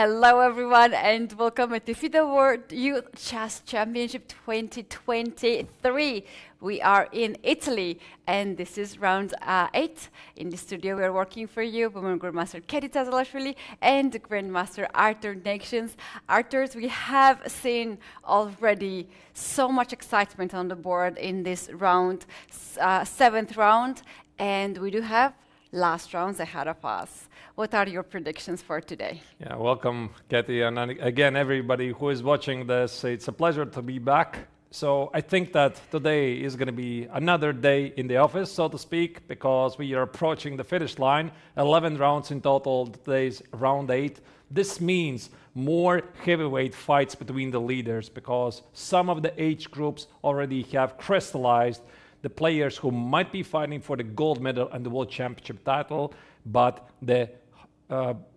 Hello everyone and welcome to FIDE World Youth Chess Championship 2023. We are in Italy and this is round 8. In the studio we are working for you, Women Grandmaster Keti Tsatsalashvili and Grandmaster Arturs Neiksans. Arturs, we have seen already so much excitement on the board in this round, 7th round, and we do have last rounds ahead of us. What are your predictions for today? Yeah, welcome, Keti, and again, everybody who is watching this. It's a pleasure to be back. So I think that today is going to be another day in the office, so to speak, because we are approaching the finish line. 11 rounds in total. Today's round 8. This means more heavyweight fights between the leaders because some of the age groups already have crystallized the players who might be fighting for the gold medal and the world championship title, but the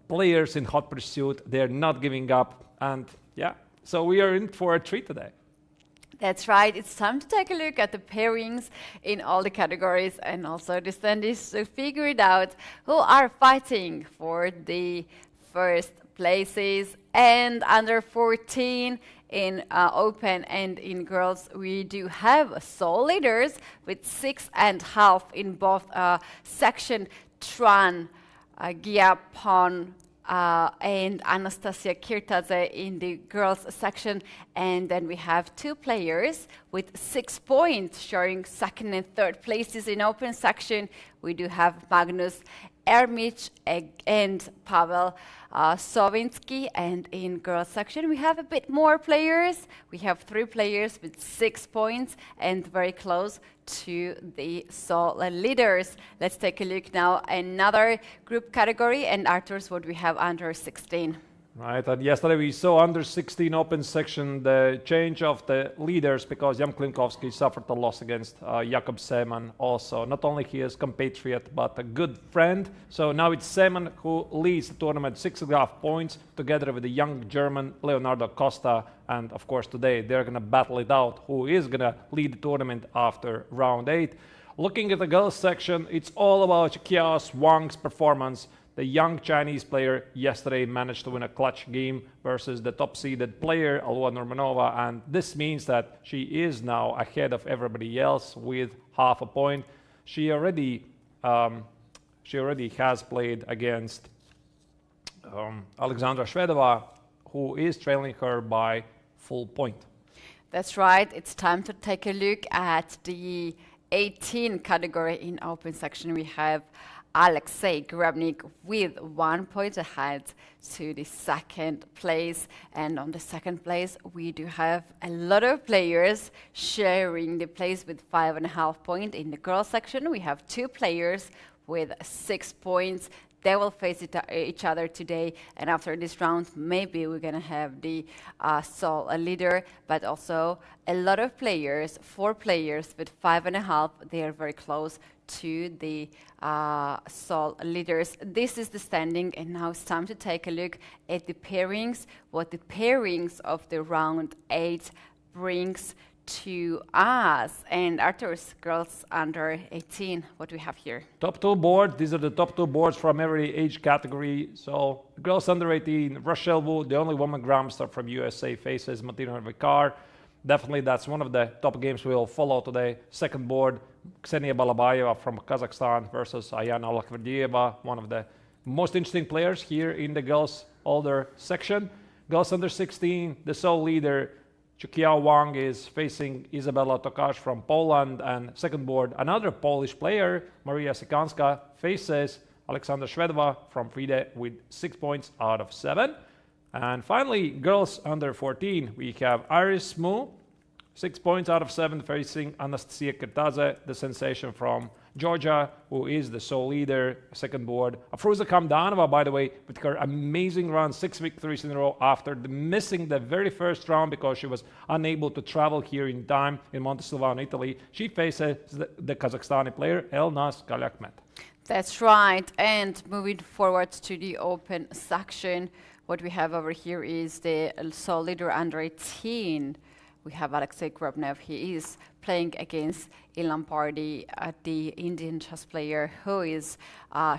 players in hot pursuit, they're not giving up. And yeah, so we are in for a treat today. That's right. It's time to take a look at the pairings in all the categories and also the standings to figure it out who are fighting for the first places. And under 14 in open and in girls, we do have sole leaders with 6.5 in both section. Tran, Giapon, and Anastasia Kirtaze in the girls section, and then we have 2 players with 6 points showing second and third places in open section. We do have Magnus Ermich and Pavel Sovinsky, and in girls section we have a bit more players. We have 3 players with 6 points and very close to the sole leaders. Let's take a look now another group category, and Arturs, what we have under 16. Right, and yesterday we saw under 16 open section the change of the leaders because Jan Klimkovsky suffered a loss against Jakub Seeman. Also, not only he is compatriot but a good friend. So now it's Seeman who leads the tournament 6.5 points together with the young German Leonardo Costa. And of course today they're going to battle it out who is going to lead the tournament after round 8. Looking at the girls section, it's all about Qiao Wang's performance. The young Chinese player yesterday managed to win a clutch game versus the top-seeded player, Alua Nurmanova, and this means that she is now ahead of everybody else with half a point. She already has played against Alexandra Shvedova, who is trailing her by full point. That's right. It's time to take a look at the 18 category in open section. We have Alexei Grebnik with 1 point ahead to the second place. And on the second place, we do have a lot of players sharing the place with 5.5 points. In the girls section, we have 2 players with 6 points. They will face each other today, and after this round, maybe we're going to have the sole leader, but also a lot of players, 4 players with 5.5. They are very close to the sole leaders. This is the standing, and now it's time to take a look at the pairings, what the pairings of the round 8 brings to us. And Arturs, girls under 18, what do we have here? Top 2 boards. These are the top 2 boards from every age category. So girls under 18, Rochelle Wu, the only woman grandmaster from USA, faces Martina Vicar. Definitely that's one of the top games we'll follow today. Second board, Ksenia Balabayeva from Kazakhstan versus Ayana Lakverdieva, one of the most interesting players here in the girls older section. Girls under 16, the sole leader, Qiao Wang, is facing Izabela Tokarz from Poland, and second board, another Polish player, Maria Sikanska, faces Alexandra Shvedova from FIDE with 6 points out of 7. And finally, girls under 14, we have Iris Mu, 6 points out of 7, facing Anastasia Kirtaze, the sensation from Georgia, who is the sole leader, second board. Afruza Kamdanova, by the way, with her amazing run, 6 victories in a row after missing the very first round because she was unable to travel here in time in Montesilvano, Italy. She faces the Kazakhstani player, Elnaz Galyakmet. That's right. And moving forward to the open section, what we have over here is the sole leader under 18. we have Alexei Grobnev. He is playing against Ilan Pardi, the Indian chess player who is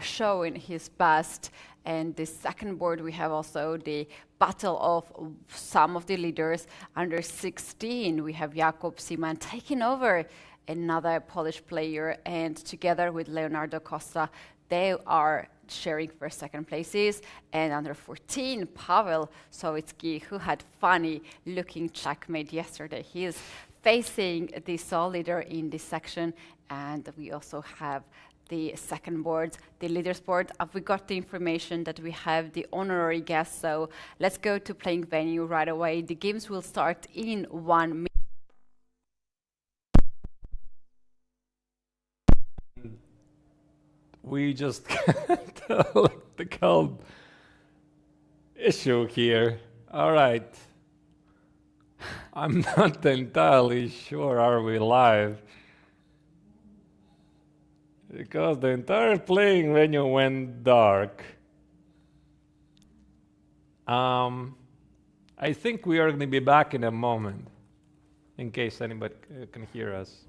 showing his best. And the second board, we have also the battle of some of the leaders. Under 16, we have Jakub Siman taking over another Polish player, and together with Leonardo Costa, they are sharing first, second places. And under 14, Pavel Savitsky, who had funny looking checkmate yesterday. He is facing the sole leader in this section. And we also have the second board, the leaders board. We got the information that we have the honorary guest, so let's go to playing venue right away. The games will start in 1 minute. We just tactical issue here. All right. I'm not entirely sure are we live, because the entire playing venue went dark. I think we are going to be back in a moment, in case anybody can hear us.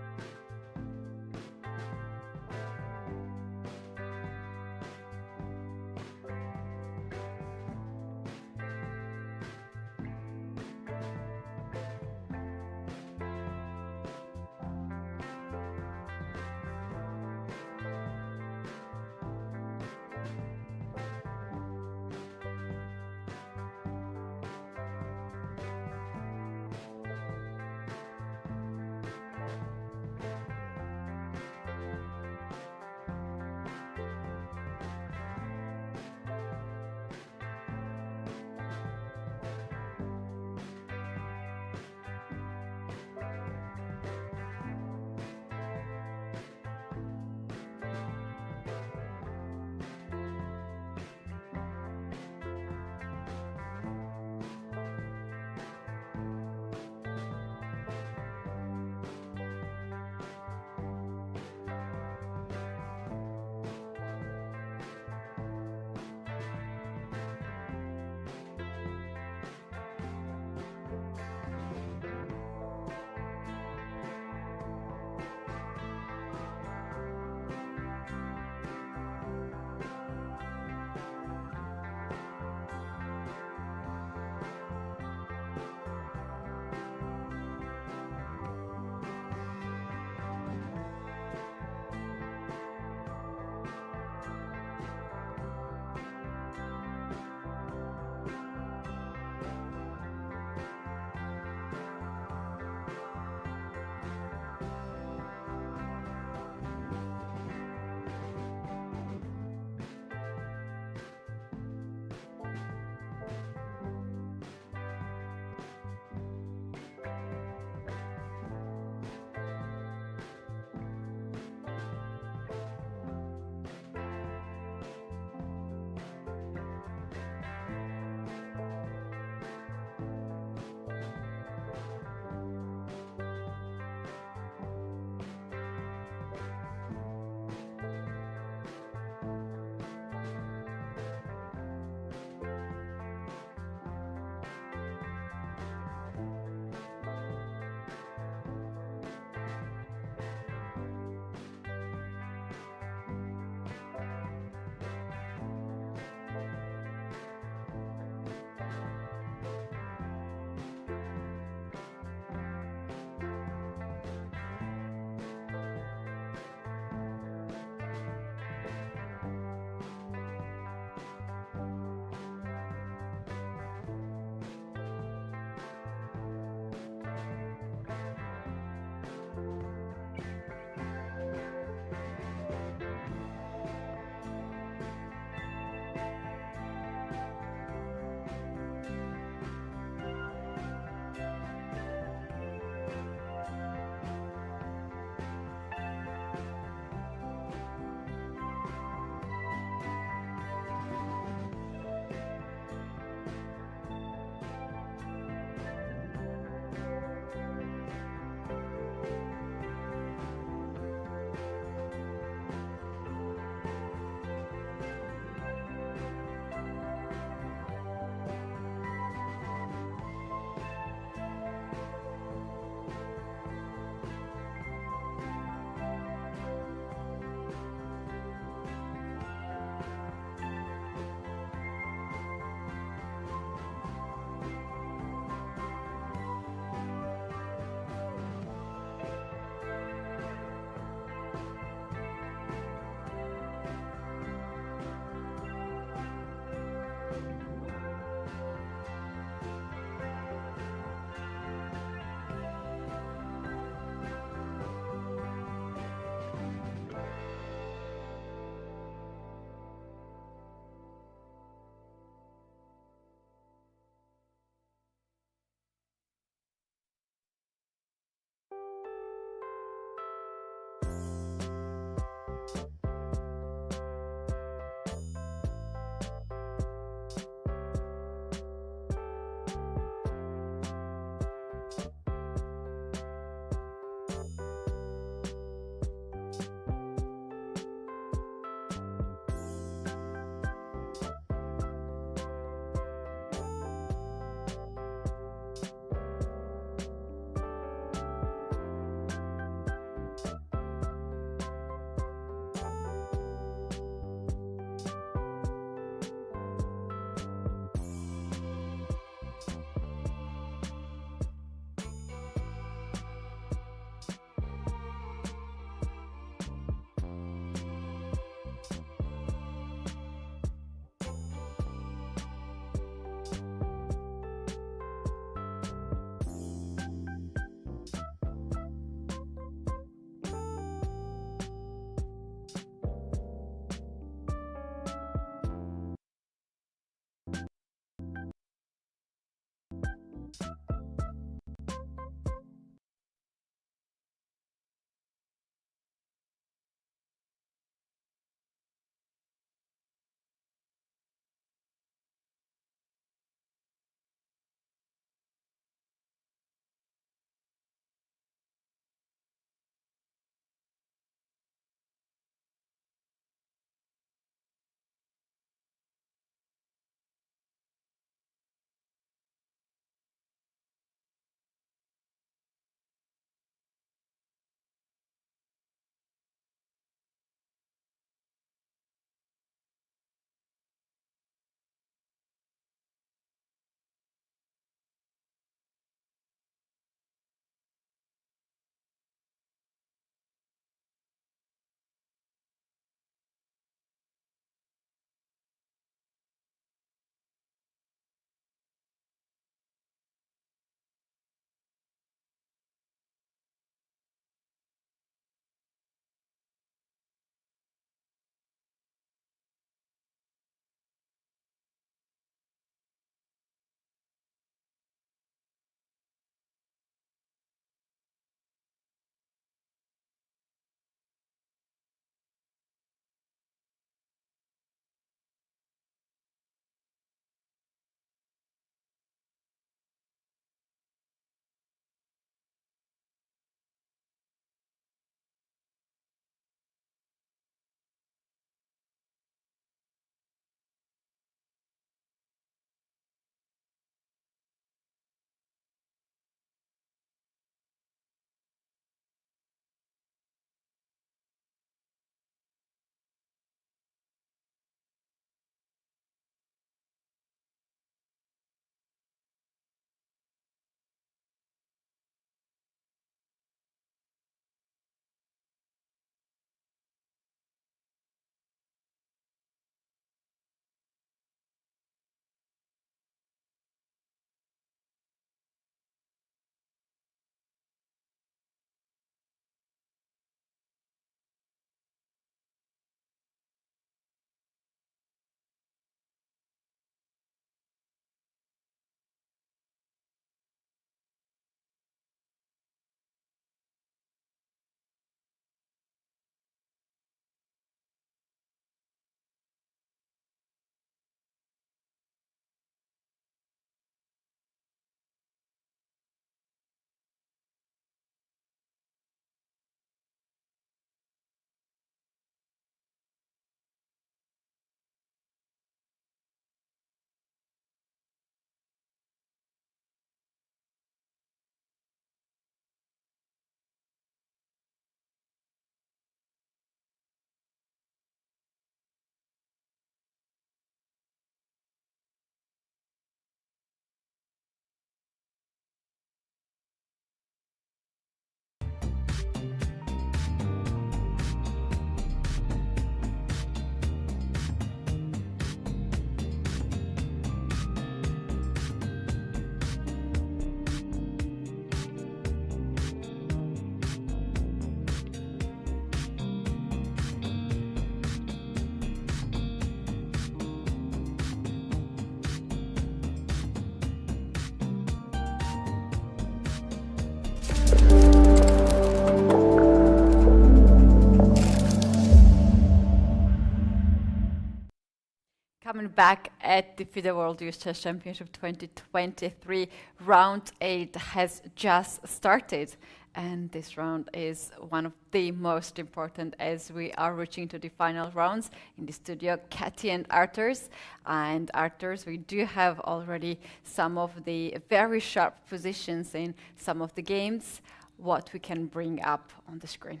everyone back at the FIDE World Youth Chess Championship 2023. Round 8 has just started, and this round is one of the most important as we are reaching to the final rounds. In the studio, Keti and Arturs. And Arturs, we do have already some of the very sharp positions in some of the games, what we can bring up on the screen.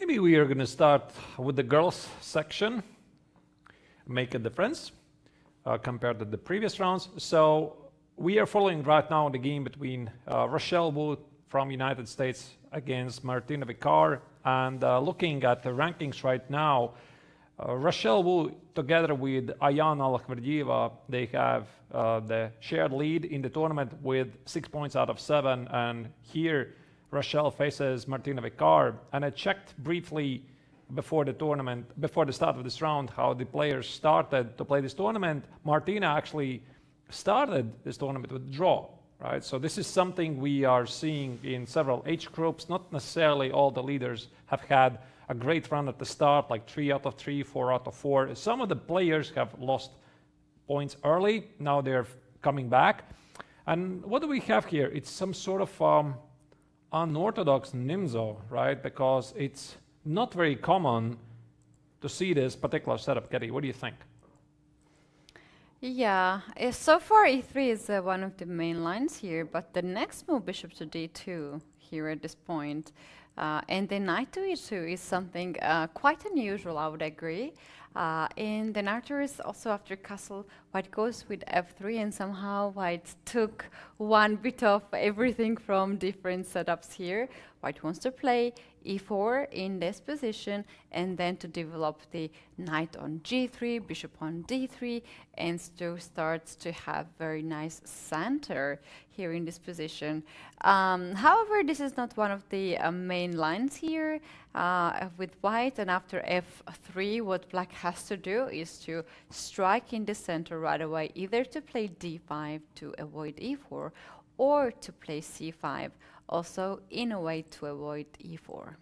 Maybe we are going to start with the girls section, make a difference compared to the previous rounds. So we are following right now the game between Rochelle Wu from United States against Martina Vicar, and looking at the rankings right now, Rochelle Wu together with Ayana Lakhverdieva, they have the shared lead in the tournament with 6 points out of 7, and here Rochelle faces Martina Vicar. And I checked briefly before the tournament, before the start of this round, how the players started to play this tournament. Martina actually started this tournament with a draw, right? So this is something we are seeing in several age groups. Not necessarily all the leaders have had a great run at the start, like 3 out of 3, 4 out of 4. Some of the players have lost points early. Now they're coming back. And what do we have here? It's some sort of unorthodox Nimzo, right? Because it's not very common to see this particular setup. Keti, what do you think? Yeah, so far e3 is one of the main lines here, but the next move, bishop to d2, here at this point, and the knight to e2 is something quite unusual, I would agree. And then Arturs also after castle, white goes with f3, and somehow white took one bit of everything from different setups here. White wants to play e4 in this position, and then to develop the knight on g3, bishop on d3, and so starts to have very nice center here in this position. However, this is not one of the main lines here with white, and after f3, what black has to do is to strike in the center right away, either to play d5 to avoid e4, or to play c5, also in a way to avoid e4.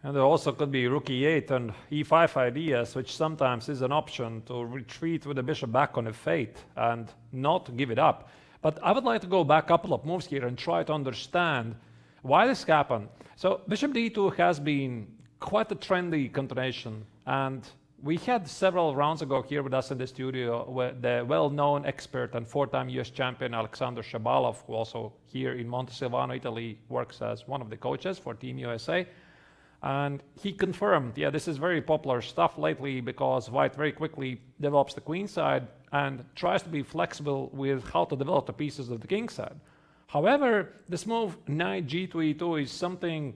And there also could be rook e8 and e5 ideas, which sometimes is an option to retreat with the bishop back on f8 and not give it up. But I would like to go back a couple of moves here and try to understand why this happened. So bishop d2 has been quite a trendy continuation, and we had several rounds ago here with us in the studio where the well-known expert and 4-time US champion Alexander Shabalov, who also here in Montesilvano, Italy, works as one of the coaches for Team USA. And he confirmed, yeah, this is very popular stuff lately because white very quickly develops the queen side and tries to be flexible with how to develop the pieces of the king side. However, this move knight g to e2 is something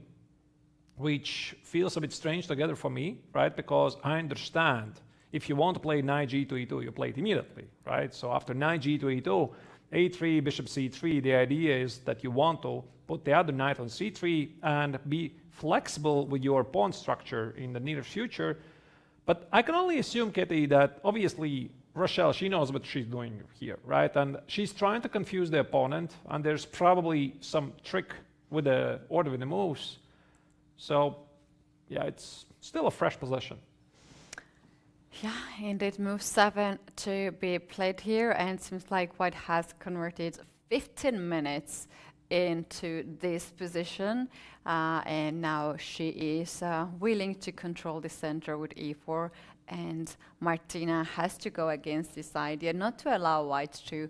which feels a bit strange together for me, right? Because I understand if you want to play knight g to e2, you play it immediately, right? So after knight g to e2, a3, bishop c3, the idea is that you want to put the other knight on c3 and be flexible with your pawn structure in the near future. But I can only assume, Keti, that obviously Rochelle, she knows what she's doing here, right? And she's trying to confuse the opponent, and there's probably some trick with the order of the moves. So, yeah, it's still a fresh position. Yeah, indeed, move 7 to be played here, and it seems like white has converted 15 minutes into this position, and now she is willing to control the center with e4, and Martina has to go against this idea not to allow white to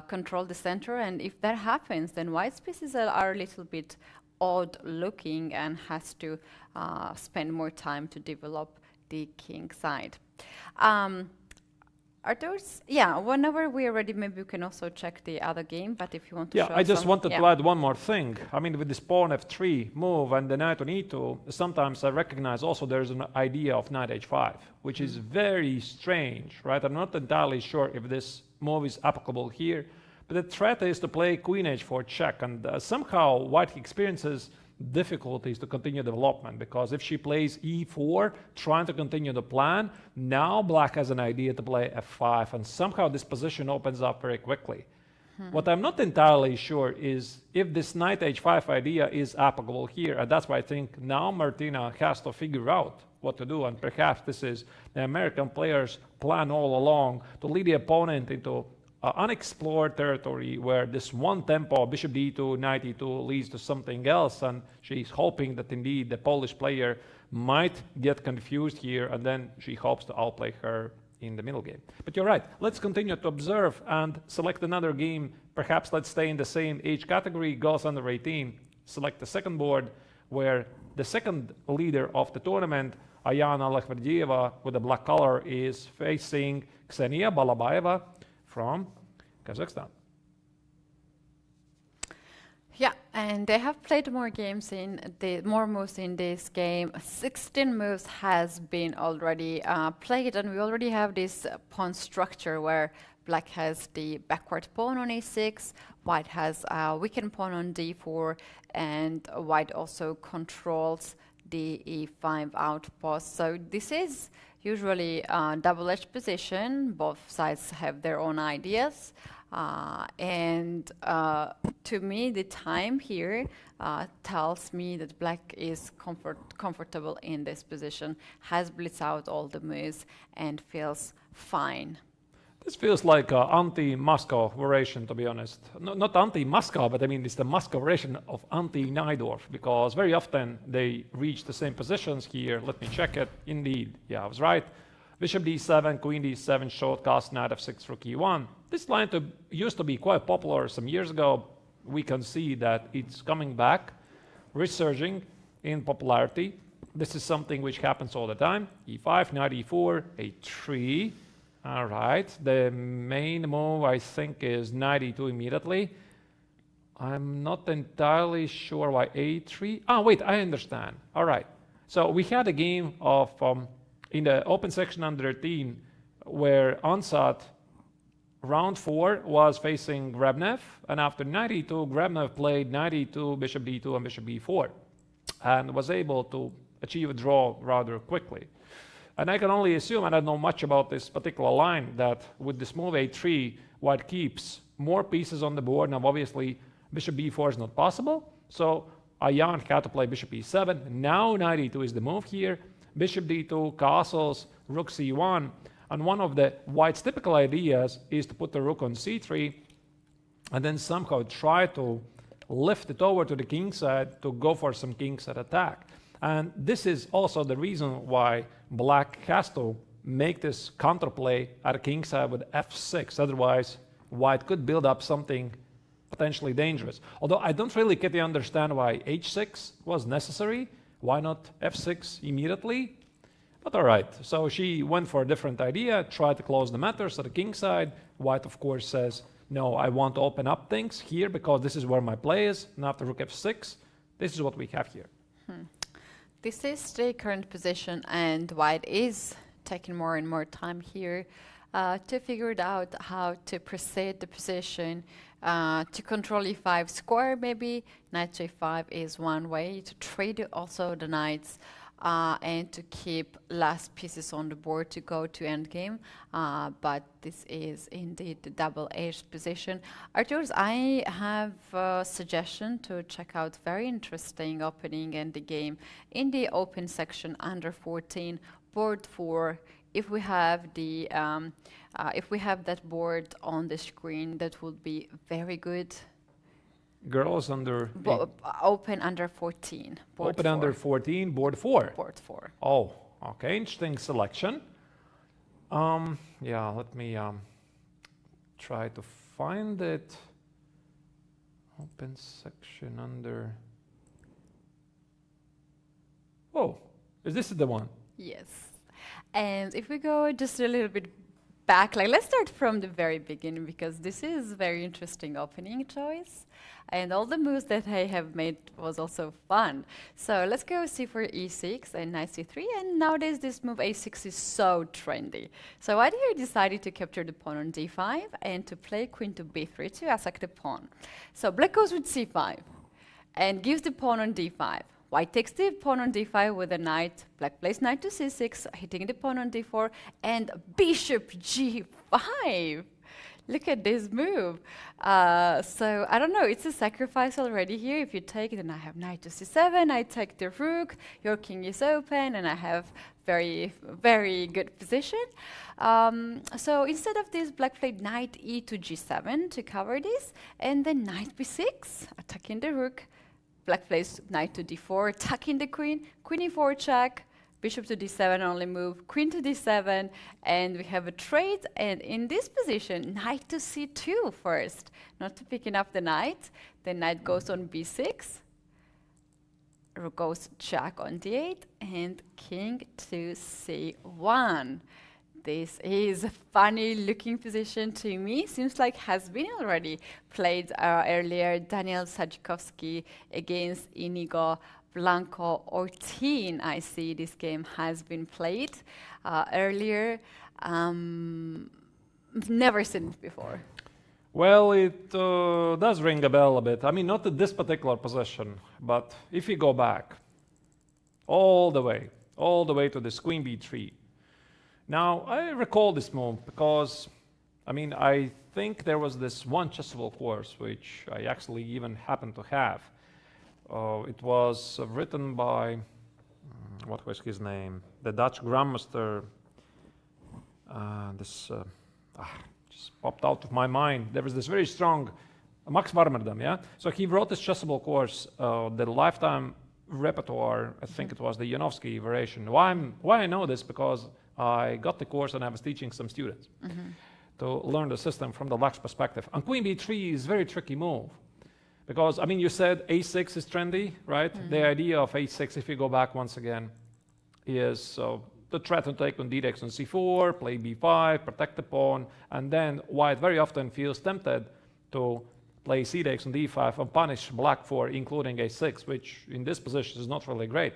control the center, and if that happens, then white's pieces are a little bit odd looking and has to spend more time to develop the king side. Arturs, yeah, whenever we are ready, maybe we can also check the other game, but if you want to show I just some, wanted to add one more thing. I mean, with this pawn f3 move and the knight on e2, sometimes I recognize also there's an idea of knight h5, which is very strange, right? I'm not entirely sure if this move is applicable here, but the threat is to play queen h4 check, and somehow white experiences difficulties to continue development, because if she plays e4 trying to continue the plan, now black has an idea to play f5, and somehow this position opens up very quickly. What I'm not entirely sure is if this knight h5 idea is applicable here, and that's why I think now Martina has to figure out what to do, and perhaps this is the American player's plan all along to lead the opponent into unexplored territory where this one tempo, bishop d2, knight e2, leads to something else, and she's hoping that indeed the Polish player might get confused here, and then she hopes to outplay her in the middle game. But you're right, let's continue to observe and select another game. Perhaps let's stay in the same age category, girls under 18, select the second board where the second leader of the tournament, Ayana Lakhverdieva with the black color, is facing Ksenia Balabayeva from Kazakhstan. Yeah, and they have played more games more moves in this game. 16 moves has been already played, and we already have this pawn structure where black has the backward pawn on e6, white has a weakened pawn on d4, and white also controls the e5 outpost. So this is usually a double-edged position. Both sides have their own ideas. To me, the time here tells me that black is comfortable in this position, has blitzed out all the moves, and feels fine. This feels like an anti-Moscow variation, to be honest. Not anti-Moscow, but I mean it's the Moscow variation of anti-Najdorf, because very often they reach the same positions here. Let me check it. Indeed, yeah, I was right. Bishop d7, queen d7, short cast, knight f6, rook e1. This line used to be quite popular some years ago. We can see that it's coming back, resurging in popularity. This is something which happens all the time. e5, knight e4, a3. All right, the main move I think is knight e2 immediately. I'm not entirely sure why a3. Ah, wait, I understand. All right, so we had a game of in the open section under 13 where Ansat round 4 was facing Grebnev, and after knight e2, Grebnev played knight e2, bishop d2, and bishop b4, and was able to achieve a draw rather quickly. And I can only assume, and I don't know much about this particular line, that with this move a3, white keeps more pieces on the board. Now, obviously, bishop b4 is not possible, so Ayan had to play bishop e7. Now, knight e2 is the move here. Bishop d2, castles, rook c1. And one of the white's typical ideas is to put the rook on c3 and then somehow try to lift it over to the king side to go for some kingside attack. And this is also the reason why black has to make this counterplay at a kingside with f6. Otherwise, white could build up something potentially dangerous. Although I don't really get to understand why h6 was necessary. Why not f6 immediately? But all right, so she went for a different idea, tried to close the matters at the king side. White, of course, says, no, I want to open up things here because this is where my play is. And after rook f6, this is what we have here. This is the current position, and white is taking more and more time here to figure it out how to proceed the position, to control e5 square maybe. Knight to e5 is one way to trade also the knights and to keep last pieces on the board to go to endgame. But this is indeed the double-edged position. Arturs, I have a suggestion to check out very interesting opening in the game in the open section under 14, board 4. If we have the if we have that board on the screen, that would be very good. Girls under open under 14. Board open 4. Under 14, board 4. Board 4. Oh, okay, interesting selection. Yeah, let me try to find it. Open section under. Oh, is this the one? Yes. And if we go just a little bit back, like let's start from the very beginning, because this is very interesting opening choice. And all the moves that I have made was also fun. So let's go c4 e6 and knight c3. And nowadays this move a6 is so trendy. So white here decided to capture the pawn on d5 and to play queen to b3 to attack the pawn. So black goes with c5 and gives the pawn on d5. White takes the pawn on d5 with a knight. Black plays knight to c6, hitting the pawn on d4, and bishop g5. Look at this move. So I don't know, it's a sacrifice already here. If you take it, then I have knight to c7, I take the rook, your king is open, and I have very good position. So instead of this, black played knight e to g7 to cover this, and then knight b6, attacking the rook. Black plays knight to d4, attacking the queen, queen e4 check, bishop to d7 only move, queen to d7, and we have a trade. And in this position, knight to c2 first, not to picking up the knight. The knight goes on b6, rook goes check on d8, and king to c1. This is a funny looking position to me. Seems like has been already played earlier. Daniel Tsatsalashvili against Inigo Blanco Ortin. I see this game has been played earlier. Never seen it before. Well, it does ring a bell a bit. I mean, not at this particular position, but if you go back all the way to this queen b3. Now, I recall this move because, I mean, I think there was this one chessable course which I actually even happened to have. It was written by, what was his name? The Dutch grandmaster. Just popped out of my mind. There was this very strong Max Warmerdam, yeah? So he wrote this chessable course, the lifetime repertoire. I think it was the Janovsky variation. Why I know this? Because I got the course and I was teaching some students to learn the system from the Lux perspective. And queen b3 is a very tricky move. Because, I mean, you said a6 is trendy, right? The idea of a6, if you go back once again, is the threat to take on d-dex on c4, play b5, protect the pawn, and then white very often feels tempted to play c-dex on d5 and punish black for including a6, which in this position is not really great.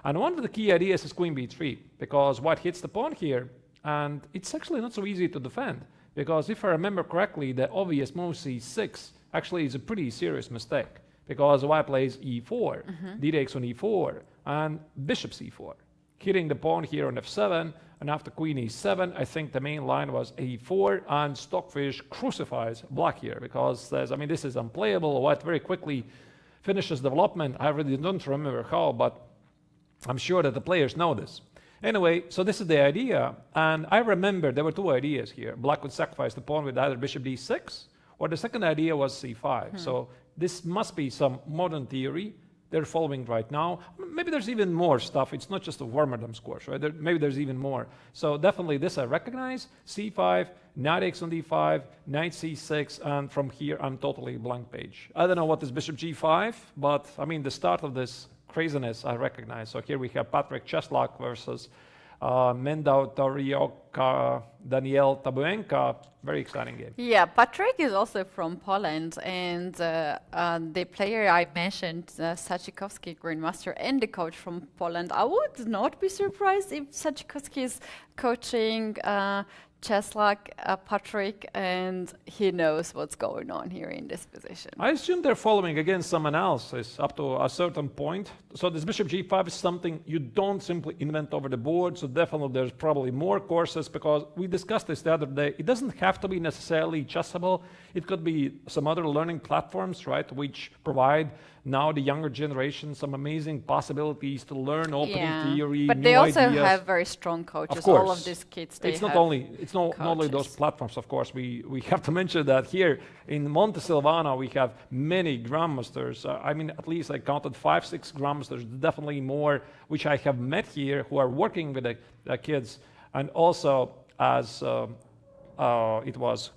And one of the key ideas is queen b3, because white hits the pawn here, and it's actually not so easy to defend, because if I remember correctly, the obvious move c6 actually is a pretty serious mistake, because white plays e4, d-takes on e4, and bishop c4, hitting the pawn here on f7, and after queen e7, I think the main line was a4, and Stockfish crucifies black here, because says, I mean, this is unplayable. White very quickly finishes development. I really don't remember how, but I'm sure that the players know this. Anyway, so this is the idea, and I remember there were two ideas here. Black would sacrifice the pawn with either bishop d6, or the second idea was c5. So this must be some modern theory they're following right now. Maybe there's even more stuff. It's not just a Warmerdam's course, right? Maybe there's even more. So definitely this I recognize. c5, knight x on d5, knight c6, and from here I'm totally blank page. I don't know what is bishop g5, but I mean the start of this craziness I recognize. So here we have Patrick Czeslak versus Mendau Torioka, Daniel Tabuenka. Very exciting game. Yeah, Patrick is also from Poland, and the player I mentioned, Tsatsalashvili, grandmaster, and the coach from Poland. I would not be surprised if Tsatsalashvili is coaching Czeslak, Patrick, and he knows what's going on here in this position. I assume they're following again some analysis up to a certain point. So this bishop g5 is something you don't simply invent over the board. So definitely there's probably more courses, because we discussed this the other day. It doesn't have to be necessarily chessable. It could be some other learning platforms, right, which provide now the younger generation some amazing possibilities to learn opening theory, but new they also ideas. Have very strong coaches. Of course. All of these kids, It's not only those platforms, of course. We have to mention that here in Montesilvano we have many grandmasters. I mean, at least I counted 5-6 grandmasters, definitely more, which I have met here, who are working with the kids. And also, as it was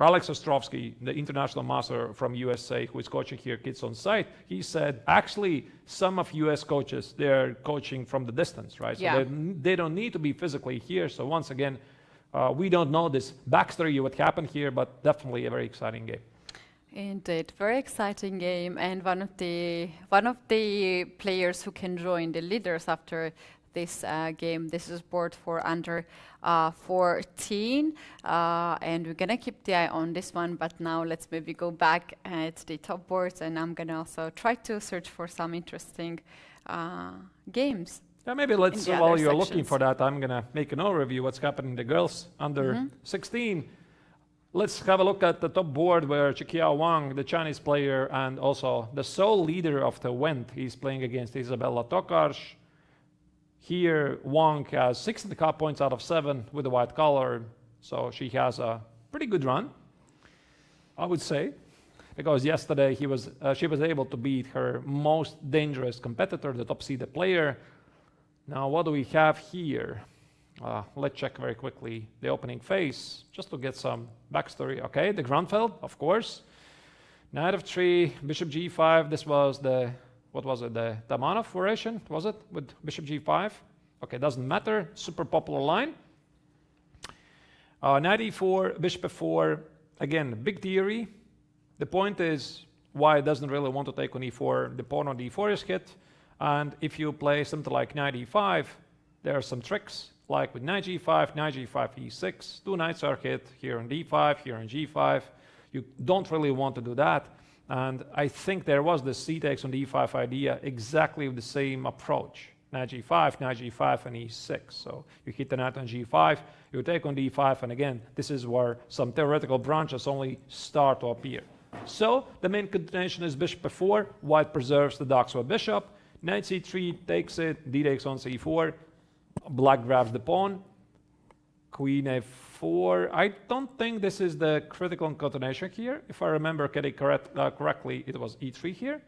Alex Ostrovsky, the international master from USA, who is coaching here kids on site, he said, actually, some of US coaches, they're coaching from the distance, right? So they don't need to be physically here. So once again, we don't know this backstory, what happened here, but definitely a very exciting game. Indeed, very exciting game, and one of the players who can join the leaders after this game. This is board for under 14, and we're gonna keep the eye on this one. But now let's maybe go back at the top boards, and I'm gonna also try to search for some interesting games. Yeah, maybe let's, while you're looking for that, I'm gonna make an overview what's happening in the girls under 16. Let's have a look at the top board where Chikiao Wang, the Chinese player and also the sole leader of the event, is playing against Isabella Tokarz. Here, Wang has 6.5 points out of 7 with the white color, so she has a pretty good run, I would say, because yesterday she was able to beat her most dangerous competitor, the top-seeded player. Now, what do we have here? Let's check very quickly the opening phase, just to get some backstory. Okay, the Grunfeld, of course. Knight of 3, Bishop G5. This was the, what was it, the Tamanov variation, was it, with Bishop G5? Okay, doesn't matter, super popular line. Knight E4, Bishop F4. Again, big theory. The point is, White doesn't really want to take on E4. The pawn on D4 is hit. And if you play something like Knight E5, there are some tricks, like with Knight G5, Knight G5, E6. 2 knights are hit, here on D5, here on G5. You don't really want to do that. And I think there was this C takes on D5 idea exactly with the same approach. Knight G5, Knight G5, and E6. So you hit the knight on G5, you take on D5, and again, this is where some theoretical branches only start to appear. So the main continuation is Bishop F4. White preserves the Daxwa bishop. Knight C3 takes it, D takes on C4. Black grabs the pawn. Queen A4. I don't think this is the critical continuation here. If I remember Keti correctly, it was E3 here.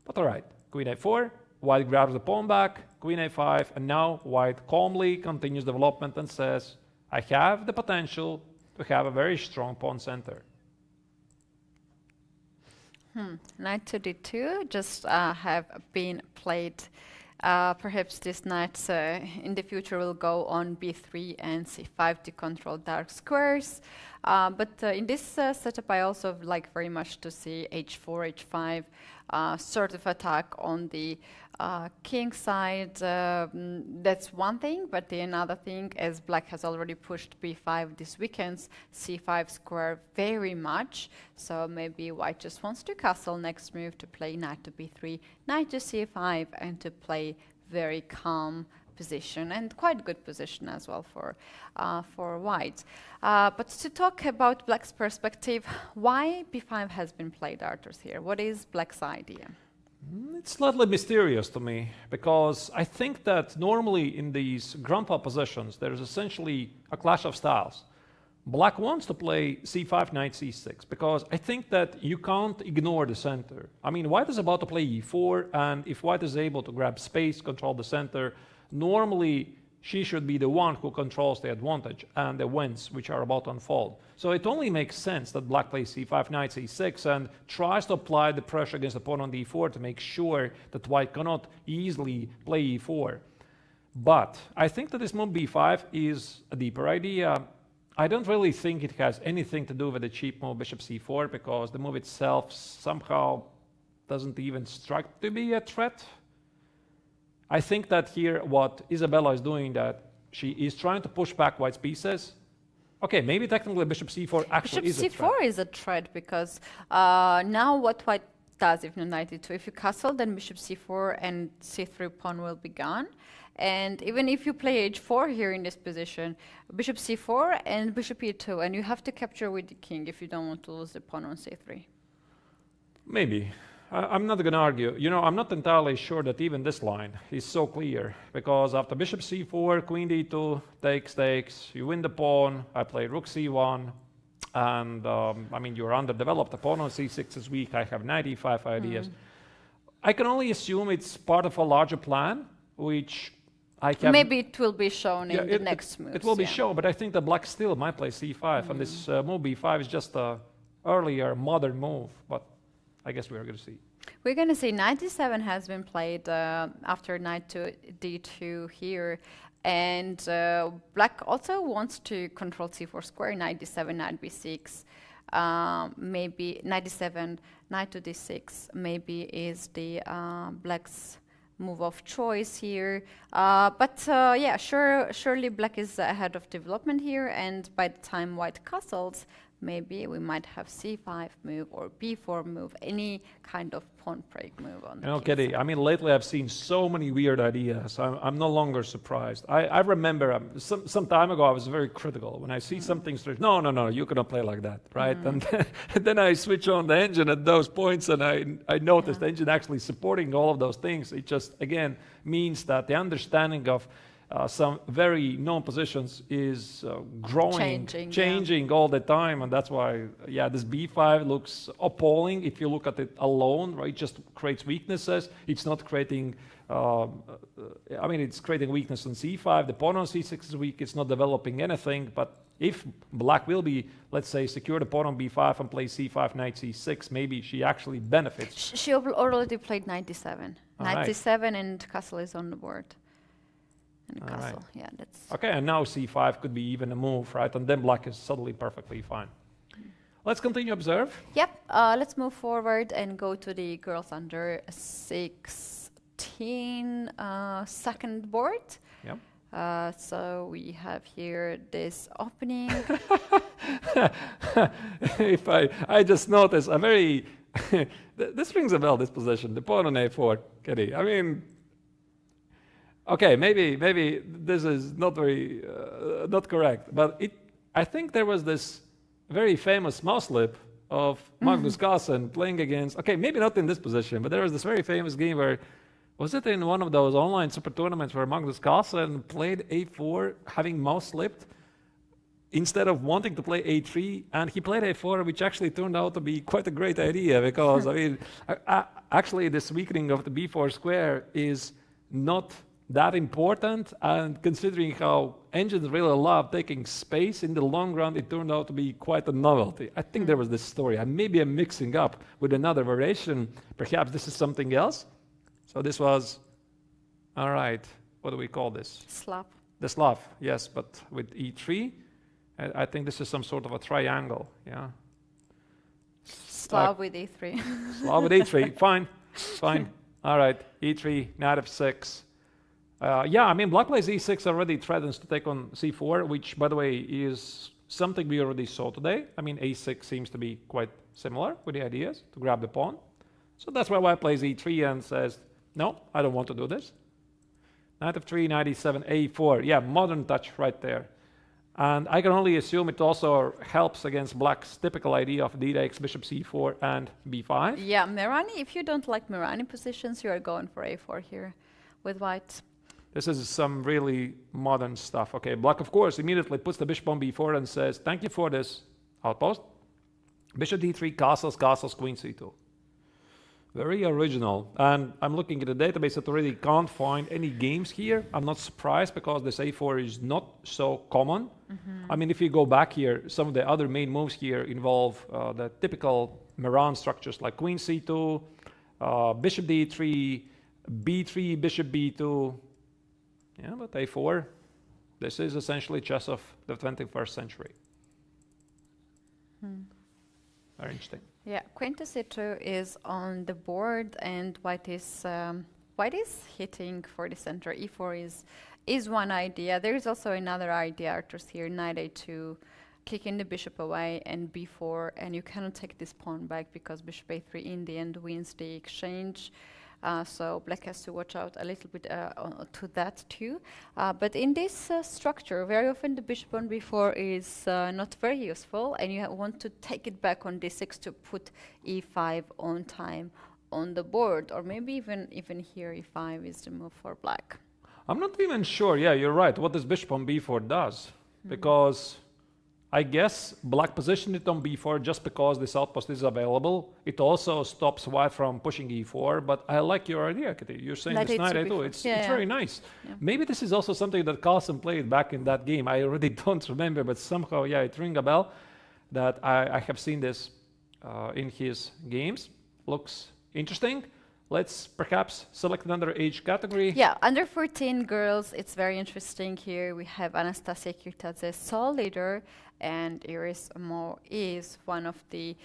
But all right, Queen A4. White grabs the pawn back, Queen A5, and now White calmly continues development and says, I have the potential to have a very strong pawn center. Knight to D2 just have been played. Perhaps this knight in the future will go on B3 and C5 to control dark squares. But in this setup, I also like very much to see H4, H5 sort of attack on the king side. That's one thing, but the another thing, as Black has already pushed B5 this weekend, C5 square very much. So maybe White just wants to castle next move to play knight to B3, knight to C5, and to play very calm position, and quite good position as well for White. But to talk about Black's perspective, why B5 has been played, Arturs, here? What is Black's idea? It's slightly mysterious to me, because I think that normally in these grandpa positions, there's essentially a clash of styles. Black wants to play C5, Knight C6, because I think that you can't ignore the center. I mean, White is about to play E4, and if White is able to grab space, control the center, normally she should be the one who controls the advantage and the wins which are about to unfold. So it only makes sense that Black plays C5, Knight C6 and tries to apply the pressure against the pawn on D4 to make sure that White cannot easily play E4. But I think that this move B5 is a deeper idea. I don't really think it has anything to do with the cheap move Bishop C4, because the move itself somehow doesn't even strike to be a threat. I think that here what Isabella is doing, that she is trying to push back White's pieces. Okay, maybe technically Bishop C4 actually is a threat. Bishop C4 is a threat, because now what White does if Knight E2, if you castle, then Bishop C4 and C3 pawn will be gone. And even if you play H4 here in this position, Bishop C4 and Bishop E2, and you have to capture with the king if you don't want to lose the pawn on C3. Maybe. I'm not going to argue. You know, I'm not entirely sure that even this line is so clear, because after Bishop C4, Queen D2, takes, you win the pawn, I play Rook C1, and I mean, you're underdeveloped. The pawn on C6 is weak, I have Knight E5 ideas. I can only assume it's part of a larger plan, which I can... Maybe it will be shown in the next move. It will be shown, but I think that Black still might play C5, and this move B5 is just an earlier modern move, but I guess we're going to see. We're going to see Knight D7 has been played after Knight to D2 here. And Black also wants to control C4 square, Knight D7, Knight B6. Maybe Knight D7, Knight to D6 maybe is the Black's move of choice here. But yeah, surely Black is ahead of development here. And by the time White castles, maybe we might have c5 move or b4 move, any kind of pawn break move on the Keti, I mean, lately I've seen so many weird ideas. I'm no longer surprised. I remember some time ago I was very critical. When I see something strange, no, you cannot play like that, right? And then I switch on the engine at those points and I noticed the engine actually supporting all of those things. It just, again, means that the understanding of some very known positions is growing, changing all the time, and that's why, this b5 looks appalling if you look at it alone, right? It just creates weaknesses. It's not creating, it's creating weakness on c5. The pawn on c6 is weak. It's not developing anything, but if black will be, let's say, secure the pawn on b5 and play c5, knight c6, maybe she actually benefits. She already played knight d7. Knight d7 and castle is on the board. And castle, that's... Okay, and now c5 could be even a move, right? And then black is suddenly perfectly fine. Let's continue observe. Yep, let's move forward and go to the girls under 16 second board. Yep. So we have here this opening. If I just noticed a very... this rings a bell, this position, the pawn on a4, Keti. I mean... Okay, maybe this is not very not correct, but I think there was this very famous mouse slip of Magnus Carlsen playing against. Okay, maybe not in this position, but there was this very famous game where, was it in one of those online super tournaments where Magnus Carlsen played a4, having mouse slipped instead of wanting to play a3, and he played a4, which actually turned out to be quite a great idea because I mean, actually, this weakening of the b4 square is not that important, and considering how engines really love taking space in the long run, it turned out to be quite a novelty. I think there was this story. Maybe I'm mixing up with another variation. Perhaps this is something else. So this was, all right, what do we call this? Slav. The Slav, yes, but with e3. I think this is some sort of a triangle, yeah. Slav with e3. Slav with e3, fine. All right, e3, knight f6. I mean, black plays e6 already threatens to take on c4, which, by the way, is something we already saw today. I mean, a6 seems to be quite similar with the ideas to grab the pawn. So that's why white plays e3 and says, no, I don't want to do this. Knight f3, knight e7, a4. Yeah, modern touch right there. And I can only assume it also helps against black's typical idea of d takes, bishop c4, and b5. Yeah, Mirani, if you don't like Mirani positions, you are going for a4 here with white. This is some really modern stuff. Okay, black, of course, immediately puts the bishop on b4 and says, thank you for this outpost. Bishop d3, castles, queen c2. Very original. And I'm looking at the database that already can't find any games here. I'm not surprised because this a4 is not so common. I mean, if you go back here, some of the other main moves here involve the typical Miran structures like queen c2, bishop d3, b3, bishop b2. Yeah, but a4, this is essentially chess of the 21st century. Very interesting. Yeah, queen to c2 is on the board, and white is hitting for the center. e4 is one idea. There is also another idea, Arturs here, knight a2, kicking the bishop away, and b4, and you cannot take this pawn back because bishop a3 in the end wins the exchange. So black has to watch out a little bit to that too. But in this structure, very often the bishop on b4 is not very useful, and you want to take it back on d6 to put e5 on time on the board, or maybe even here e5 is the move for black. I'm not even sure. Yeah, you're right. What this bishop on b4 does, because I guess black positioned it on b4 just because this outpost is available. It also stops white from pushing e4, but I like your idea, Keti. You're saying this knight a2. It's very nice. Yeah. Maybe this is also something that Carlsen played back in that game. I already don't remember, but somehow, it rings a bell that I have seen this in his games. Looks interesting. Let's perhaps select another age category. Yeah, under 14 girls, it's very interesting here. We have Anastasia Kirtadze, sole leader, and Iris Mo is one of the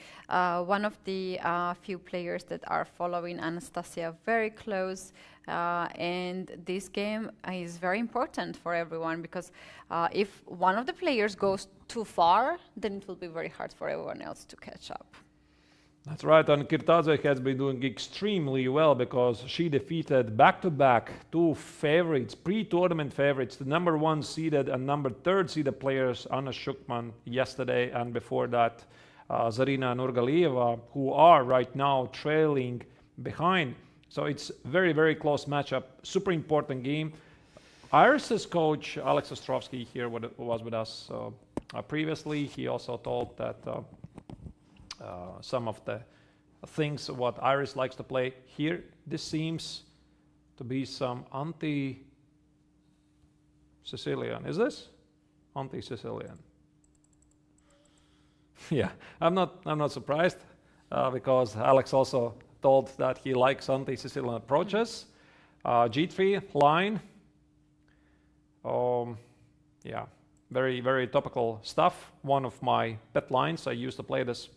few players that are following Anastasia very close. And this game is very important for everyone because if one of the players goes too far, then it will be very hard for everyone else to catch up. That's right, and Kirtaze has been doing extremely well because she defeated back-to-back two favorites, pre-tournament favorites, the number 1 seeded and number 3rd seeded players, Anna Shukman yesterday, and before that, Zarina Nurgalieva, who are right now trailing behind. So it's very, very close matchup, super important game. Arturs' coach, Alex Ostrovsky, here was with us previously. He also told that some of the things what Arturs likes to play here. This seems to be some anti-Sicilian. Is this anti-Sicilian? Yeah, I'm not surprised because Alex also told that he likes anti-Sicilian approaches. G3 line. Yeah, very, very topical stuff. One of my pet lines. I used to play this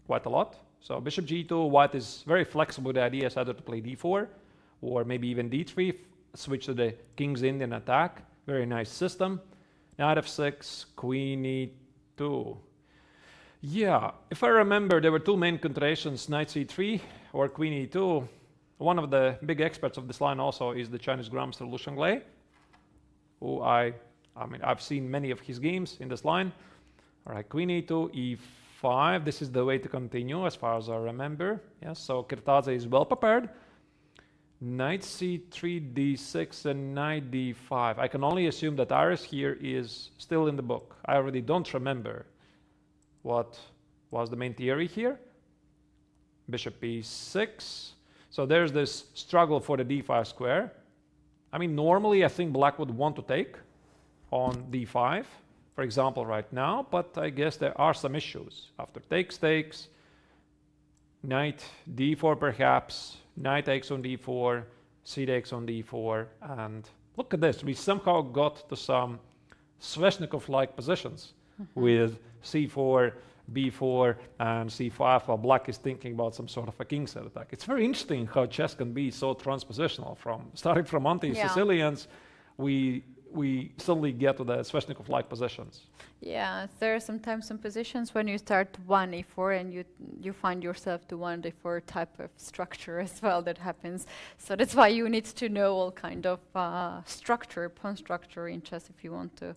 quite a lot. So bishop g2, white is very flexible with the ideas either to play d4 or maybe even d3, switch to the king's Indian attack. Very nice system. Knight f6, queen e2. Yeah, if I remember, there were two main continuations, knight c3 or queen e2. One of the big experts of this line also is the Chinese grandmaster Lu Shanglei, who I mean, I've seen many of his games in this line. All right, queen e2, e5. This is the way to continue as far as I remember. Yes, so Kirtaze is well prepared. Knight c3, d6, and knight d5. I can only assume that Arturs here is still in the book. I already don't remember what was the main theory here. Bishop e6. So there's this struggle for the d5 square. I mean, normally I think black would want to take on d5, for example, right now, but I guess there are some issues. After takes, knight d4 perhaps, knight takes on d4, c takes on d4, and look at this. We somehow got to some Sveshnikov-like positions with c4, b4, and c5, while black is thinking about some sort of a king's head attack. It's very interesting how chess can be so transpositional. Starting from anti-Sicilians, we suddenly get to the Sveshnikov-like positions. Yeah, there are sometimes some positions when you start 1e4 and you find yourself to 1d4 type of structure as well that happens. So that's why you need to know all kind of structure, pawn structure in chess if you want to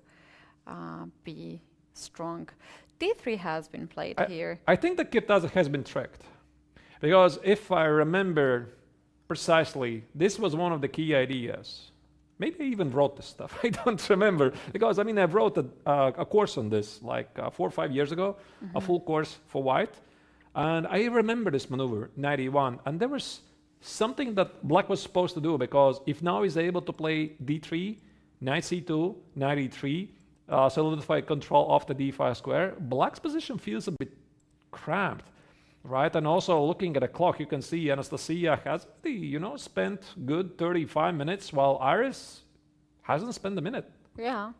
be strong. d3 has been played here. I think that Kirtaze has been tricked. Because if I remember precisely, this was one of the key ideas. Maybe I even wrote this stuff. I don't remember. Because, I mean, I wrote a course on this like 4 or 5 years ago, a full course for white. And I remember this maneuver, knight e1. And there was something that black was supposed to do, because if now he's able to play d3, knight c2, knight e3, solidify control of the d5 square, black's position feels a bit cramped. Right, and also looking at the clock, you can see Anastasia has, spent good 35 minutes, while Arturs hasn't spent a minute. Yeah.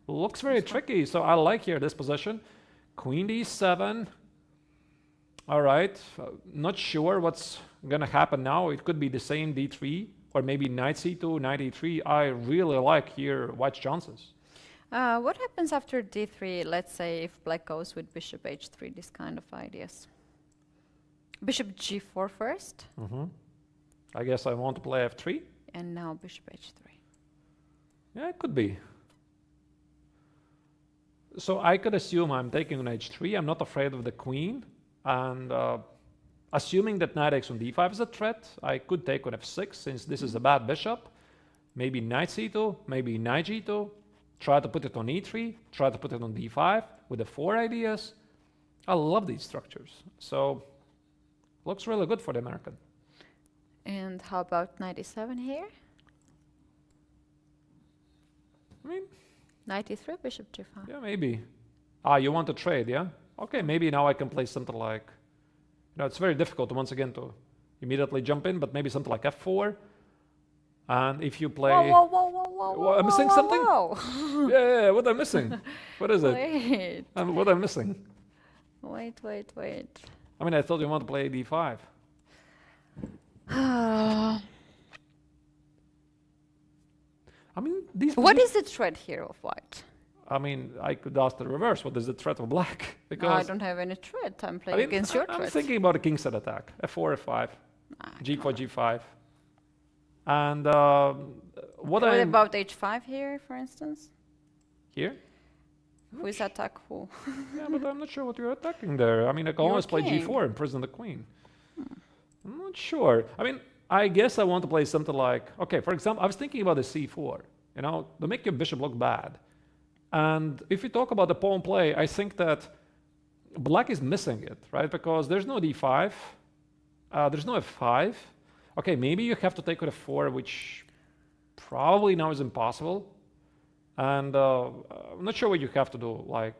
Looks very tricky, so I like here this position. Queen d7. All right, not sure what's gonna happen now. It could be the same d3, or maybe knight c2, knight e3. I really like here white's chances. What happens after d3, let's say if black goes with bishop h3, this kind of ideas? Bishop g4 first. I guess I want to play f3. And now bishop h3. Yeah, it could be. So I could assume I'm taking on h3. I'm not afraid of the queen. And assuming that knight takes on d5 is a threat, I could take on f6, since this is a bad bishop. Maybe knight c2, maybe knight g2. Try to put it on e3. Try to put it on d5 with the 4 ideas. I love these structures. So looks really good for the American. And how about knight e7 here? I mean, knight e3, bishop g5. Yeah, maybe. You want to trade, yeah? Okay, maybe now I can play something like, it's very difficult once again to immediately jump in, but maybe something like f4. And if you play... Whoa, I'm missing something? Yeah, what am I missing? What is it? Wait. What am I missing? Wait. I mean, I thought you want to play d5. I mean, these. What is the threat here of white? I mean, I could ask the reverse. What is the threat of black? Because I don't have any threat. I'm playing against your threat. I'm thinking about a kingside attack. F4, F5, G4, G5. And what about H5 here, for instance? Here? Who is attack who? Yeah, but I'm not sure what you're attacking there. I mean, I can always play G4 and prison the queen. I'm not sure. I mean, I guess I want to play something like, okay, for example, I was thinking about the C4, you know, to make your bishop look bad. And if you talk about the pawn play, I think that black is missing it, right? Because there's no D5, there's no F5. Okay, maybe you have to take with F4, which probably now is impossible. And I'm not sure what you have to do, like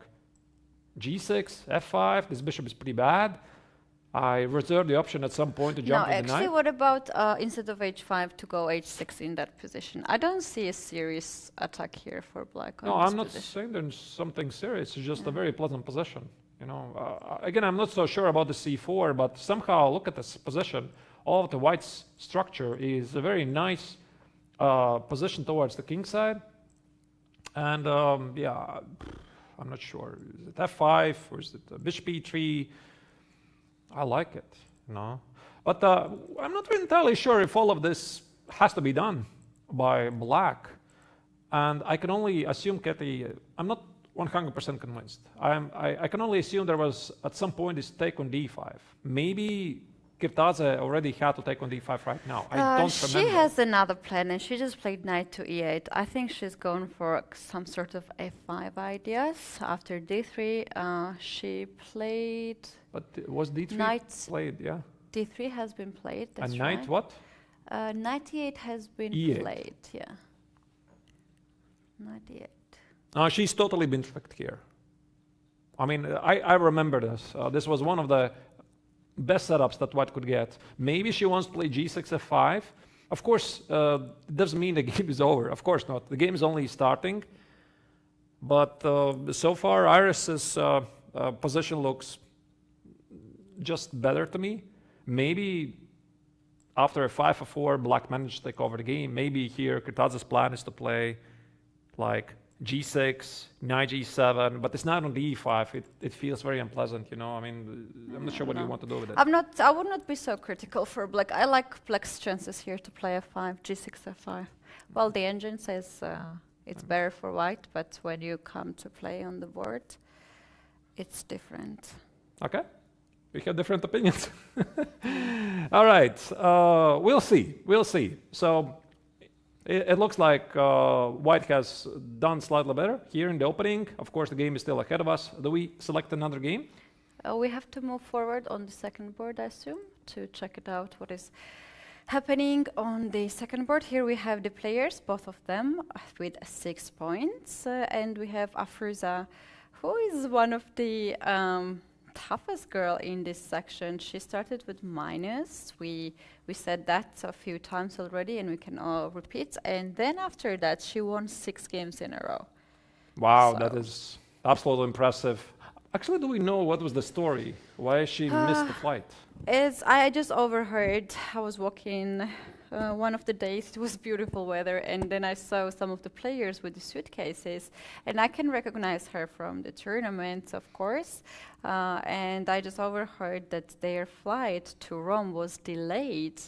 G6, F5, this bishop is pretty bad. I reserve the option at some point to jump in the knight. Actually, what about instead of H5 to go H6 in that position? I don't see a serious attack here for black. No, I'm not saying there's something serious. It's just a very pleasant position. You know, again, I'm not so sure about the C4, but somehow look at this position. All of the white's structure is a very nice position towards the king side. And yeah, I'm not sure. Is it F5 or is it bishop E3? I like it, you know. But I'm not entirely sure if all of this has to be done by black. And I can only assume, Keti, I'm not 100% convinced. I can only assume there was, at some point, this take on D5. Maybe Kirtaze already had to take on D5 right now. I don't remember. She has another plan, and she just played knight to E8. I think she's going for some sort of F5 ideas. After D3, she played... But was D3 played, yeah? D3 has been played, that's right. And knight what? Knight E8 has been played, yeah. Knight E8. She's totally been tricked here. I mean, I remember this. This was one of the best setups that white could get. Maybe she wants to play G6, F5. Of course, it doesn't mean the game is over. Of course not. The game is only starting. But so far, Iris's position looks just better to me. Maybe after a 5 or 4, black managed to take over the game. Maybe here Kirtaze's plan is to play like G6, knight G7, but it's not on the E5. It feels very unpleasant, you know. I mean, I'm not sure what you want to do with it. I would not be so critical for black. I like black's chances here to play F5, G6, F5. Well, the engine says it's better for white, but when you come to play on the board, it's different. Okay. We have different opinions. All right. We'll see. We'll see. So it looks like white has done slightly better here in the opening. Of course, the game is still ahead of us. Do we select another game? We have to move forward on the second board, I assume, to check it out what is happening on the second board. Here we have the players, both of them, with 6 points. And we have Afruza, who is one of the toughest girl in this section. She started with minus. We said that a few times already, and we can all repeat. And then after that, she won 6 games in a row. Wow, that is absolutely impressive. Actually, do we know what was the story? Why she missed the flight? I just overheard. I was walking one of the days. It was beautiful weather, and then I saw some of the players with the suitcases, and I can recognize her from the tournament, of course. And I just overheard that their flight to Rome was delayed,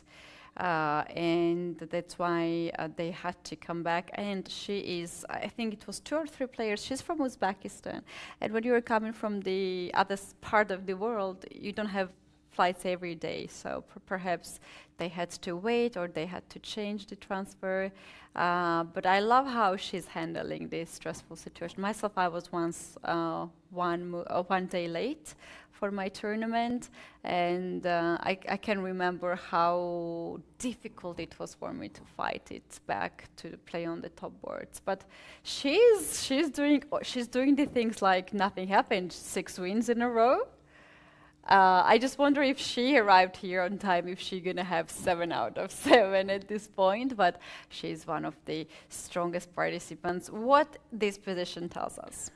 and that's why they had to come back. And she is, I think it was 2 or 3 players. She's from Uzbekistan, and when you are coming from the other part of the world, you don't have flights every day, so perhaps they had to wait or they had to change the transfer. But I love how she's handling this stressful situation. Myself, I was once one day late for my tournament, and I can remember how difficult it was for me to fight it back to play on the top boards. But she's doing the things like nothing happened. 6 wins in a row. I just wonder if she arrived here on time, if she's going to have 7 out of 7 at this point, but she's one of the strongest participants. What this position tells us?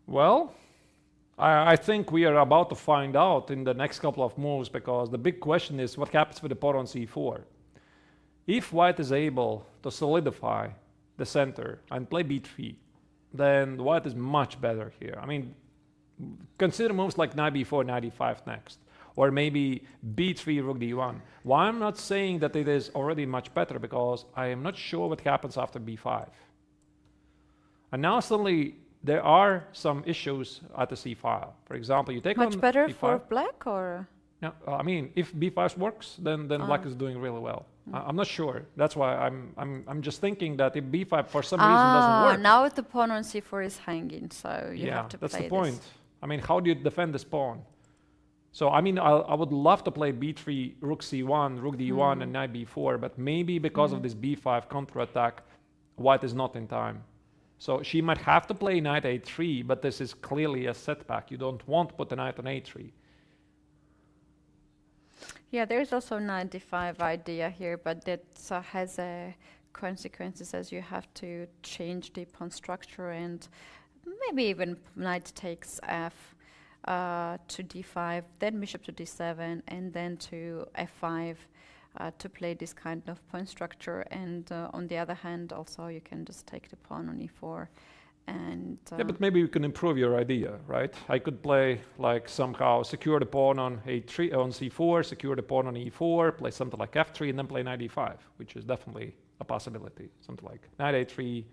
Well, I think we are about to find out in the next couple of moves, because the big question is what happens with the pawn on c4. If white is able to solidify the center and play b3, then white is much better here. I mean, consider moves like knight b4, knight e5 next, or maybe b3, rook d1. Why I'm not saying that it is already much better, because I am not sure what happens after b5. And now suddenly there are some issues at the c file. For example, you take much on better b5. for black, or? No, I mean, if b5 works, then black is doing really well. I'm not sure. That's why I'm just thinking that if b5 for some reason doesn't work. Now the pawn on c4 is hanging, so you have to play that's the point. I mean, how do you defend this pawn? So I mean, I would love to play b3, rook c1, rook d1, and knight b4, but maybe because of this b5 counterattack, white is not in time. So she might have to play knight a3, but this is clearly a setback. You don't want to put the knight on a3. Yeah, there's also knight d5 idea here, but that has consequences, as you have to change the pawn structure, and maybe even knight takes f to d5, then bishop to d7, and then to f5 to play this kind of pawn structure. And on the other hand, also you can just take the pawn on e4. And yeah, but maybe you can improve your idea, right? I could play like somehow secure the pawn on a3 on c4, secure the pawn on e4, play something like f3, and then play knight e5, which is definitely a possibility. Something like knight a3,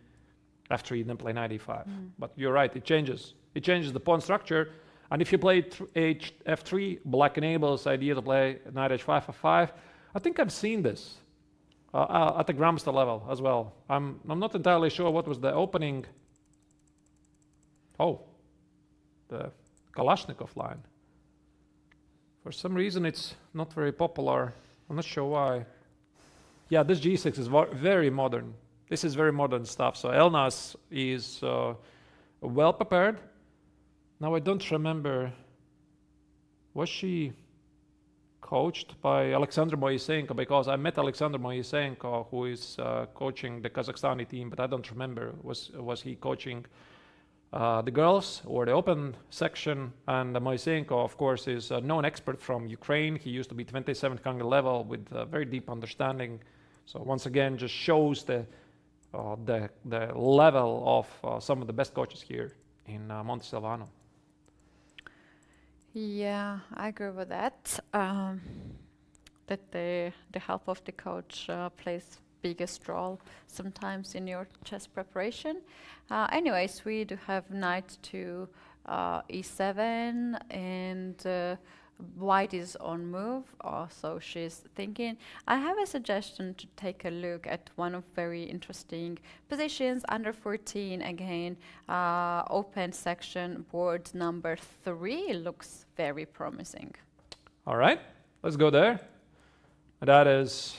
f3, and then play knight e5. But you're right, it changes the pawn structure. And if you play f3, black enables idea to play knight h5, f5. I think I've seen this at the grandmaster level as well. I'm not entirely sure what was the opening. Oh, the Kalashnikov line. For some reason, it's not very popular. I'm not sure why. Yeah, this g6 is very modern. This is very modern stuff. So Elnas is well prepared. Now I don't remember. Was she coached by Alexander Moisenko? Because I met Alexander Moisenko, who is coaching the Kazakhstani team, but I don't remember. Was he coaching the girls or the open section? And Moisenko, of course, is a known expert from Ukraine. He used to be 27th Hungary level with very deep understanding. So once again, just shows the level of some of the best coaches here in Montesilvano. Yeah, I agree with that. That the help of the coach plays biggest role sometimes in your chess preparation. Anyways, we do have knight to e7, and white is on move. So she's thinking. I have a suggestion to take a look at one of very interesting positions under 14 again. Open section, board number 3 looks very promising. All right, let's go there. And that is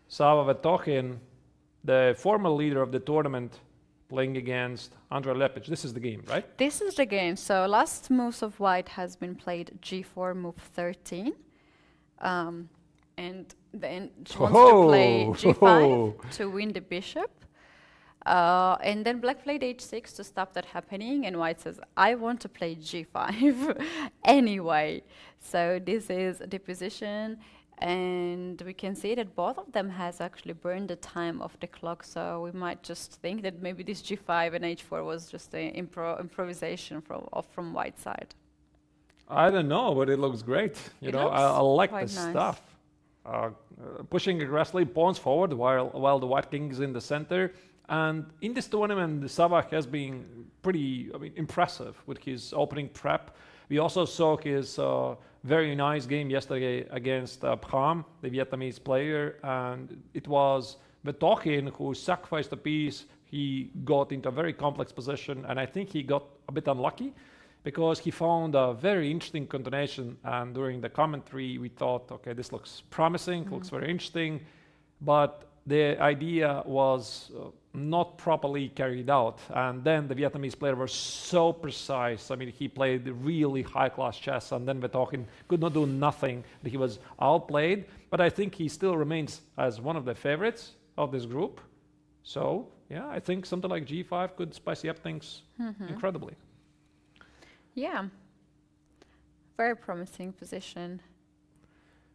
Sava Vetokhin, the former leader of the tournament, playing against Andrei Lepic. This is the game, right? This is the game. So last moves of white has been played g4, move 13. And then she wants to play g5 to win the bishop. And then black played h6 to stop that happening. And white says, I want to play g5 anyway. So this is the position. And we can see that both of them has actually burned the time of the clock. So we might just think that maybe this g5 and h4 was just an improvisation from white side. I don't know, but it looks great. You know, I like this stuff. Pushing aggressively, pawns forward while the white king is in the center. And in this tournament, Sava has been pretty impressive with his opening prep. We also saw his very nice game yesterday against Pham, the Vietnamese player, and it was Vetokhin who sacrificed a piece. He got into a very complex position, and I think he got a bit unlucky because he found a very interesting continuation, and during the commentary we thought, okay, this looks promising, looks very interesting, but the idea was not properly carried out. And then the Vietnamese player was so precise. I mean, he played really high-class chess, and then Vetokhin could not do nothing. He was outplayed, but I think he still remains as one of the favorites of this group. So, yeah, I think something like g5 could spicy up things incredibly. Yeah, very promising position.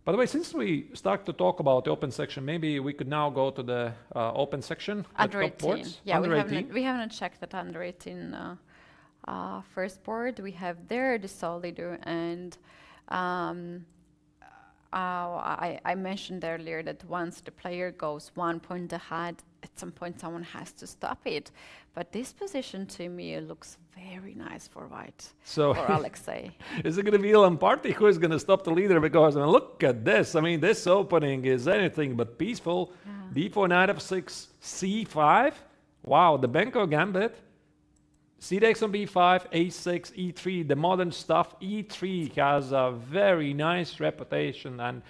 By the way, since we start to talk about the open section, maybe we could now go to the open section. Under 18. Yeah, under 18. We haven't checked that under 18 first board. We have there the solider, and I mentioned earlier that once the player goes 1 point ahead, at some point someone has to stop it. But this position to me looks very nice for white, so for Alexei. Is it going to be Lamparty who is going to stop the leader? Because I mean, look at this. I mean, this opening is anything but peaceful. Yeah. D4, knight f6, c5. Wow, the Benko gambit. C takes on b5, a6, e3, the modern stuff. E3 has a very nice reputation, and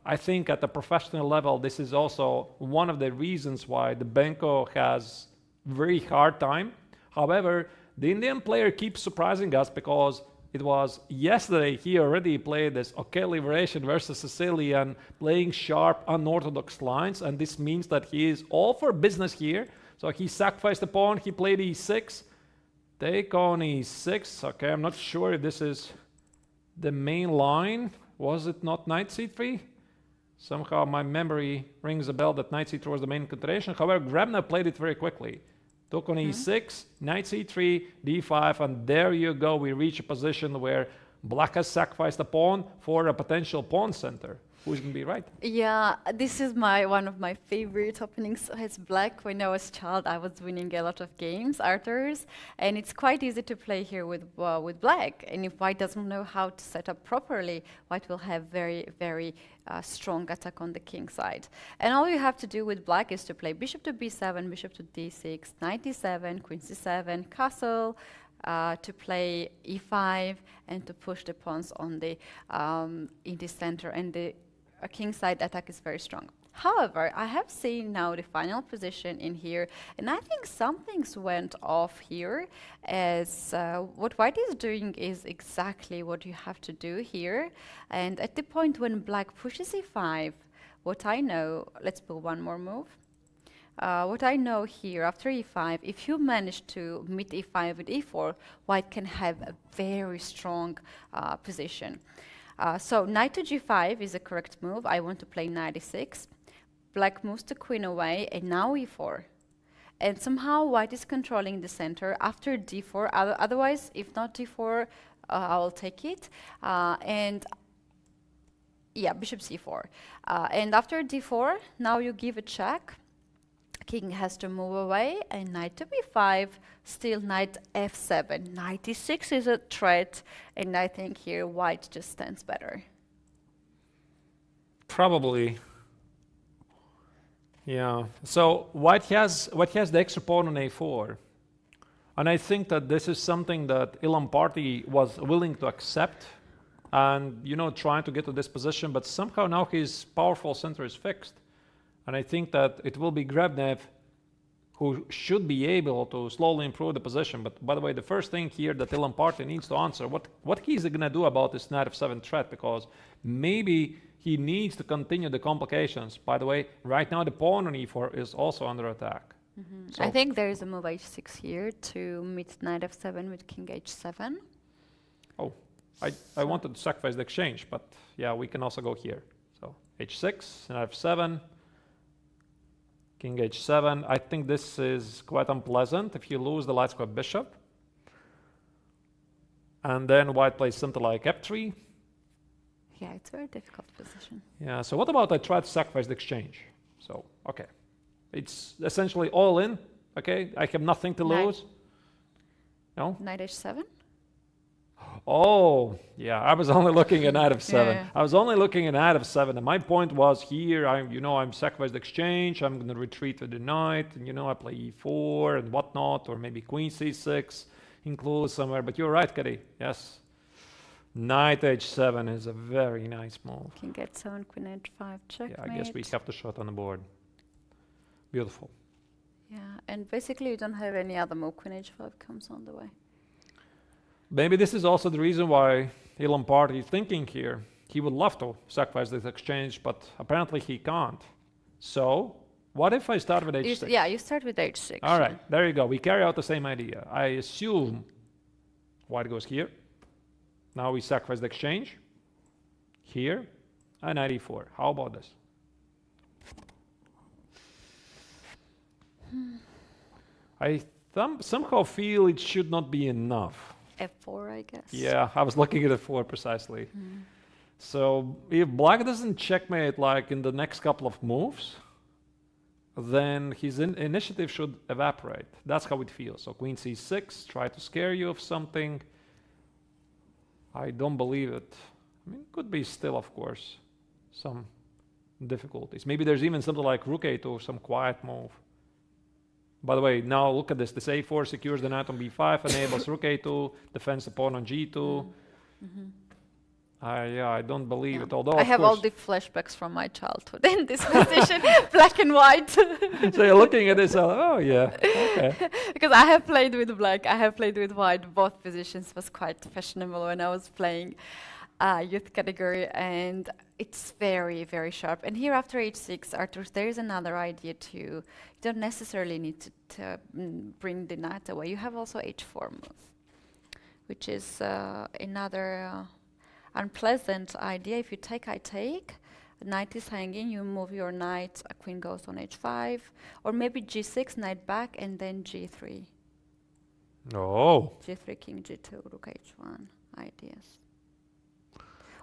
I think at the professional level, this is also one of the reasons why the Benko has very hard time. However, the Indian player keeps surprising us, because it was yesterday he already played this okay liberation versus Sicilian, playing sharp, unorthodox lines, and this means that he is all for business here. So he sacrificed the pawn, he played e6. Take on e6. Okay, I'm not sure if this is the main line. Was it not knight c3? Somehow my memory rings a bell that knight c3 was the main continuation. However, Grebna played it very quickly. Took on e6, knight c3, d5, and there you go. We reach a position where black has sacrificed a pawn for a potential pawn center. Who's going to be right? Yeah, this is one of my favorite openings as black. When I was a child, I was winning a lot of games, Arturs, and it's quite easy to play here with black. And if white doesn't know how to set up properly, white will have very strong attack on the king side. And all you have to do with black is to play bishop to b7, bishop to d6, knight d7, queen c7, castle, to play e5, and to push the pawns on the in the center, and the king side attack is very strong. However, I have seen now the final position in here, and I think some things went off here, as what white is doing is exactly what you have to do here. And at the point when black pushes e5, what I know, let's pull one more move. What I know here, after e5, if you manage to meet e5 with e4, white can have a very strong position. So knight to g5 is a correct move. I want to play knight e6. Black moves the queen away, and now e4. And somehow white is controlling the center after d4. Otherwise, if not d4, I will take it. And yeah, bishop c4. And after d4, now you give a check. King has to move away, and knight to b5, still knight f7. Knight e6 is a threat, and I think here white just stands better. Probably. Yeah. So white has the extra pawn on a4. And I think that this is something that Lamparty was willing to accept and, you know, trying to get to this position, but somehow now his powerful center is fixed. And I think that it will be Grebnev who should be able to slowly improve the position. But by the way, the first thing here that Lamparty needs to answer, what he's going to do about this knight f7 threat, because maybe he needs to continue the complications. By the way, right now the pawn on e4 is also under attack. Mm-hmm. So I think there is a move h6 here to meet knight f7 with king h7. Oh, I wanted to sacrifice the exchange, but yeah, we can also go here. So h6, knight f7. King h7. I think this is quite unpleasant if you lose the light square bishop. And then white plays something like f3. Yeah, it's a very difficult position. Yeah, so what about I try to sacrifice the exchange? So, okay. It's essentially all in, okay? I have nothing to lose. No? Knight h7? Oh, yeah, I was only looking at knight f7. Yeah. I was only looking at knight f7, and my point was here, I'm sacrificed the exchange, I'm going to retreat with the knight, and, I play e4 and whatnot, or maybe queen c6 includes somewhere. But you're right, Keti, yes. Knight h7 is a very nice move. King h7, queen h5, checkmate. Yeah, I guess we have to shot on the board. Beautiful. Yeah, and basically you don't have any other move. Queen h5 comes on the way. Maybe this is also the reason why Lamparty is thinking here. He would love to sacrifice this exchange, but apparently he can't. So, what if I start with h6? Yeah, you start with h6. All right, there you go. We carry out the same idea. I assume white goes here. Now we sacrifice the exchange. Here. and knight e4. How about this? I somehow feel it should not be enough. F4, I guess. Yeah, I was looking at f4 precisely. So if black doesn't checkmate like in the next couple of moves, then his initiative should evaporate. That's how it feels. So queen c6, try to scare you of something. I don't believe it. I mean, could be still, of course, some difficulties. Maybe there's even something like rook a2, some quiet move. By the way, now look at this. This a4 secures the knight on b5, enables rook a2, defends the pawn on g2. Yeah, I don't believe it. Although I have all the flashbacks from my childhood in this position, black and white. So you're looking at this, oh yeah, okay. Because I have played with black, I have played with white. Both positions was quite fashionable when I was playing youth category, and it's very, very sharp. And here after h6, Arturs, there is another idea too. You don't necessarily need to bring the knight away. You have also h4 move, which is another unpleasant idea. If you take, I take, knight is hanging, you move your knight, a queen goes on h5, or maybe g6, knight back, and then g3. Oh. g3, king g2, rook h1 ideas.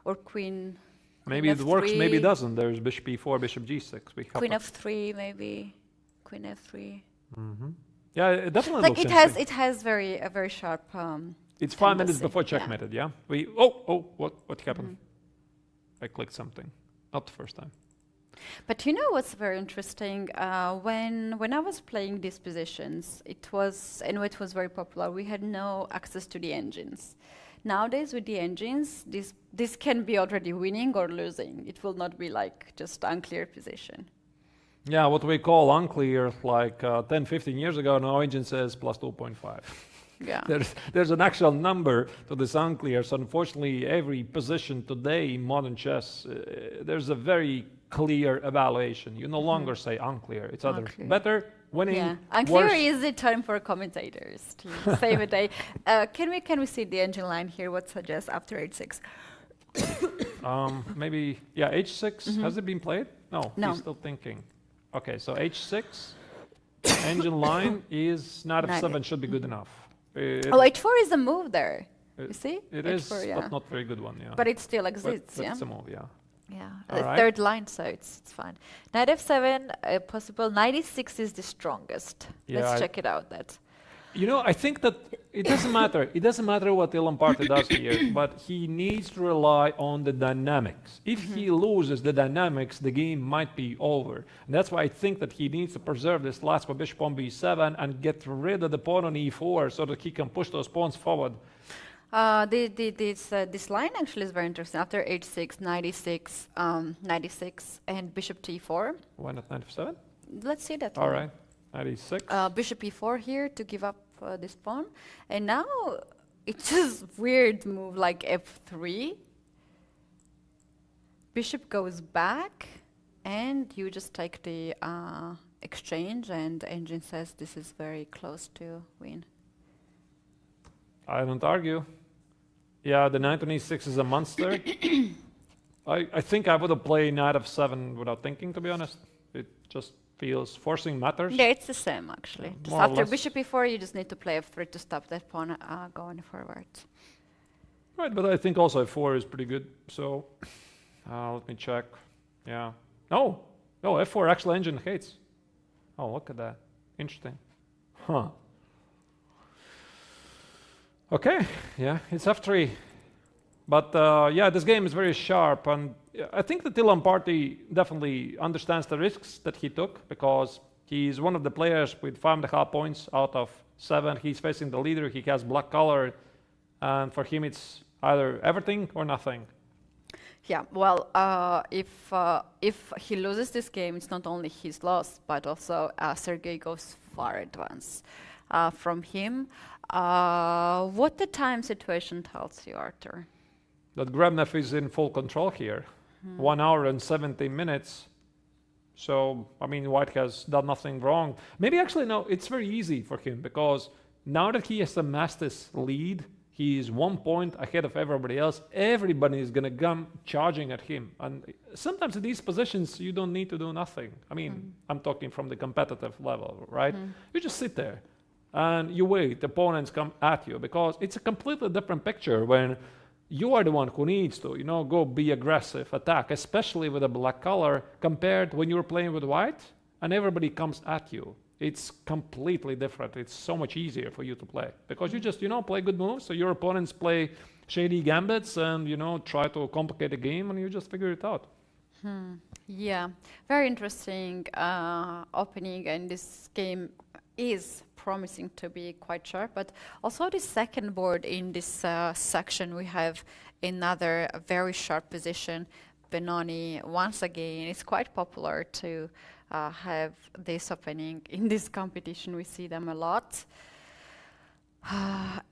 Or queen. Maybe it works, maybe it doesn't. There's bishop e4, bishop g6. Queen f3, maybe. Queen f3. Yeah, it definitely like looks it interesting. has a very sharp. It's 5 minutes tendency, before checkmated, yeah? What happened? I clicked something. Not the first time. But you know what's very interesting? When I was playing these positions, it was very popular. We had no access to the engines. Nowadays, with the engines, this can be already winning or losing. It will not be like just unclear position. Yeah, what we call unclear, like 10, 15 years ago, now engine says plus 2.5. Yeah. There's an actual number to this unclear. So unfortunately, every position today in modern chess, there's a very clear evaluation. You no longer say unclear. It's either better, winning, unclear worse. is the term for commentators to save a day. Can we see the engine line here? What suggests after h6? Maybe, yeah, h6. Has it been played? No, No. he's still thinking. Okay, so h6, engine line is knight f7 should be good enough. h4 is a move there. You see? It H4, is, but not very good one, yeah. But it still exists, but yeah? it's a move, yeah. Yeah, All the right. third line, so it's fine. Knight f7, possible. Knight e6 is the strongest. Yeah, Let's check it out. That. You know, I think that it doesn't matter. It doesn't matter what Ilan Party does here, but he needs to rely on the dynamics. If he loses the dynamics, the game might be over. And that's why I think that he needs to preserve this last for bishop on b7 and get rid of the pawn on e4 so that he can push those pawns forward. This line actually is very interesting. After h6, knight e6, and bishop to e4. Why not knight f7? Let's see that. All right, knight e6. Bishop e4 here to give up this pawn. And now it's just weird move like f3. Bishop goes back, and you just take the exchange, and engine says this is very close to win. I don't argue. Yeah, the knight on e6 is a monster. I think I would have played knight f7 without thinking, to be honest. It just feels forcing matters. Yeah, it's the same actually. Just More or after less. bishop e4, you just need to play f3 to stop that pawn going forward. Right, but I think also f4 is pretty good. So let me check. Yeah. No, f4 actually engine hates. Oh, look at that. Interesting. Huh. Okay, yeah, it's f3. But yeah, this game is very sharp, and I think that Ilan Party definitely understands the risks that he took, because he's one of the players with 5.5 points out of 7. He's facing the leader, he has black color, and for him it's either everything or nothing. Yeah, well, if he loses this game, it's not only his loss, but also Sergei goes far advance from him. What the time situation tells you, Artur? That Grabnev is in full control here. 1 hour and 17 minutes. So, I mean, White has done nothing wrong. Maybe actually, no, it's very easy for him, because now that he has amassed this lead, He is 1 point ahead of everybody else. Everybody is going to come charging at him. And sometimes in these positions, you don't need to do nothing. I mean, I'm talking from the competitive level, right? You just sit there and you wait. Opponents come at you because it's a completely different picture when you are the one who needs to, go be aggressive, attack, especially with a black color compared when you're playing with white and everybody comes at you. It's completely different. It's so much easier for you to play because you just, play good moves. So your opponents play shady gambits and, try to complicate the game and you just figure it out. Yeah, very interesting opening, and this game is promising to be quite sharp. But also the second board in this section, we have another very sharp position. Benoni, once again, it's quite popular to have this opening in this competition. We see them a lot.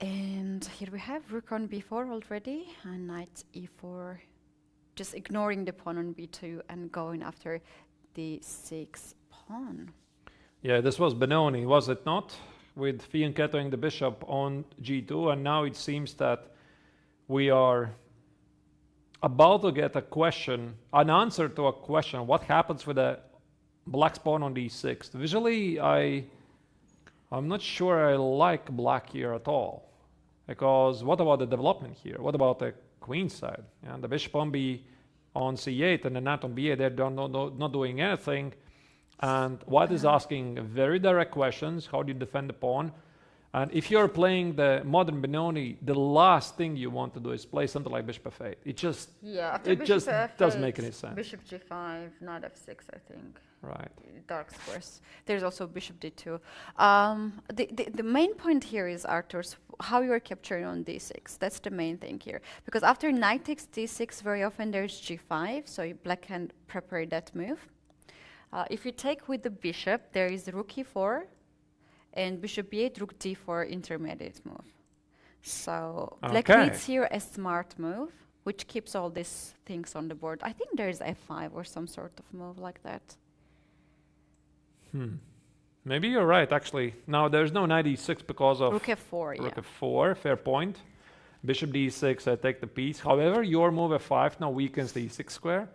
And here we have rook on b4 already, and knight e4, just ignoring the pawn on b2 and going after the 6 pawn. Yeah, this was Benoni, was it not? With fianchettoing the bishop on g2, and now it seems that we are about to get an answer to a question. What happens with a black pawn on d6? Visually, I'm not sure I like black here at all. Because what about the development here? What about the queen side? And the bishop on c8 and the knight on b8, they're not doing anything. And white is asking very direct questions. How do you defend the pawn? And if you're playing the modern Benoni, the last thing you want to do is play something like bishop f8. It just doesn't make any sense. Bishop g5, knight f6, I think. Right. Dark squares. There's also bishop d2. The main point here is, Arturs, how you are capturing on d6. That's the main thing here. Because after knight takes d6, very often there's g5, so black can prepare that move. If you take with the bishop, there is rook e4, and bishop b8, rook d4 intermediate move. So black needs here a smart move, which keeps all these things on the board. I think there's f5 or some sort of move like that. Maybe you're right, actually. Now, there's no knight e6 because of rook f4, rook f4, fair point. Bishop d6, I take the piece. However, your move f5 now weakens the e6 square.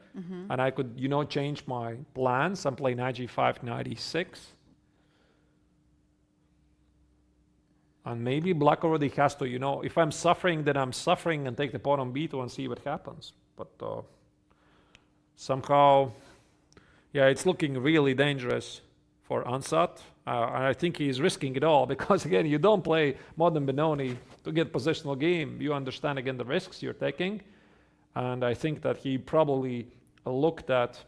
And I could, change my plans and play knight g5, knight e6. And maybe black already has to, if I'm suffering, then I'm suffering and take the pawn on b2 and see what happens. But somehow, yeah, it's looking really dangerous for Ansat. And I think he's risking it all because, again, you don't play modern Benoni to get positional game. You understand, again, the risks you're taking. And I think that he probably looked at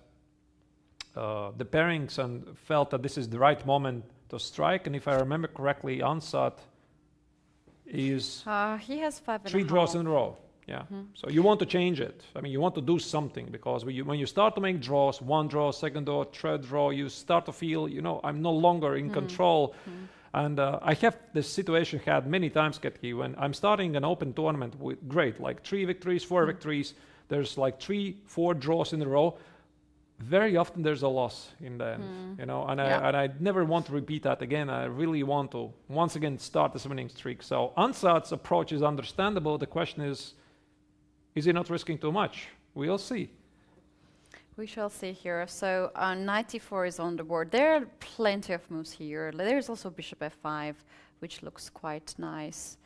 the pairings and felt that this is the right moment to strike. And if I remember correctly, Ansat is he has 5.5. 3 draws in a row. Yeah. So you want to change it. I mean, you want to do something because when you start to make draws, one draw, second draw, third draw, you start to feel, I'm no longer in control. And I have this situation had many times, Keti, when I'm starting an open tournament with great, like 3 victories, 4 victories. There's like 3, 4 draws in a row. Very often there's a loss in the end, and I never want to repeat that again. I really want to once again start this winning streak. So Ansat's approach is understandable. The question is he not risking too much? We'll see. We shall see here. So knight e4 is on the board. There are plenty of moves here. There's also bishop f5, which looks quite nice.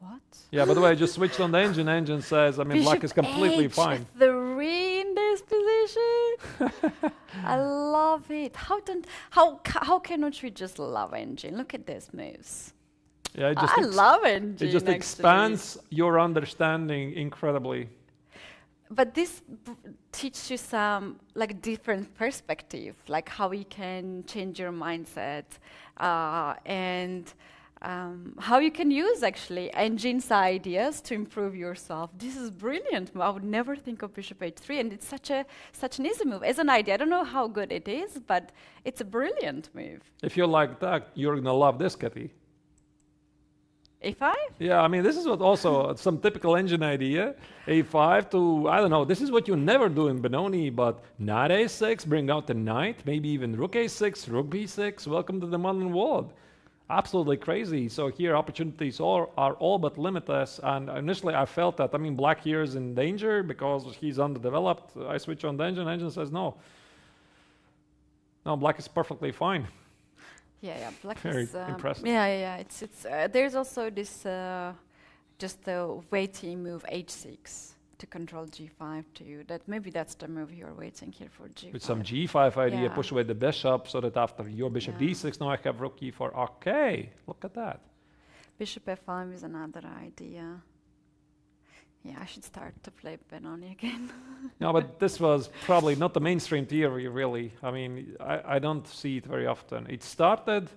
What? Yeah, by the way, I just switched on the engine. Engine says, black is completely fine. H3 in this position. I love it. How cannot we just love engine? Look at these moves. Yeah, I love engine. It just expands your understanding incredibly. But this teaches you some different perspective, like how you can change your mindset and how you can use actually engine's ideas to improve yourself. This is brilliant. I would never think of bishop h3, and it's such an easy move. As an idea, I don't know how good it is, but it's a brilliant move. If you like that, you're gonna love this, Keti. a5? Yeah, this is what also some typical engine idea. a5 to, I don't know, this is what you never do in Benoni, but knight a6, bring out the knight, maybe even rook a6, rook b6, welcome to the modern world. absolutely crazy. So here opportunities are all but limitless. And initially I felt that, I mean, black here is in danger because he's underdeveloped. I switch on the engine says no. No, black is perfectly fine. Yeah, black Very is impressive. Yeah. It's there's also this just the waiting move h6 to control g5 too. That maybe that's the move you're waiting here for g5. With some g5 idea, Yeah. push away the bishop so that after your bishop Yeah. d6, now I have rook e4. Okay, look at that. Bishop f5 is another idea. Yeah, I should start to play Benoni again. No, but this was probably not the mainstream theory, really. I mean, I don't see it very often. It started,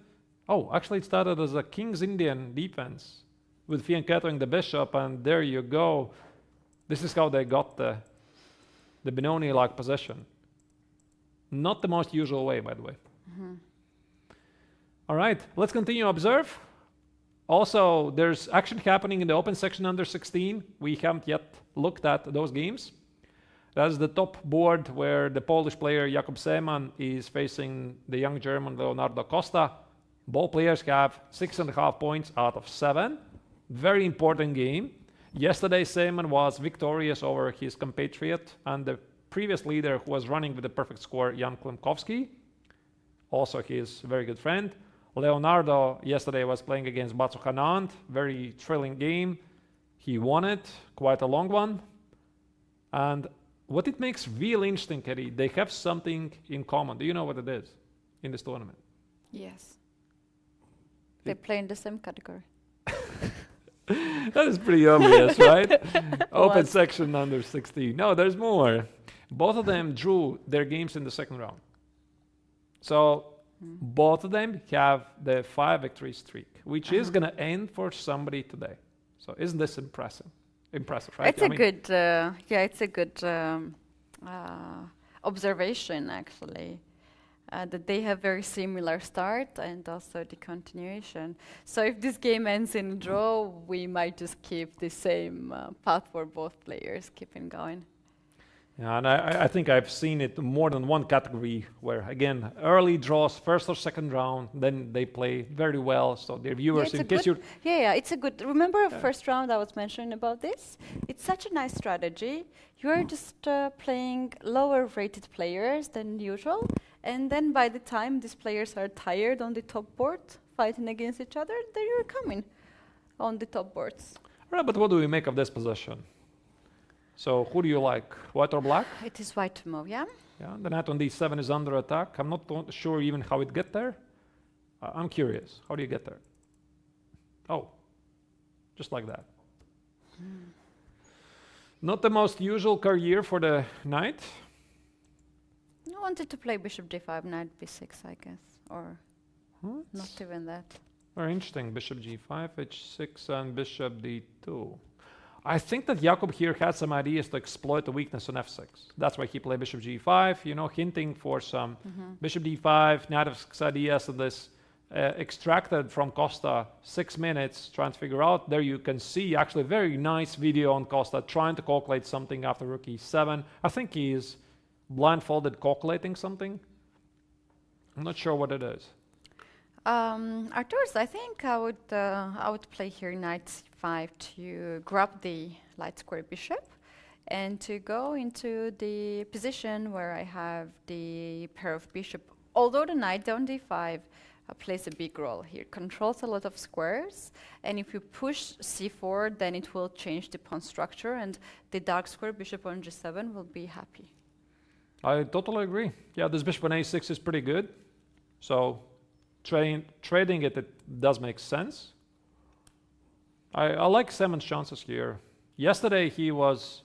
actually it started as a King's Indian defense with fianchettoing the bishop, and there you go. This is how they got the Benoni-like position. Not the most usual way, by the way. All right, let's continue to observe. Also, there's action happening in the open section under 16. We haven't yet looked at those games. That's the top board where the Polish player Jakub Seeman is facing the young German Leonardo Costa. Both players have 6.5 points out of 7. Very important game. Yesterday, Seeman was victorious over his compatriot and the previous leader who was running with a perfect score, Jan Klimkovsky, also his very good friend. Leonardo yesterday was playing against Batu Hanant, very thrilling game. He won it, quite a long one. And what it makes really interesting, Keti, they have something in common. Do you know what it is in this tournament? Yes. They play in the same category. That is pretty obvious, right? Open section under 16. No, there's more. Both of them drew their games in the second round. So both of them have the 5 victory streak, which is going to end for somebody today. So isn't this impressive? Impressive, right? It's it's a good observation, actually, that they have very similar start and also the continuation. So if this game ends in a draw, we might just keep the same path for both players, keeping going. Yeah, and I think I've seen it more than one category where, again, early draws, first or second round, then they play very well. So their viewers, in case you're... It's a good... Remember first round I was mentioning about this? It's such a nice strategy. You're just playing lower rated players than usual. And then by the time these players are tired on the top board, fighting against each other, then you're coming on the top boards. Right, but what do we make of this position? So who do you like, white or black? It is white to move, yeah? Yeah, the knight on d7 is under attack. I'm not sure even how it get there. I'm curious. How do you get there? Oh, just like that. Not the most usual career for the knight. I wanted to play bishop d5, knight b6, I guess, or not even that. Very interesting. Bishop g5, h6, and bishop d2. I think that Jakub here had some ideas to exploit the weakness on f6. That's why he played bishop g5, hinting for some bishop d5, knight f6 ideas of this extracted from Costa 6 minutes, trying to figure out. There you can see actually a very nice video on Costa trying to calculate something after rook e7. I think he is blindfolded calculating something. I'm not sure what it is. Arturs, I think I would play here knight c5 to grab the light square bishop and to go into the position where I have the pair of bishop. Although the knight on d5 plays a big role here, controls a lot of squares, and if you push c4, then it will change the pawn structure, and the dark square bishop on g7 will be happy. I totally agree. Yeah, this bishop on a6 is pretty good. So trading it does make sense. I like Seeman's chances here. Yesterday he was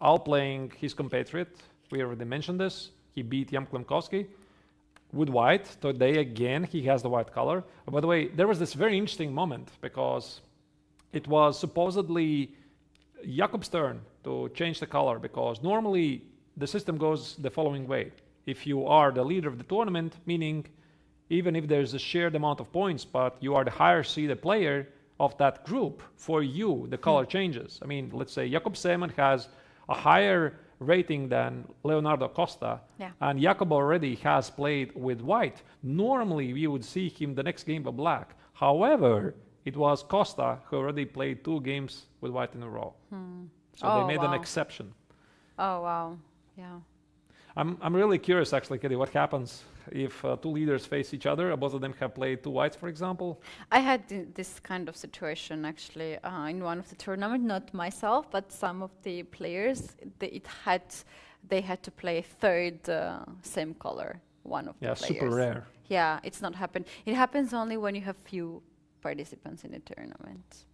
outplaying his compatriot. We already mentioned this. He beat Jan Klimkovsky with white. Today again he has the white color. By the way, there was this very interesting moment because it was supposedly Jakub's turn to change the color, because normally the system goes the following way. If you are the leader of the tournament, meaning even if there's a shared amount of points, but you are the higher seeded player of that group, for you, the color changes. I mean, let's say Jakub Seeman has a higher rating than Leonardo Costa. Yeah. And Jacob already has played with white. Normally, we would see him the next game with black. However, it was Costa who already played 2 games with white in a row. So they made an exception. Oh, wow. Yeah. I'm really curious, actually, Keti, what happens if 2 leaders face each other? Both of them have played 2 whites, for example. I had this kind of situation actually in one of the tournament, not myself, but some of the players. They had to play third same color. One of the players. Yeah, super rare. Yeah, it's not happen. It happens only when you have few participants in a tournament.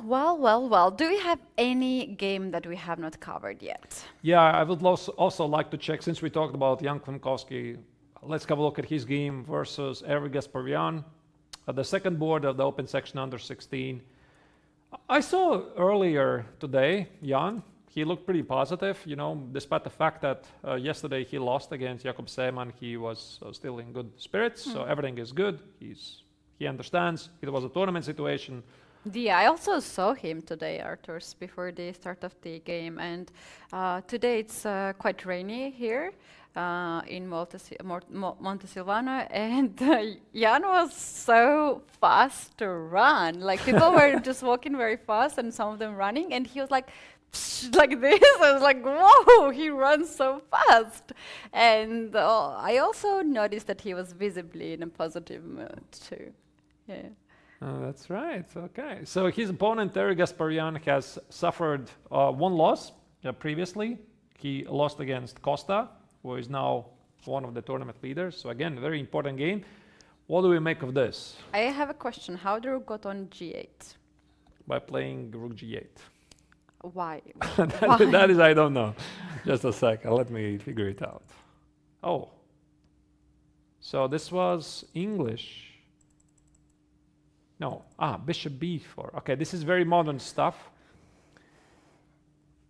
Well. Do we have any game that we have not covered yet? Yeah, I would also like to check, since we talked about Jan Klimkowski, let's have a look at his game versus Eric Gasparian at the second board of the open section under 16. I saw earlier today, Jan, he looked pretty positive, you know, despite the fact that yesterday he lost against Jakob Seeman. He was still in good spirits, so everything is good. He understands it was a tournament situation. Yeah, I also saw him today, Arturs, before the start of the game, and today it's quite rainy here in Montesilvano, and Jan was so fast to run. Like people were just walking very fast, and some of them running, and he was like like this. I was like, whoa, he runs so fast. And I also noticed that he was visibly in a positive mood too. Yeah. That's right. Okay. So his opponent, Terry Gasparian, has suffered 1 loss previously. He lost against Costa, who is now one of the tournament leaders. So again, very important game. What do we make of this? I have a question. How Drew got on G8? By playing Rook G8. Why? That is, I don't know. Just a second. Let me figure it out. Oh. So this was English. No. Bishop b4. Okay, this is very modern stuff.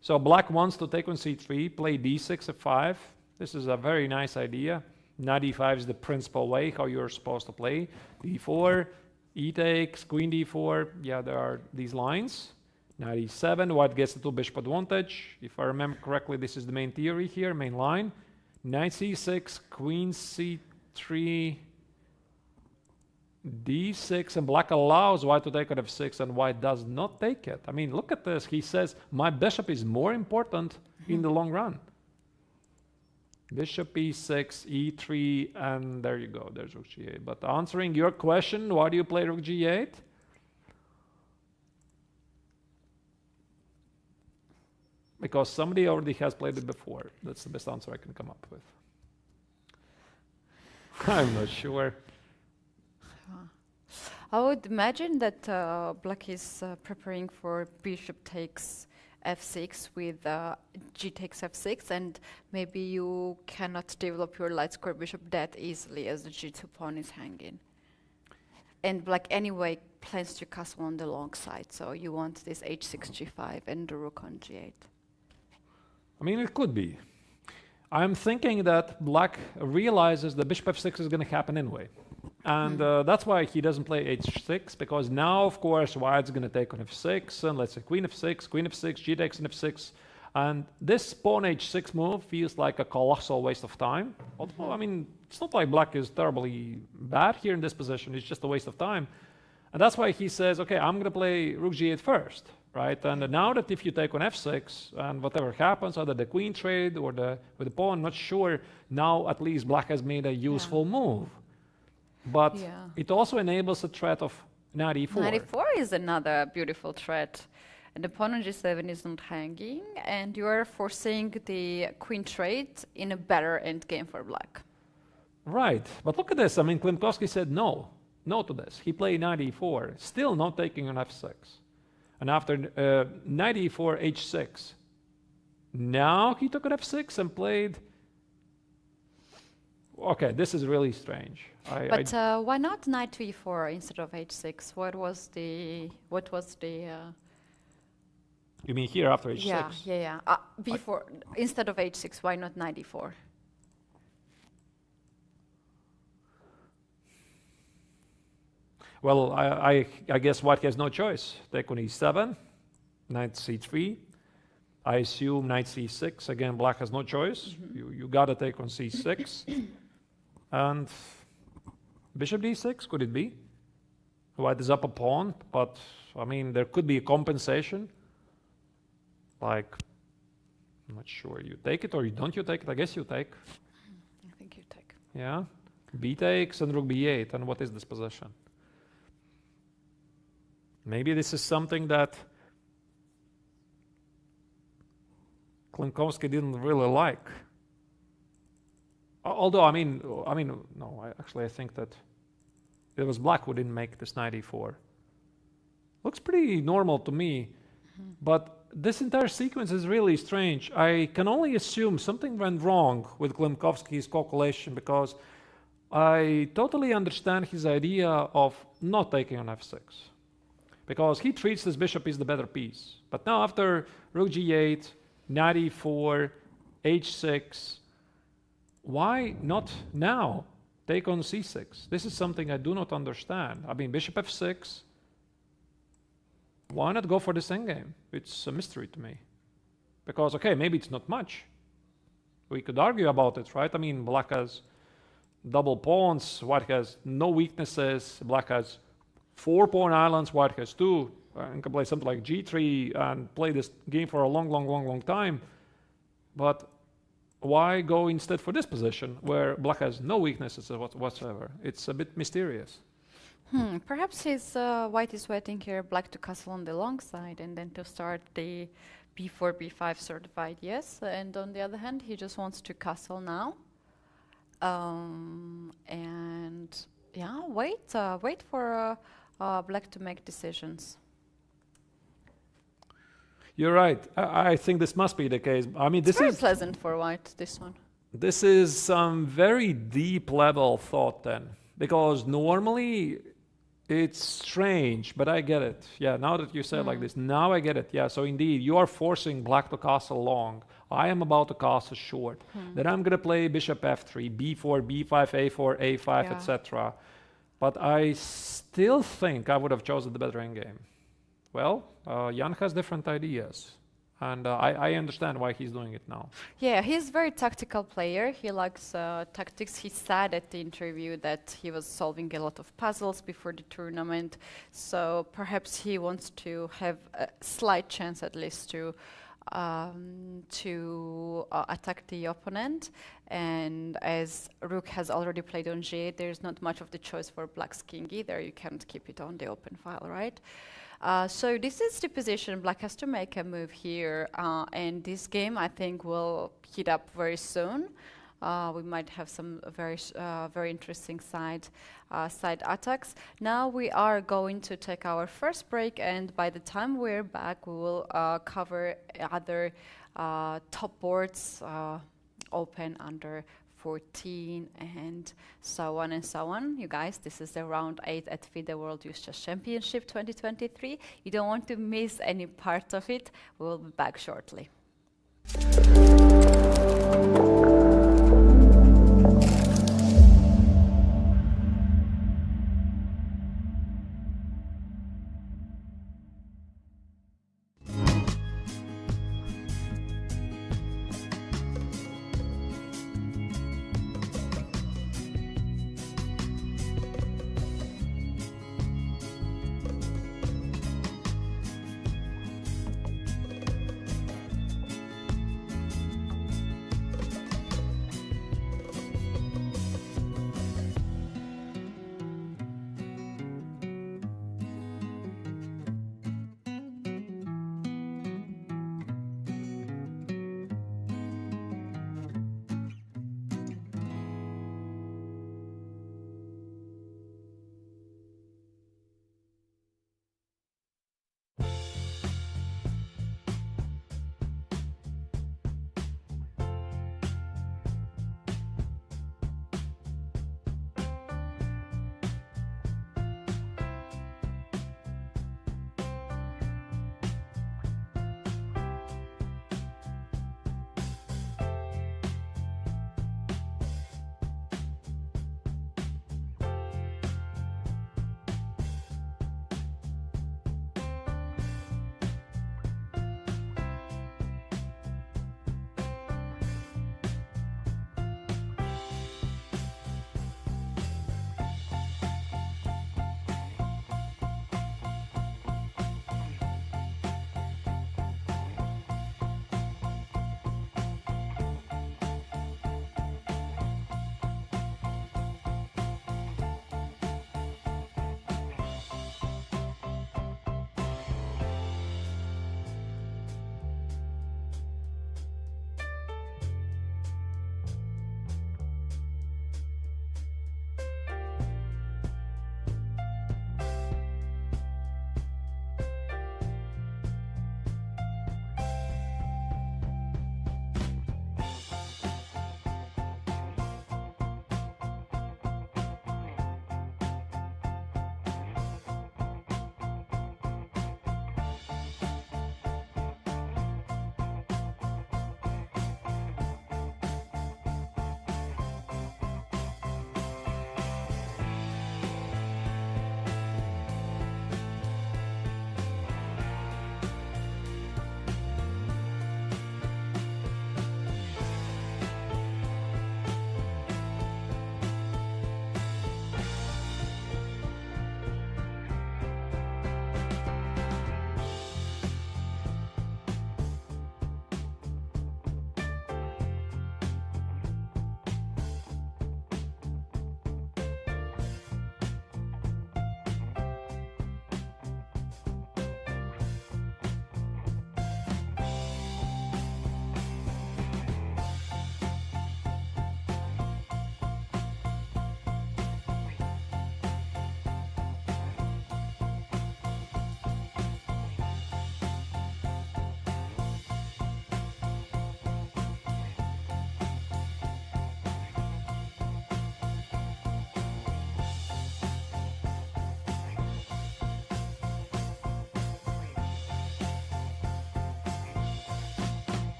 So black wants to take on c3, play d6, f5. This is a very nice idea. Knight e5 is the principal way how you're supposed to play. d4, e takes, queen d4. Yeah, there are these lines. Knight e7, white gets the 2 bishop advantage. If I remember correctly, this is the main theory here, main line. Knight c6, queen c3, d6, and black allows white to take on f6, and white does not take it. I mean, look at this. He says, my bishop is more important in the long run. Bishop e6, e3, and there you go. There's rook g8. But answering your question, why do you play rook g8? Because somebody already has played it before. That's the best answer I can come up with. I'm not sure. I would imagine that black is preparing for bishop takes f6 with g takes f6, and maybe you cannot develop your light square bishop that easily as the g2 pawn is hanging. And black anyway plans to castle on the long side, so you want this h6 g5 and the rook on g8. I mean, it could be. I'm thinking that black realizes the bishop f6 is going to happen anyway. And that's why he doesn't play h6, because now, of course, white's going to take on f6, and let's say queen f6, g takes on f6. And this pawn h6 move feels like a colossal waste of time. Although, I mean, it's not like black is terribly bad here in this position. It's just a waste of time. And that's why he says, okay, I'm going to play rook g8 first, right? And now that if you take on f6, and whatever happens, either the queen trade or with the pawn, not sure, now at least black has made a useful move. But it also enables a threat of knight e4. Knight e4 is another beautiful threat. And the pawn on g7 is not hanging, and you are forcing the queen trade in a better endgame for black. Right, but look at this. I mean, Klimkowski said no to this. He played knight e4, still not taking on f6. And after knight e4, h6, now he took on f6 and played. Okay, this is really strange. But why not knight to e4 instead of h6? What was the? You mean here after h6? Yeah. Before, instead of h6, why not knight e4? Well, I guess white has no choice. Take on e7, knight c3, I assume knight c6. Again, black has no choice. You got to take on c6. And bishop d6, could it be? White is up a pawn, but I mean, there could be a compensation. Like, I'm not sure. You take it or don't you take it? I guess you take. I think you take. Yeah. B takes and rook b8. And what is this position? Maybe this is something that Klimkowski didn't really like. Although, I think that it was black who didn't make this knight e4. Looks pretty normal to me, but this entire sequence is really strange. I can only assume something went wrong with Klimkowski's calculation, because I totally understand his idea of not taking on f6, because he treats this bishop as the better piece. But now after rook g8, knight e4, h6, why not now take on c6? This is something I do not understand. I mean, bishop f6, why not go for this endgame? It's a mystery to me. Because, okay, maybe it's not much. We could argue about it, right? I mean, black has double pawns, white has no weaknesses, black has 4 pawn islands, white has 2, and can play something like g3 and play this game for a long time. But why go instead for this position where black has no weaknesses whatsoever? It's a bit mysterious. Perhaps white is waiting here, black to castle on the long side and then to start the b4, b5 certified, yes. And on the other hand, he just wants to castle now. And yeah, wait for black to make decisions. You're right. I think this must be the case. I mean, this is very pleasant for white, this one. This is some very deep level thought then, because normally it's strange, but I get it. Yeah, now that you say it like this, now I get it. Yeah, so indeed, you are forcing black to castle long. I am about to castle short. Then I'm going to play bishop f3, b4, b5, a4, a5, etc. But I still think I would have chosen the better endgame. Well, Jan has different ideas, and I understand why he's doing it now. Yeah, he's a very tactical player. He likes tactics. He said at the interview that he was solving a lot of puzzles before the tournament, so perhaps he wants to have a slight chance at least to attack the opponent. And as rook has already played on g8, there's not much of the choice for black's king either. You can't keep it on the open file, right? So this is the position. Black has to make a move here, and this game I think will heat up very soon. We might have some very interesting side attacks. Now we are going to take our first break, and by the time we're back, we will cover other top boards, open, under 14, and so on and so on. You guys, this is the round 8 at FIDE World Youth Chess Championship 2023. You don't want to miss any part of it. We'll be back shortly.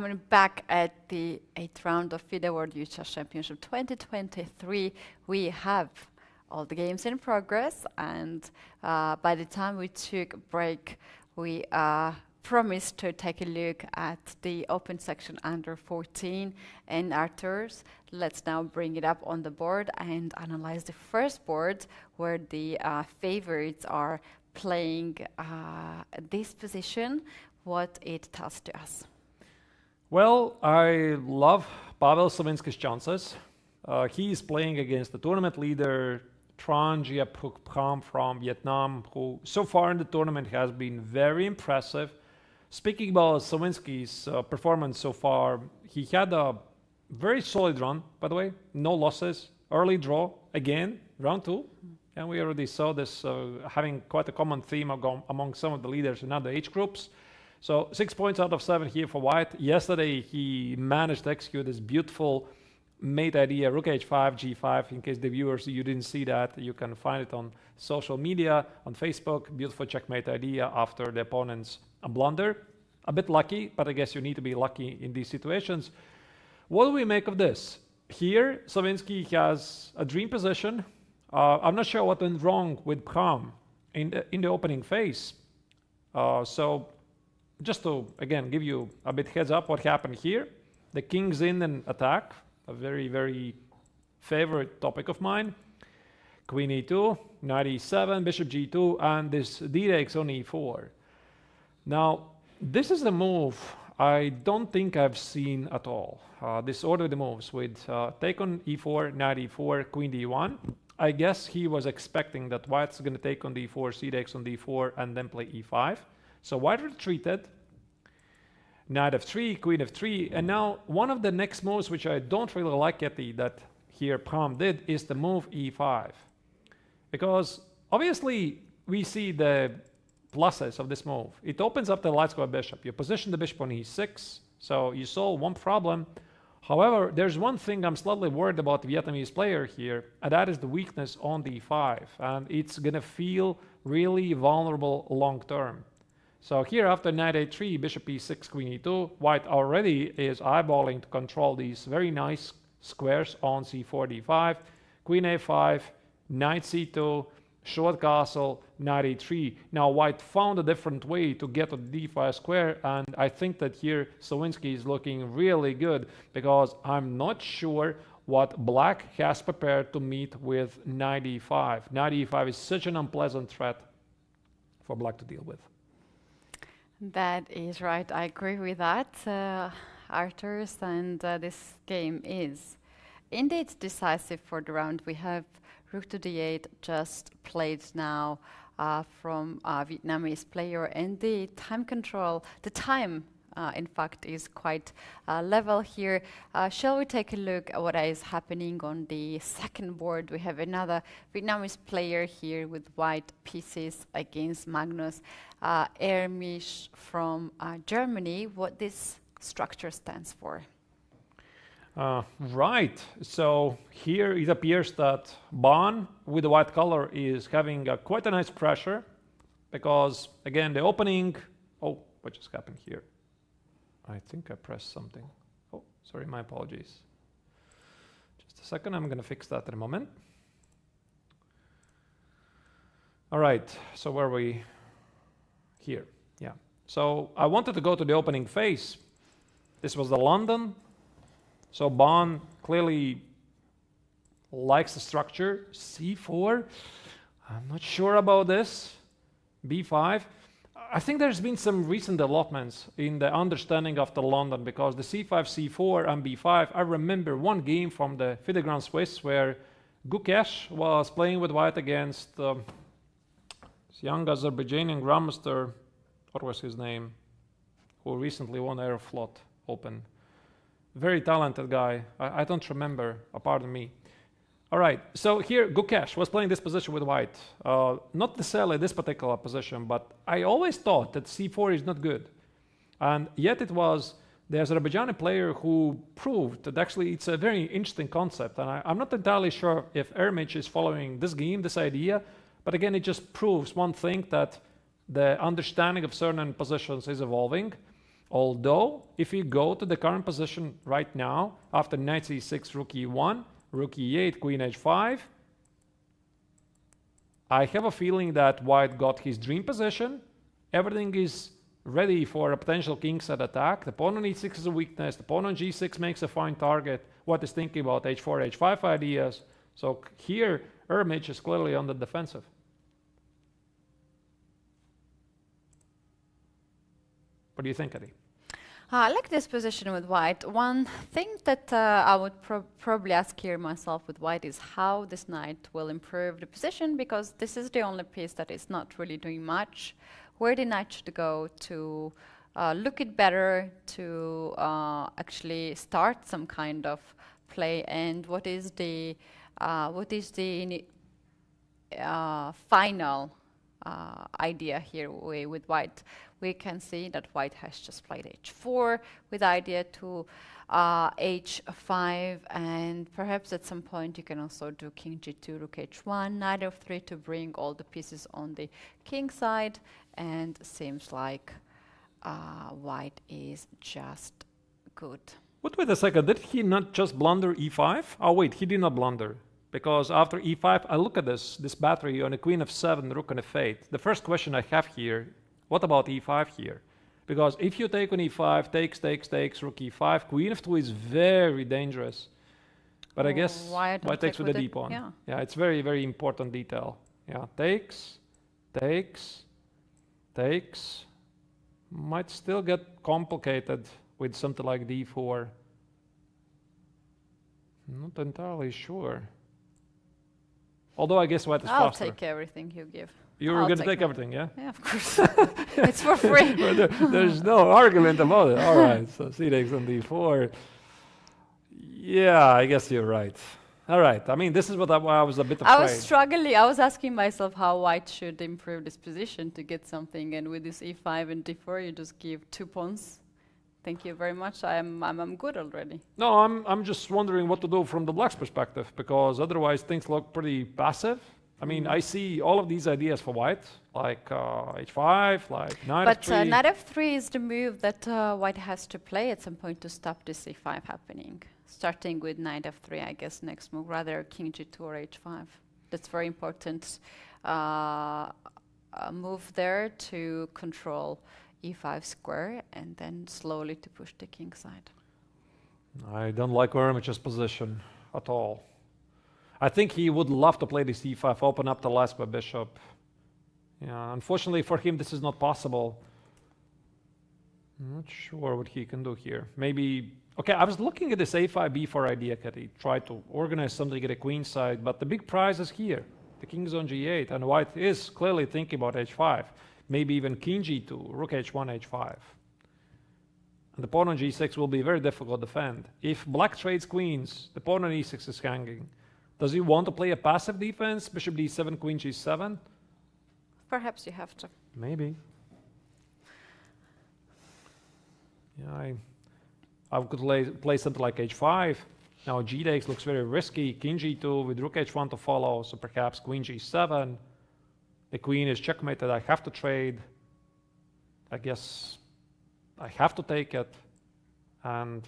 coming back at the 8th round of FIDE World Youth Chess Championship 2023. We have all the games in progress, and by the time we took a break, we promised to take a look at the open section under 14 and Arturs. Let's now bring it up on the board and analyze the first board, where the favorites are playing this position, what it tells to us. Well, I love Pavel Savinsky's chances. He is playing against the tournament leader Tran Giapuk Pham from Vietnam, who so far in the tournament has been very impressive. Speaking about Savinsky's performance so far, he had a very solid run, by the way, no losses, early draw, again, round 2. And we already saw this having quite a common theme among some of the leaders in other age groups. So 6 points out of 7 here for White. Yesterday, he managed to execute this beautiful mate idea, rook h5, g5. In case the viewers, you didn't see that, you can find it on social media, on Facebook. Beautiful checkmate idea after the opponent's blunder. A bit lucky, but I guess you need to be lucky in these situations. What do we make of this? Here, Savinsky has a dream position. I'm not sure what went wrong with Pham in the opening phase. So just to, again, give you a bit heads up what happened here. The king's in and attack, a very, very favorite topic of mine. Queen e2, knight e7, bishop g2, and this d-takes on e4. Now, this is a move I don't think I've seen at all. This order of the moves with take on e4, knight e4, queen d1. I guess he was expecting that White's going to take on d4, c takes on d4, and then play e5. So White retreated, knight f3, queen f3, and now one of the next moves which I don't really like, Keti, that here Pham did, is the move e5. Because obviously we see the pluses of this move. It opens up the light square bishop. You position the bishop on e6, so you solve one problem. However, there's one thing I'm slightly worried about the Vietnamese player here, and that is the weakness on d5, and it's gonna feel really vulnerable long term. So here after knight a3, bishop e6, queen e2, White already is eyeballing to control these very nice squares on c4, d5, queen a5, knight c2, short castle, knight e3. Now White found a different way to get to the d5 square, and I think that here Savinsky is looking really good, because I'm not sure what Black has prepared to meet with knight e5. Knight e5 is such an unpleasant threat for Black to deal with. That is right. I agree with that, Arturs, and this game is indeed decisive for the round. We have rook to d8 just played now from a Vietnamese player, and the time control, the time in fact is quite level here. Shall we take a look at what is happening on the second board? We have another Vietnamese player here with white pieces against Magnus Ermisch from Germany. What this structure stands for? Right, so here it appears that Ban with the white color is having quite a nice pressure, because again the opening, oh, what just happened here? I think I pressed something. Oh, sorry, my apologies. Just a second, I'm gonna fix that in a moment. All right, so where are we? Here, yeah. So I wanted to go to the opening phase. This was the London. So Ban clearly likes the structure. c4, I'm not sure about this. b5. I think there's been some recent developments in the understanding of the London, because the c5, c4, and b5, I remember one game from the FIDE Grand Swiss where Gukesh was playing with white against this young Azerbaijani grandmaster, what was his name, who recently won Aeroflot Open. Very talented guy. I don't remember, pardon me. All right, so here Gukesh was playing this position with white. Not necessarily this particular position, but I always thought that c4 is not good. And yet it was the Azerbaijani player who proved that actually it's a very interesting concept. And I'm not entirely sure if Ermisch is following this game, this idea, but again, it just proves one thing, that the understanding of certain positions is evolving. Although, if you go to the current position right now, after knight c6, rook e1, rook e8, queen h5, I have a feeling that white got his dream position. Everything is ready for a potential kingside attack. The pawn on e6 is a weakness. The pawn on g6 makes a fine target. White is thinking about h4, h5 ideas. So here, Ermich is clearly on the defensive. What do you think, Keti? I like this position with white. One thing that I would probably ask here myself with white is how this knight will improve the position, because this is the only piece that is not really doing much. Where the knight should go to look it better, to actually start some kind of play, and what is the final idea here with white. We can see that white has just played h4 with idea to h5, and perhaps at some point you can also do king g2, rook h1, knight f3 to bring all the pieces on the king side, and seems like white is just good. Wait a second, did he not just blunder e5? Oh wait, he did not blunder. Because after e5, I look at this battery on a queen f7, rook on f8. The first question I have here, what about e5 here? Because if you take on e5, takes, rook e5, queen f2 is very dangerous. But I guess white takes with the d pawn. Yeah, it's very, very important detail. Yeah, takes. Might still get complicated with something like d4. Not entirely sure. Although I guess white is faster. I'll take everything you give. You're going to take everything, yeah? Yeah, of course. It's for free. There's no argument about it. All right, so c takes on d4. Yeah, I guess you're right. All right, I mean, this is what I was a bit afraid. I was struggling. I was asking myself how white should improve this position to get something, and with this e5 and d4, you just give 2 pawns. Thank you very much. I'm good already. No, I'm just wondering what to do from the black's perspective, because otherwise things look pretty passive. I mean, I see all of these ideas for white, like h5, like knight f3. But knight f3 is the move that white has to play at some point to stop this e5 happening. Starting with knight f3, I guess next move, rather king g2 or h5. That's very important move there to control e5 square, and then slowly to push the king side. I don't like Ermich's position at all. I think he would love to play this e5, open up the Laspa bishop. Yeah, unfortunately for him, this is not possible. I'm not sure what he can do here. Maybe, okay, I was looking at this a5, b4 idea, Keti. Try to organize something at the queen side, but the big prize is here. The king's on g8, and white is clearly thinking about h5. Maybe even king g2, rook h1, h5. And the pawn on g6 will be very difficult to defend. If black trades queens, the pawn on e6 is hanging. Does he want to play a passive defense? Bishop d7, queen g7? Perhaps you have to. Maybe. Yeah, I could play something like h5. Now g takes looks very risky. King g2 with rook h1 to follow, so perhaps queen g7. The queen is checkmated. I have to trade. I guess I have to take it. And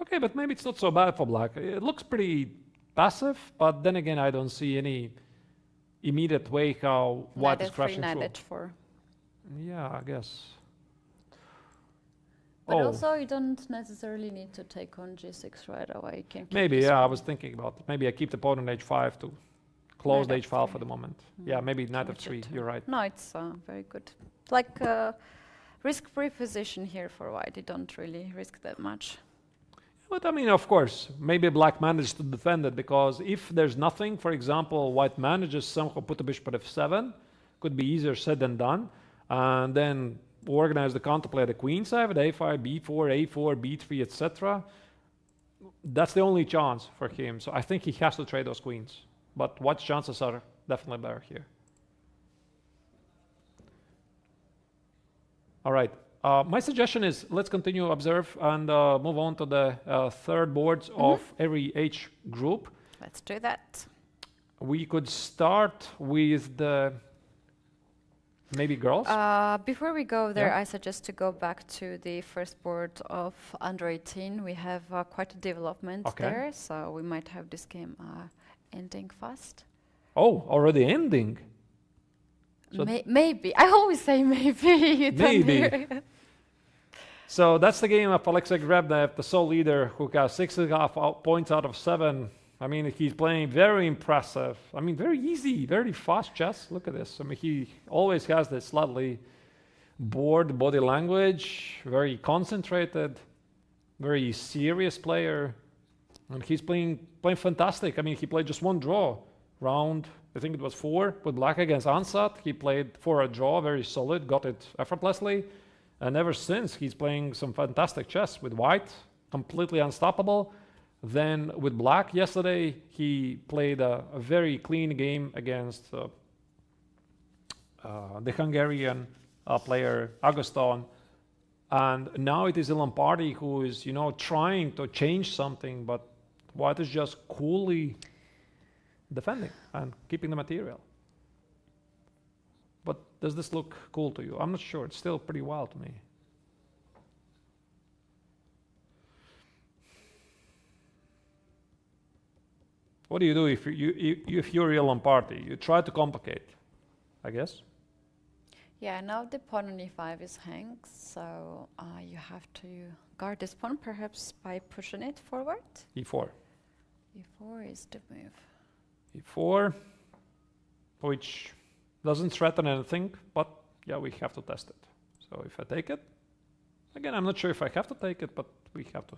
okay, but maybe it's not so bad for black. It looks pretty passive, but then again, I don't see any immediate way how white is crashing through. Knight h4. Yeah, I guess. But also, you don't necessarily need to take on g6 right away. You can keep maybe, yeah, I was thinking about it. Maybe I keep the pawn on h5 to close the h file for the moment. Yeah, maybe knight f3, you're right. No, it's very good. Like risk-free position here for white. You don't really risk that much. But I mean, of course, maybe black manages to defend it, because if there's nothing, for example, white manages somehow put the bishop at f7, could be easier said than done, and then organize the counterplay at the queen side with a5, b4, a4, b3, etc. That's the only chance for him. So I think he has to trade those queens. But white's chances are definitely better here. All right. My suggestion is let's continue observe and move on to the third boards of every H group. Let's do that. We could start with the Maybe girls? Before we go there, Yeah. I suggest to go back to the first board of under 18. We have quite a development Okay. there, so we might have this game ending fast. Oh, already ending. So Maybe. I always say maybe. You don't Maybe. hear it. So that's the game of Alexei Grebnev, the sole leader, who got 6.5 points out of 7. I mean, he's playing very impressive. I mean, very easy, very fast chess. Look at this. I mean, he always has this slightly bored body language, very concentrated, very serious player. And he's playing fantastic. I mean, he played just one draw round, I think it was 4 with black against Ansat. He played for a draw, very solid, got it effortlessly. And ever since, he's playing some fantastic chess with white, completely unstoppable. Then with black yesterday, he played a very clean game against the Hungarian player Agoston. And now it is Ilan Party who is, trying to change something, but white is just coolly defending and keeping the material. But does this look cool to you? I'm not sure. It's still pretty wild to me. What do you do if you're Ilan Party? You try to complicate, I guess. Yeah, now the pawn on e5 is hanged, so you have to guard this pawn perhaps by pushing it forward. E4. E4 is the move. E4, which doesn't threaten anything, but yeah, we have to test it. So if I take it, again, I'm not sure if I have to take it, but we have to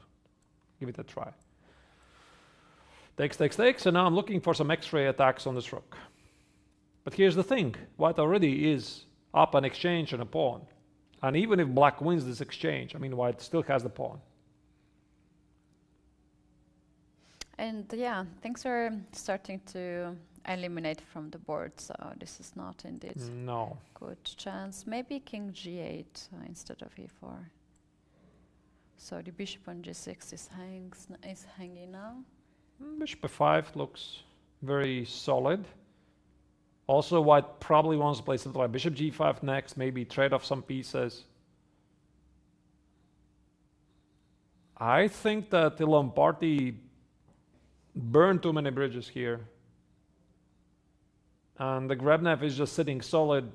give it a try. Takes, and now I'm looking for some X-ray attacks on this rook. But here's the thing, white already is up an exchange and a pawn. And even if black wins this exchange, I mean, white still has the pawn. And yeah, things are starting to eliminate from the board, so this is not indeed good chance. Maybe king g8 instead of e4. So the bishop on g6 is hanging now. Bishop f5 looks very solid. Also, white probably wants to play something like bishop g5 next, maybe trade off some pieces. I think that Ilan Party burned too many bridges here. And the Grebnev is just sitting solid.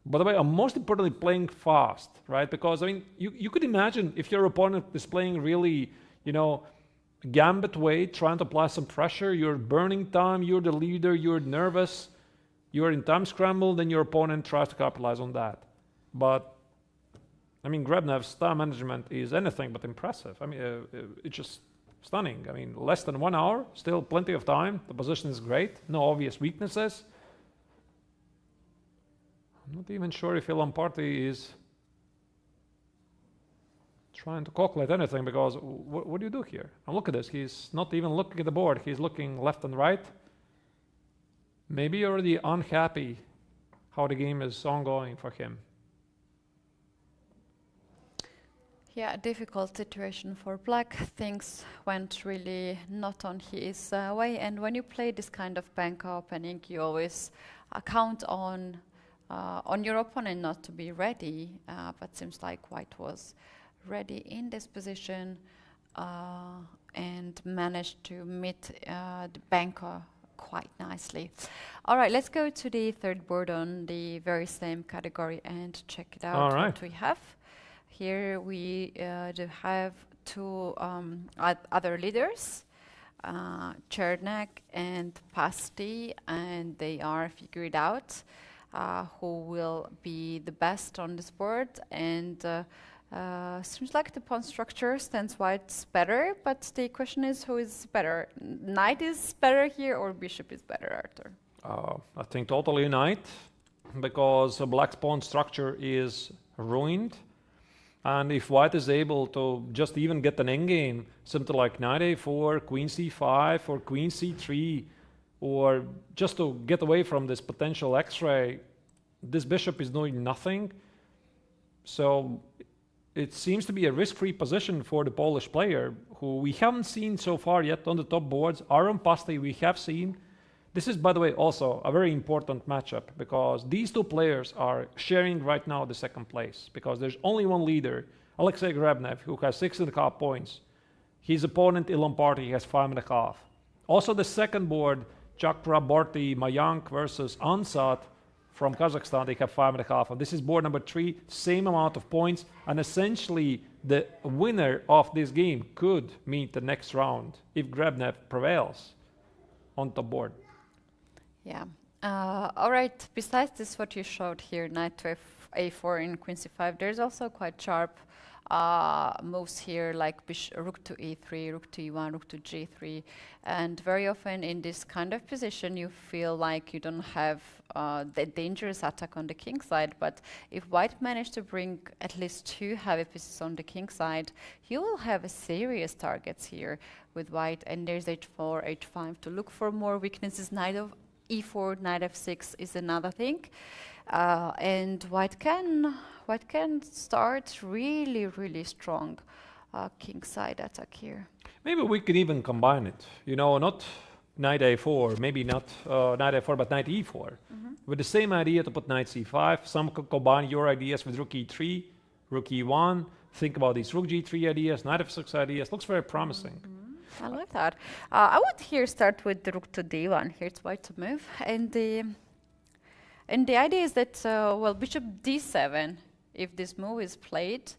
By the way, I'm most importantly playing fast, right? Because, I mean, you could imagine if your opponent is playing really, gambit way, trying to apply some pressure, you're burning time, you're the leader, you're nervous, you're in time scramble, then your opponent tries to capitalize on that. But, I mean, Grebnev's time management is anything but impressive. I mean, it's just stunning. I mean, less than 1 hour, still plenty of time. The position is great, no obvious weaknesses. I'm not even sure if Ilan Party is trying to calculate anything, because what do you do here? And look at this, he's not even looking at the board, he's looking left and right. Maybe already unhappy how the game is ongoing for him. Yeah, difficult situation for black. Things went really not on his way, and when you play this kind of bank opening, you always count on your opponent not to be ready, but seems like white was ready in this position and managed to meet the banker quite nicely. All right, let's go to the third board on the very same category and check it out. What we have. Here we do have two other leaders, Chernak and Pasti, and they are figured out who will be the best on this board, and seems like the pawn structure stands white's better, but the question is who is better? Knight is better here or bishop is better, Artur? I think totally knight, because black's pawn structure is ruined. And if white is able to just even get an endgame, something like knight a4, queen c5, or queen c3, or just to get away from this potential x-ray, this bishop is doing nothing. So it seems to be a risk-free position for the Polish player, who we haven't seen so far yet on the top boards. Aaron Pasti we have seen, This is, by the way, also a very important matchup because these two players are sharing right now the second place because there's only one leader, Alexei Grebnev, who has 6.5 points. His opponent, Ilan Party, has 5.5. Also, the second board, Chakraborty Mayank versus Ansat from Kazakhstan, they have 5.5. And this is board number 3, same amount of points. And essentially, the winner of this game could meet the next round if Grebnev prevails on top board. Yeah. All right. Besides this, what you showed here, knight to a4 in queen c5, there's also quite sharp moves here, like rook to e3, rook to e1, rook to g3. And very often in this kind of position, you feel like you don't have the dangerous attack on the king side. But if white managed to bring at least 2 heavy pieces on the king side, you will have a serious targets here with white. And there's h4, h5 to look for more weaknesses. Knight of e4, knight f6 is another thing. And white can start really strong king side attack here. Maybe we can even combine it. You know, not knight a4, maybe not knight a4, but knight e4. With the same idea to put knight c5. Some could combine your ideas with rook e3, rook e1. Think about these rook g3 ideas, knight f6 ideas. Looks very promising. I like that. I would here start with the rook to d1. Here's white to move. And the idea is that, well, bishop d7, if this move is played,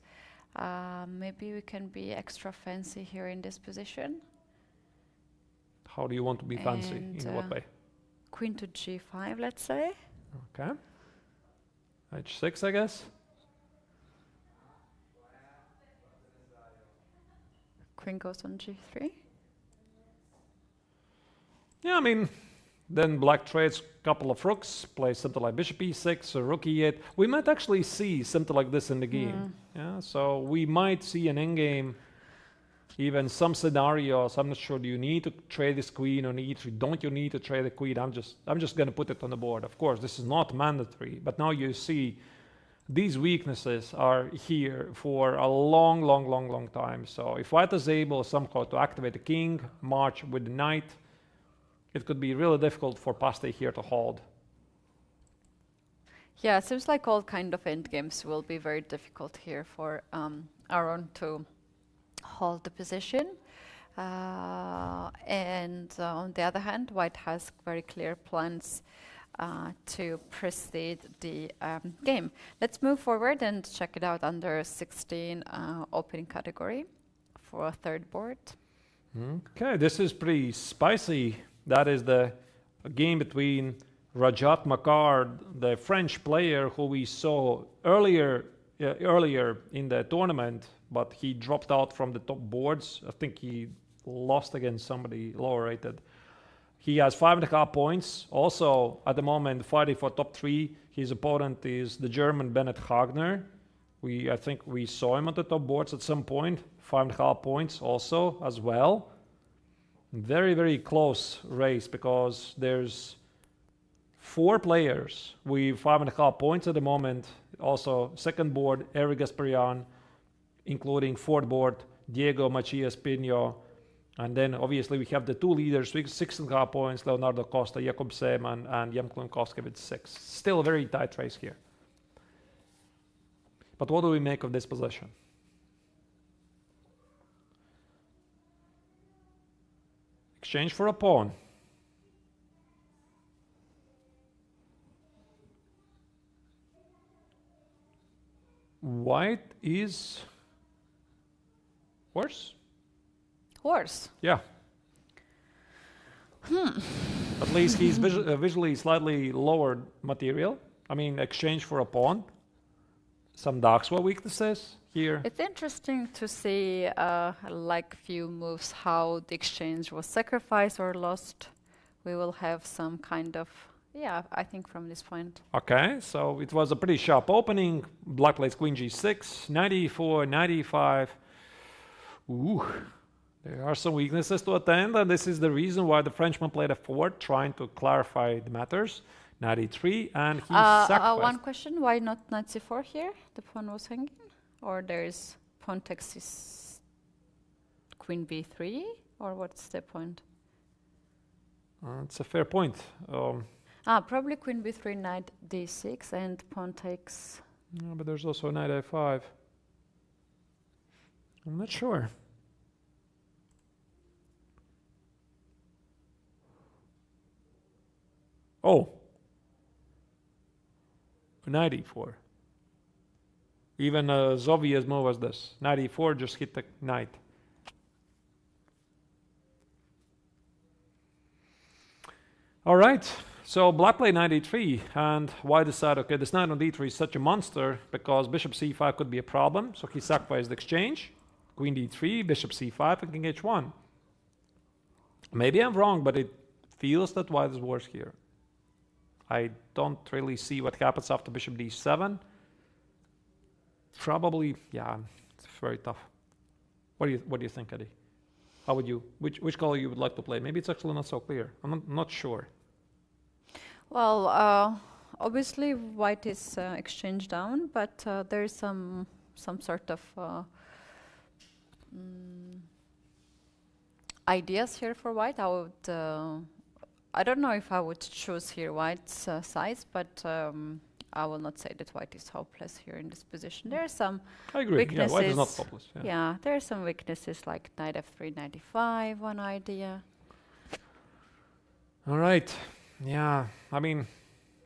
maybe we can be extra fancy here in this position. How do you want to be fancy? In what way? Queen to g5, let's say. Okay. h6, I guess. Queen goes on g3. Yeah, I mean, then black trades a couple of rooks, plays something like bishop e6 or rook e8. We might actually see something like this in the game. Yeah, so we might see an endgame, even some scenarios. I'm not sure, do you need to trade this queen on e3? Don't you need to trade the queen? I'm just going to put it on the board. Of course, this is not mandatory, but now you see these weaknesses are here for a long time. So if white is able somehow to activate the king, march with the knight, it could be really difficult for Paste here to hold. Yeah, it seems like all kind of endgames will be very difficult here for Aaron to hold the position. And on the other hand, white has very clear plans to precede the game. Let's move forward and check it out under 16 opening category for a third board. Okay, this is pretty spicy. That is the game between Rajat Makar, the French player who we saw earlier in the tournament, but he dropped out from the top boards. I think he lost against somebody lower rated. He has 5.5 points. Also, at the moment, fighting for top 3. His opponent is the German Bennett Hagner. I think we saw him on the top boards at some point. 5.5 points also as well. Very close race because there's 4 players with 5.5 points at the moment. Also, second board, Eric Gasparian, including fourth board, Diego Macias Pino. And then obviously we have the 2 leaders with 6.5 points, Leonardo Costa, Jakub Seeman, and Jan Klunkowski with 6. Still a very tight race here. But what do we make of this position? Exchange for a pawn. White is worse? Worse. Yeah. At least he's visually slightly lowered material. I mean, exchange for a pawn. Some Daxwa weaknesses here. It's interesting to see, like few moves, how the exchange was sacrificed or lost. We will have some kind of, yeah, I think from this point. Okay, so it was a pretty sharp opening. Black plays queen g6, 94, 95. Ooh. There are some weaknesses to attend, and this is the reason why the Frenchman played a forward, trying to clarify the matters. 93, and he sacrificed. One question, why not knight c4 here? The pawn was hanging? Or there's pawn takes is queen b3? Or what's the point? It's a fair point. Probably queen b3, knight d6, and pawn takes. No, but there's also knight a5. I'm not sure. Oh, knight e4. Even as obvious move as this. Knight e4, just hit the knight. All right, so black played knight e3, and white decided, okay, this knight on d3 is such a monster because bishop c5 could be a problem, so he sacrificed the exchange. Queen d3, bishop c5, and king h1. Maybe I'm wrong, but it feels that white is worse here. I don't really see what happens after bishop d7. Probably, yeah, it's very tough. What do you think, Keti? How would you, which color you would like to play? Maybe it's actually not so clear. I'm not sure. Well, obviously white is exchange down, but there is some sort of ideas here for white. I would, I don't know if I would choose here white's size, but I will not say that white is hopeless here in this position. There are some I agree. weaknesses. Yeah, white is not hopeless. Yeah, there are some weaknesses like knight f3, knight e5, one idea. All right. Yeah, I mean,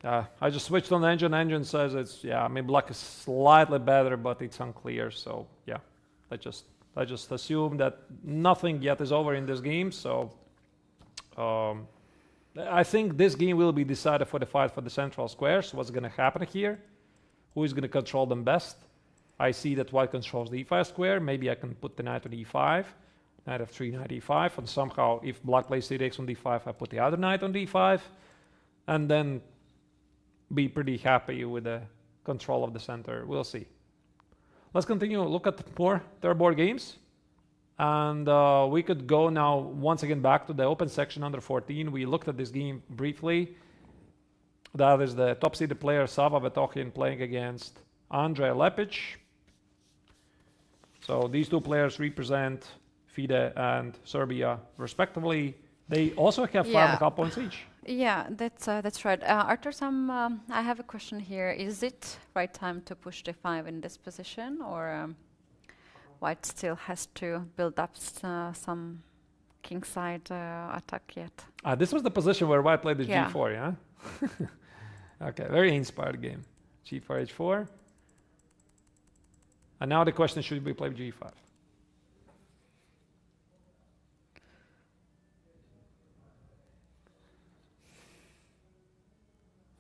I just switched on the engine. Engine says it's, yeah, I mean, black is slightly better, but it's unclear. So, yeah, I just assume that nothing yet is over in this game. So, I think this game will be decided for the fight for the central squares. What's going to happen here? Who is going to control them best? I see that white controls the e5 square. Maybe I can put the knight on e5. Knight f3, knight e5, and somehow if black plays c6 on d5, I put the other knight on d5, and then be pretty happy with the control of the center. We'll see. Let's continue, look at more third board games, and we could go now once again back to the open section under 14. We looked at this game briefly. That is the top-seeded player Sava Vetokhin playing against Andrei Lepic. So these two players represent FIDE and Serbia, respectively. They also have 5.5 points each. Yeah, that's right. Arturs, I have a question here. Is it right time to push d5 in this position, or white still has to build up some kingside attack yet? This was the position where white played the g4, yeah? Okay, very inspired game. g4, h4. And now the question, should we play g5?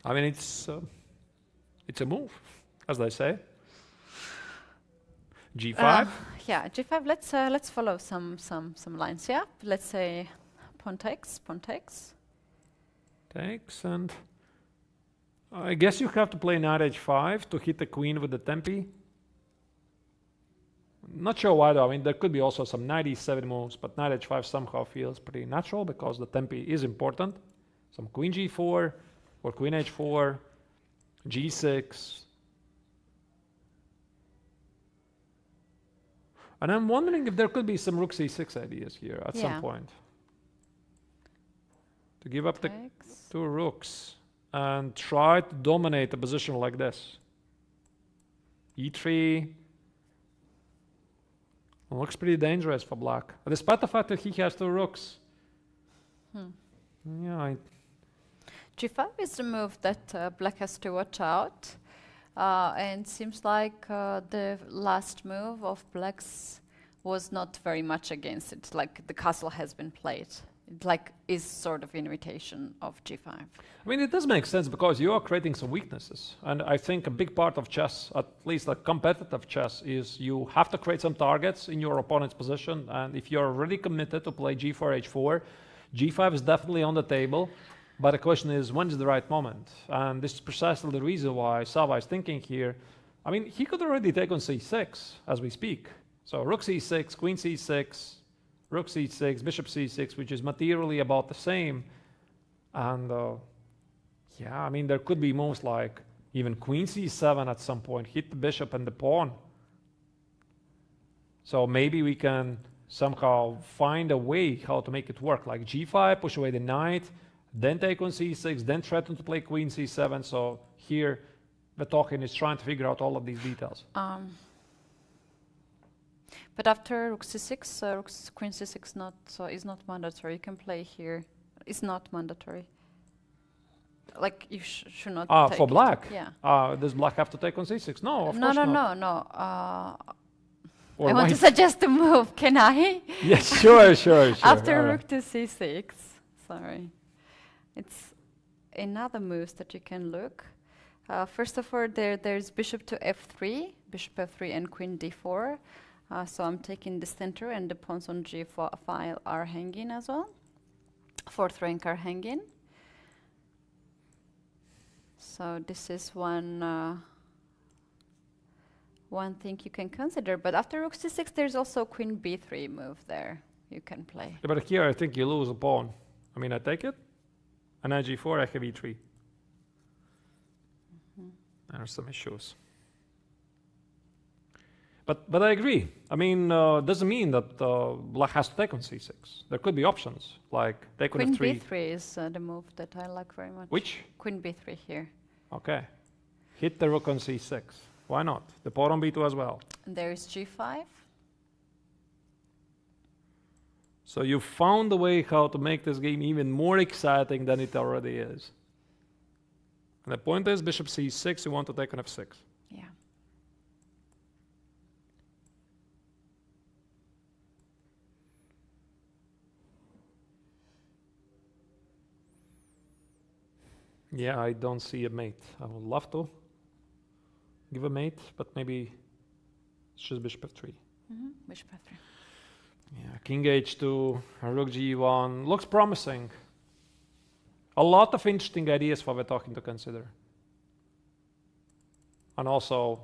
I mean, it's a move, as they say. g5. Yeah, g5. Let's follow some lines. Yeah, let's say pawn takes, and I guess you have to play knight h5 to hit the queen with the tempi. Not sure why though. I mean, there could be also some knight e7 moves, but knight h5 somehow feels pretty natural because the tempi is important. Some queen g4. Or queen h4, g6. And I'm wondering if there could be some rook c6 ideas here at some point. To give up the two rooks and try to dominate a position like this. e3 looks pretty dangerous for black. Despite the fact that he has two rooks. Yeah, g5 is the move that black has to watch out, and seems like the last move of black's was not very much against it. Like the castle has been played. It like is sort of invitation of g5. I mean, it does make sense because you are creating some weaknesses, and I think a big part of chess, at least like competitive chess, is you have to create some targets in your opponent's position, and if you're really committed to play g4, h4, g5 is definitely on the table. But the question is, when is the right moment? And this is precisely the reason why Sava is thinking here. I mean, he could already take on c6 as we speak. So rook c6, queen c6, rook c6, bishop c6, which is materially about the same. And yeah, I mean, there could be moves like even queen c7 at some point, hit the bishop and the pawn. So maybe we can somehow find a way how to make it work, like g5, push away the knight, then take on c6, then threaten to play queen c7. So here, Vetokin is trying to figure out all of these details. But after rook c6, queen c6 is not mandatory. You can play here. It's not mandatory. Like you should not. Take for black. Yeah. Does black have to take on c6? No, of course not. No. I want to suggest a move. Can I? Yes, sure. After rook to c6. Sorry. It's another moves that you can look. First of all, there's bishop to f3, and queen d4. So I'm taking the center, and the pawns on g5 are hanging as well. Fourth rank are hanging. So this is one thing you can consider. But after rook c6, there's also queen b3 move there you can play. Yeah, but here I think you lose a pawn. I mean, I take it, and I g4, I have e3. There are some issues. But I agree. I mean, doesn't mean that black has to take on c6. There could be options, like take on f3. Queen b3 is the move that I like very much. Which? Queen b3 here. Okay. Hit the rook on c6. Why not? The pawn on b2 as well. And there is g5. So you found a way how to make this game even more exciting than it already is. And the point is, bishop c6, you want to take on f6. Yeah. Yeah, I don't see a mate. I would love to give a mate, but maybe it's just bishop f3. Bishop f3. Yeah, king h2, rook g1. Looks promising. A lot of interesting ideas for Vetokin to consider. And also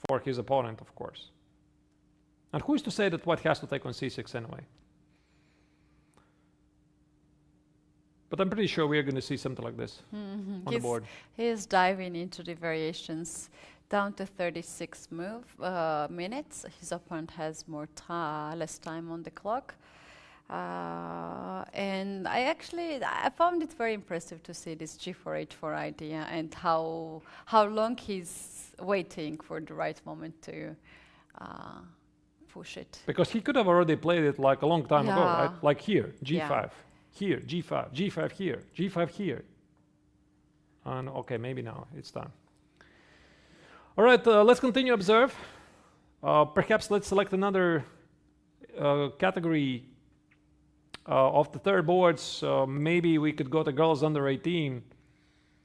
for his opponent, of course. And who is to say that white has to take on c6 anyway? But I'm pretty sure we are going to see something like this on the board. He is diving into the variations down to 36 minutes. His opponent has less time on the clock. And I found it very impressive to see this g4 h4 idea and how long he's waiting for the right moment to push it. Because he could have already played it like a long time ago, right? Like here, g5. Yeah. Here, g5, g5 here, g5 here. And okay, maybe now it's time. All right, let's continue observe. Perhaps let's select another category of the third boards. Maybe we could go to girls under 18,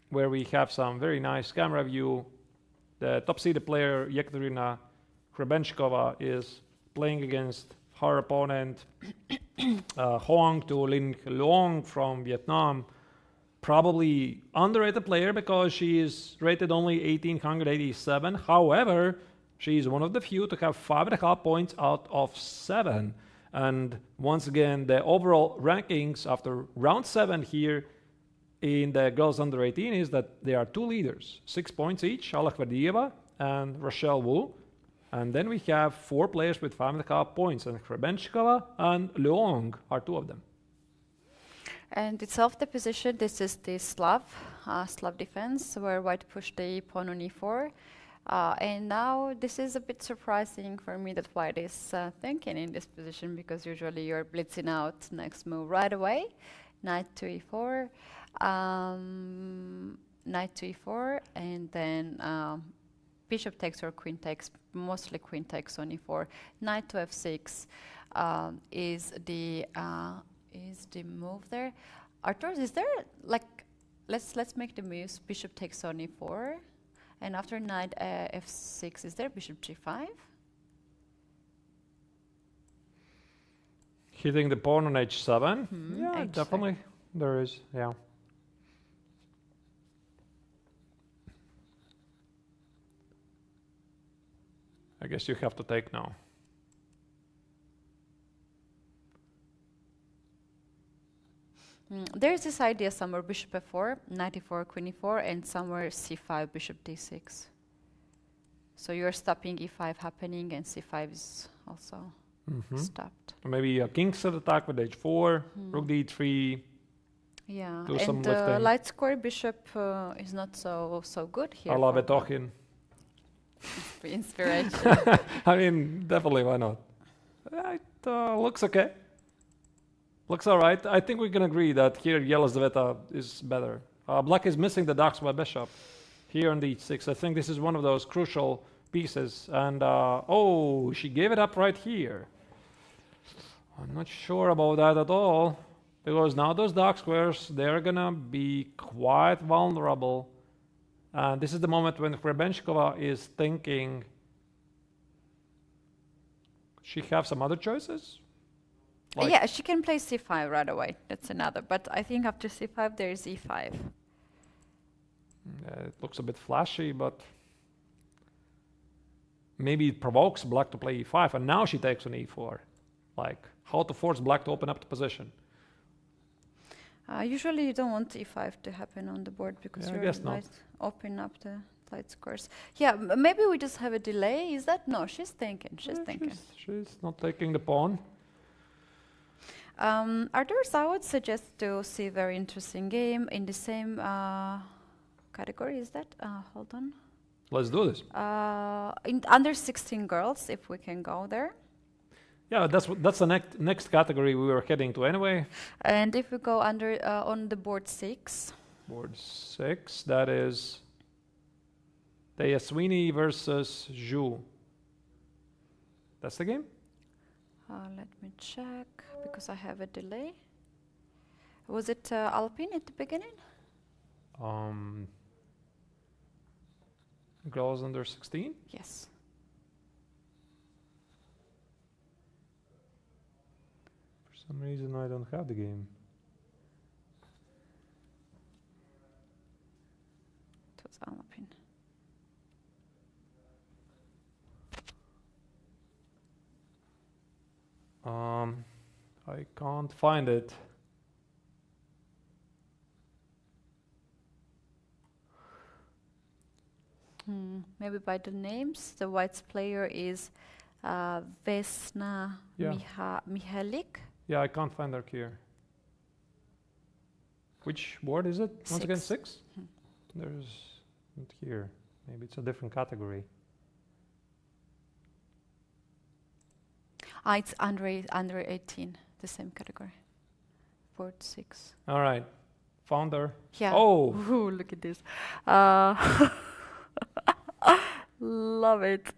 where we have some very nice camera view. The top-seeded player, Yekaterina Hrebenchkova, is playing against her opponent, Hoang Tu Linh Luong from Vietnam. Probably underrated player because she is rated only 1887. However, she is one of the few to have 5.5 points out of 7. And once again, the overall rankings after round 7 here in the girls under 18 is that there are 2 leaders, 6 points each, Alla Khverdieva and Rochelle Wu. And then we have 4 players with 5.5 points, and Hrebenchkova and Luong are 2 of them. And itself, the position, this is the Slav defense, where white pushed the pawn on e4. And now this is a bit surprising for me that white is thinking in this position, because usually you're blitzing out next move right away. Knight to e4, knight to e4, and then bishop takes or queen takes, mostly queen takes on e4. Knight to f6 is the move there. Arturs, is there like, let's make the moves. Bishop takes on e4, and after knight f6, is there bishop g5? Hitting the pawn on h7? Yeah, H7. definitely. There is, yeah. I guess you have to take now. There's this idea somewhere, bishop f4, knight e4, queen e4, and somewhere c5, bishop d6. So you're stopping e5 happening, and c5 is also stopped. Maybe a king's attack with h4, rook d3. Yeah, Do some and lifting. light square bishop is not so good here. I love for it, Tochin. inspiration. I mean, definitely, why not? It looks okay. Looks all right. I think we can agree that here Yelizaveta is better. Black is missing the dark square bishop here on the h6. I think this is one of those crucial pieces. And, oh, she gave it up right here. I'm not sure about that at all. Because now those dark squares, they're going to be quite vulnerable. And this is the moment when Hrebenchkova is thinking, she have some other choices? Like, yeah, she can play c5 right away. That's another. But I think after c5 there is e5. it looks a bit flashy, but maybe it provokes black to play e5. And now she takes on e4. Like, how to force black to open up the position. Usually you don't want e5 to happen on the board because Yeah, I you're guess not. open up the light squares. Yeah, maybe we just have a delay. Is that? No, she's thinking. She's thinking. She's not taking the pawn. Arturs, I would suggest to see a very interesting game in the same category. Is that? Hold on. Let's do this. In under 16 girls, if we can go there. Yeah, that's the next category we were heading to anyway. And if we go under on the board 6. Board 6, that is Teyaswini versus Zhu. That's the game? Let me check, because I have a delay. Was it Alpine at the beginning? Girls under 16? Yes. For some reason I don't have the game. It was Alpine. I can't find it. Maybe by the names. The white's player is Vesna Mihalik. Yeah, I can't find her here. Which board is it? Once again, 6? There's not here. Maybe it's a different category. It's under 18, the same category. Board 6. All right, found her. Yeah. Oh, Ooh, look at this. Love it.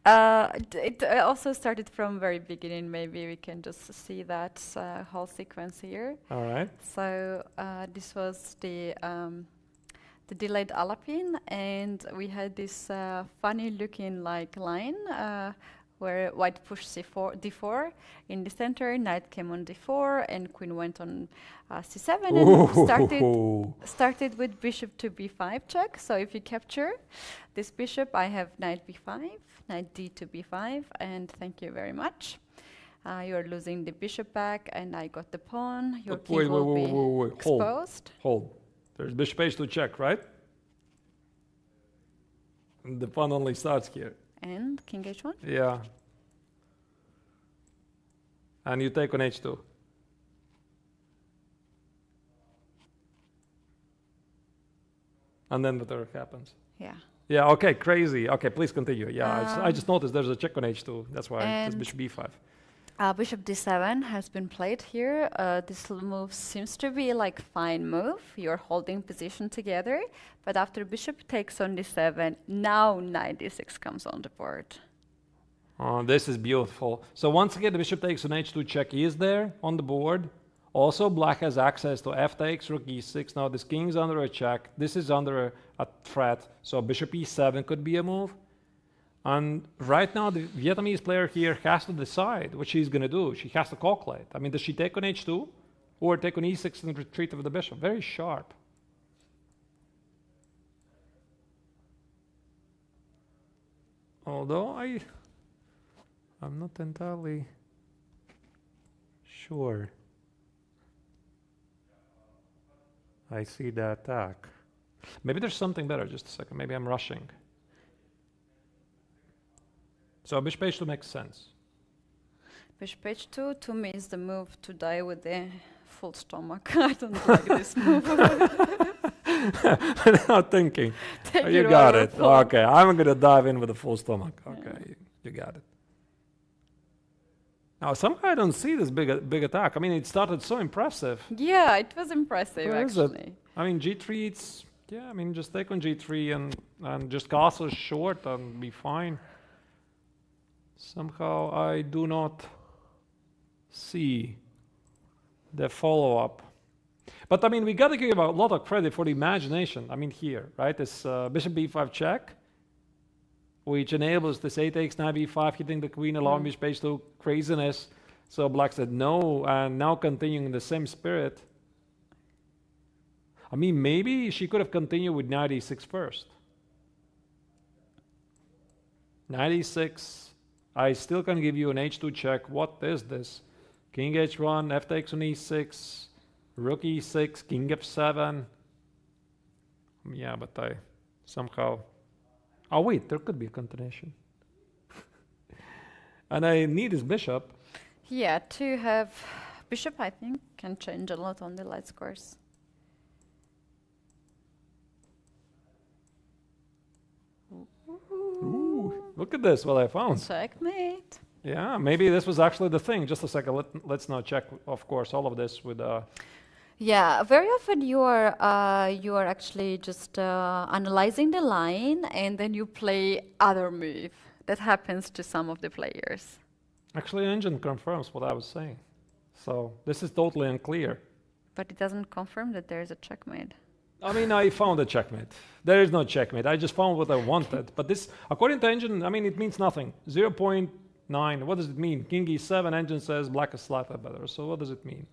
It also started from very beginning. Maybe we can just see that whole sequence here. all right. So this was the delayed Alapin, and we had this funny looking like line where white pushed d4 in the center, knight came on d4, and queen went on c7, and started with bishop to b5 check. So if you capture this bishop, I have knight b5, knight d to b5, and thank you very much. You're losing the bishop back, and I got the pawn. Your king will be exposed. Hold. There's bishop h2 check, right? And the pawn only starts here. And king h1? Yeah. And you take on h2. And then whatever happens. Yeah. Yeah, okay, crazy. Okay, please continue. Yeah, I just noticed there's a check on h2. That's why it's bishop b5. Bishop d7 has been played here. This move seems to be like fine move. You're holding position together, but after bishop takes on d7, now knight d6 comes on the board. Oh, this is beautiful. So once again, the bishop takes on h2 check is there on the board. Also, black has access to f takes, rook e6. Now this king's under a check. This is under a threat. So bishop e7 could be a move. And right now, the Vietnamese player here has to decide what she's going to do. She has to calculate. I mean, does she take on h2 or take on e6 and retreat with the bishop? Very sharp. Although I'm not entirely sure I see the attack. Maybe there's something better. Just a second. Maybe I'm rushing. So bishop h2 makes sense. Bishop h2 to me is the move to die with the full stomach. I don't like this move. Not thinking. Take You it got over it. full. Okay, I'm going to dive in with a full stomach. Okay, you got it. Now, somehow I don't see this big attack. I mean, it started so impressive. Yeah, it was impressive Where is it? actually. I mean, g3, it's, yeah, I mean, just take on g3 and just castle short and be fine. Somehow I do not see the follow-up. But I mean, we got to give a lot of credit for the imagination. I mean, here, right? This bishop b5 check, which enables this a takes, knight b5, hitting the queen, allowing bishop h2, craziness. So black said no, and now continuing in the same spirit. I mean, maybe she could have continued with knight e6 first. Knight e6. I still can give you an h2 check. What is this? King h1, f takes on e6, rook e6, king f7. Yeah, but I somehow... Oh wait, there could be a continuation. And I need his bishop. Yeah, to have bishop, I think, can change a lot on the light squares. Ooh, look at this, what I found. Checkmate. Yeah, maybe this was actually the thing. Just a second, let's now check, of course, all of this with... Yeah, very often you are actually just analyzing the line and then you play other move. That happens to some of the players. Actually, engine confirms what I was saying. So this is totally unclear. But it doesn't confirm that there is a checkmate. I mean, I found a checkmate. There is no checkmate. I just found what I wanted. But this, according to engine, I mean, it means nothing. 0.9. What does it mean? King e7, engine says black is slightly better. So what does it mean?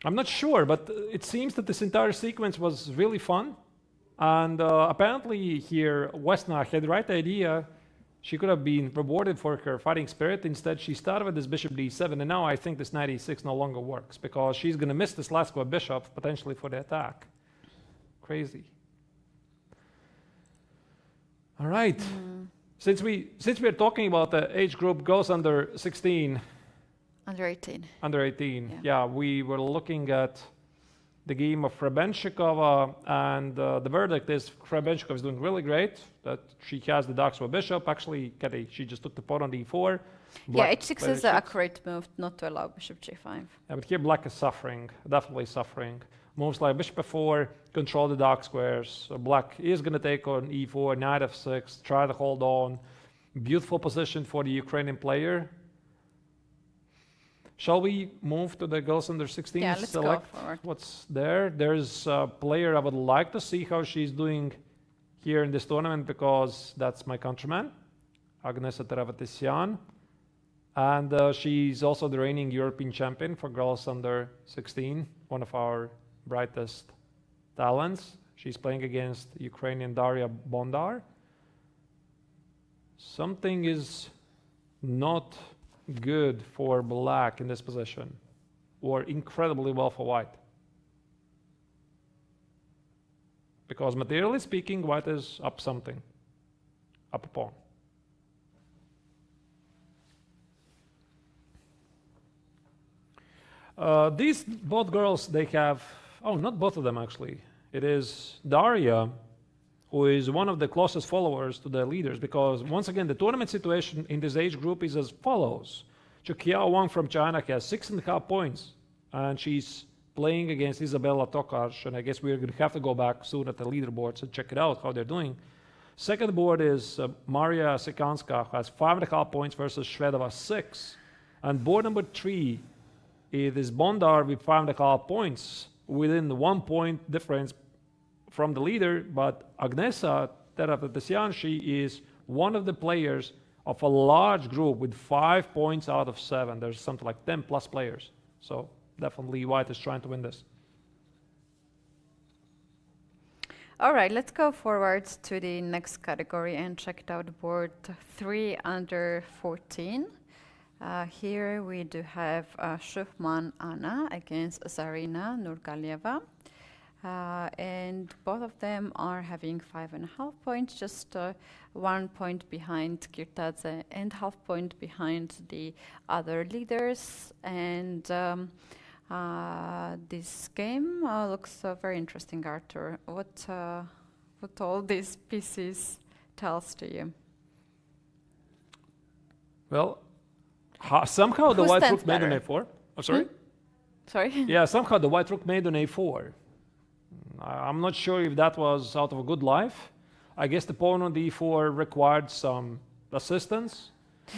I'm not sure, but it seems that this entire sequence was really fun. And apparently here, Westna had the right idea. She could have been rewarded for her fighting spirit. Instead, she started with this bishop d7, and now I think this knight e6 no longer works because she's going to miss this last square bishop, potentially for the attack. Crazy. All right. Since we're talking about the age group goes under 16, Under 18. under 18, yeah, we were looking at the game of Hrebenshikova, and the verdict is Hrebenshikova is doing really great, that she has the dark square bishop. Actually, Keti, she just took the pawn on d4. Yeah, h6 is an accurate move not to allow bishop g5. Yeah, but here black is suffering, definitely suffering. Moves like bishop f4, control the dark squares. So black is going to take on e4, knight f6, try to hold on. Beautiful position for the Ukrainian player. Shall we move to the girls under 16? Yeah, let's select go forward. what's there. There's a player I would like to see how she's doing here in this tournament because that's my countryman, Agnesa Teravatisian. And she's also the reigning European champion for girls under 16, one of our brightest talents. She's playing against Ukrainian Daria Bondar. Something is not good for black in this position, or incredibly well for white. Because materially speaking, white is up something, up a pawn. These both girls, they have, oh, not both of them actually. It is Daria, who is one of the closest followers to the leaders, because once again, the tournament situation in this age group is as follows. Chukia Wang from China has 6.5 points, and she's playing against Isabella Tokarz, and I guess we're going to have to go back soon at the leaderboards and check it out, how they're doing. Second board is Maria Sikanska, who has 5.5 points versus Shvedova 6. And board number 3, it is Bondar with 5.5 points, within the 1 point difference from the leader, but Agnesa Teravatisian, she is one of the players of a large group with 5 points out of 7. There's something like 10 plus players. So definitely white is trying to win this. All right, let's go forwards to the next category and check it out, board 3 under 14. Here we do have Shufman Anna against Zarina Nurgalieva. And both of them are having 5.5 points, just 1 point behind Kirtadze and half point behind the other leaders. And this game looks very interesting, Artur. What all these pieces tells to you? Well, somehow the white rook made on a4. Oh, sorry? Sorry? Yeah, somehow the white rook made on a4. I'm not sure if that was out of a good life. I guess the pawn on d4 required some assistance.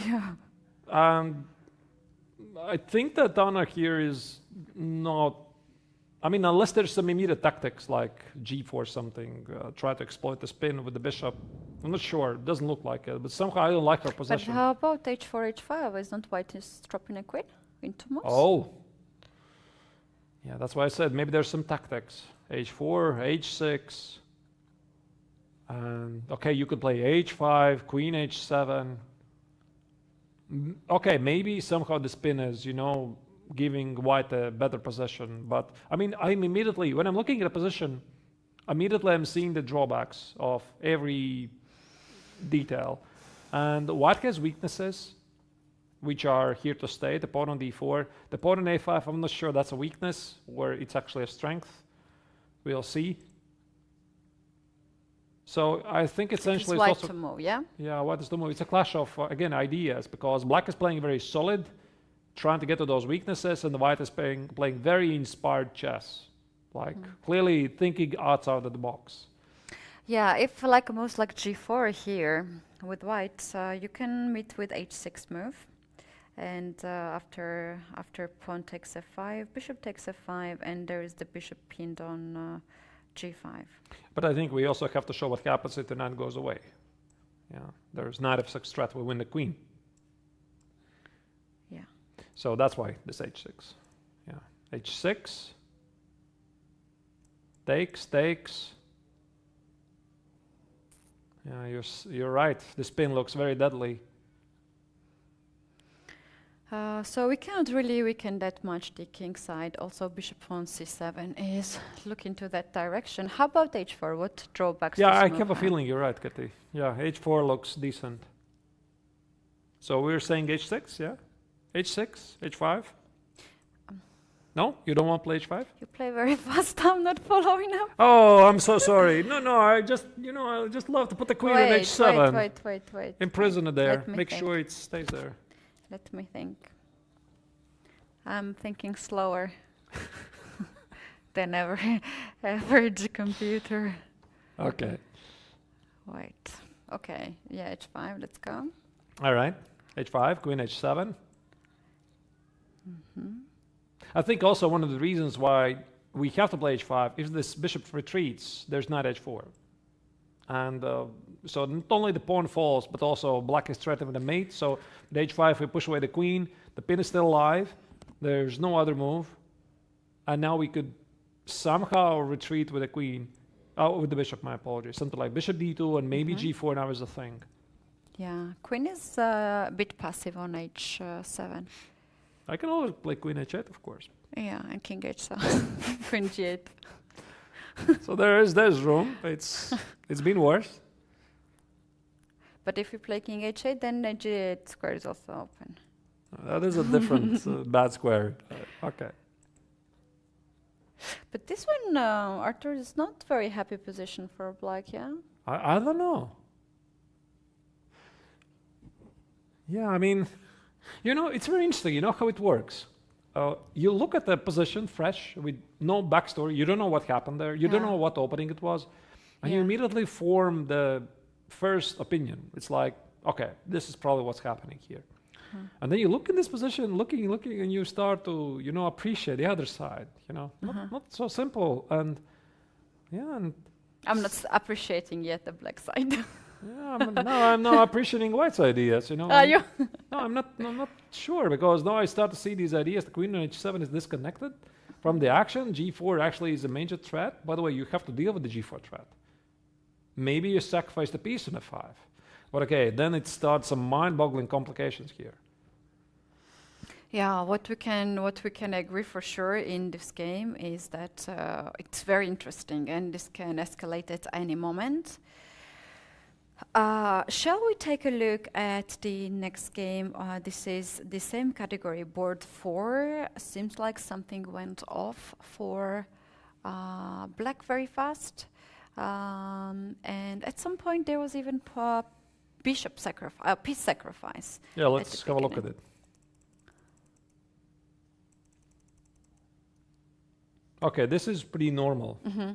Yeah. And I think that Anna here is not... I mean, unless there's some immediate tactics like g4 something, try to exploit the spin with the bishop. I'm not sure. It doesn't look like it. But somehow I don't like her possession. But how about h4, h5? Isn't white is dropping a queen into moves? Oh. Yeah, that's why I said maybe there's some tactics. h4, h6. And okay, you could play h5, queen h7. Okay, maybe somehow the spin is, you know, giving white a better possession. But I mean, I'm immediately, when I'm looking at a position, immediately I'm seeing the drawbacks of every detail. And white has weaknesses, which are here to stay. The pawn on d4, the pawn on a5, I'm not sure that's a weakness or it's actually a strength. We'll see. So I think essentially it's white to move, yeah? Yeah, white is to move. It's a clash of, again, ideas, because black is playing very solid, trying to get to those weaknesses, and the white is playing very inspired chess. Like, clearly thinking outside of the box. Yeah, if like moves like g4 here with white, you can meet with h6 move. And after pawn takes f5, bishop takes f5, and there is the bishop pinned on g5. But I think we also have to show what happens if the knight goes away. Yeah, there's knight f6 threat, we win the queen. Yeah. So that's why this h6. Yeah, h6. Takes. Yeah, you're right. The spin looks very deadly. So we cannot really weaken that much the king side. Also, bishop on c7 is looking to that direction. How about h4? What drawbacks? Yeah, I have a feeling you're right, Keti. Yeah, h4 looks decent. So we're saying h6, yeah? h6, h5? No? You don't want to play h5? You play very fast. I'm not following up. Oh, I'm so sorry. No, I just, you know, I just love to put the queen on h7. Wait. Imprison it there. Make think. sure it stays there. Let me think. I'm thinking slower than average computer. Okay. Wait. Okay. Yeah, h5. Let's go. All right. h5, queen h7. I think also one of the reasons why we have to play h5, if this bishop retreats, there's knight h4. And so not only the pawn falls, but also black is threatened with a mate. So with h5, we push away the queen. The pin is still alive. There's no other move. And now we could somehow retreat with the queen. Oh, with the bishop, my apologies. Something like bishop d2 and maybe g4 now is a thing. Yeah, queen is a bit passive on h7. I can always play queen h8, of course. Yeah, and king h7, queen g8. So there's room. It's been worse. But if you play king h8, then g8 square is also open. That is a different bad square. Okay. But this one, Arturs, is not very happy position for black, yeah? I don't know. Yeah, I mean, you know, it's very interesting. You know how it works. You look at the position fresh with no backstory. You don't know what happened there. You don't know what opening it was. And you immediately form the first opinion. It's like, okay, this is probably what's happening here. And then you look in this position, looking, and you start to, you know, appreciate the other side. You know, not so simple. And yeah, and I'm not appreciating yet the black side. Yeah, I'm now appreciating white's ideas. You know. Are you? No, I'm not sure, because now I start to see these ideas. The queen on h7 is disconnected from the action. g4 actually is a major threat. By the way, you have to deal with the g4 threat. Maybe you sacrifice the piece on f5. But okay, then it starts some mind-boggling complications here. Yeah, what we can agree for sure in this game is that it's very interesting and this can escalate at any moment. Shall we take a look at the next game? This is the same category, board 4. Seems like something went off for black very fast. And at some point there was even bishop sacrifice, piece sacrifice. Yeah, let's have a look at it. Okay, this is pretty normal. Yeah.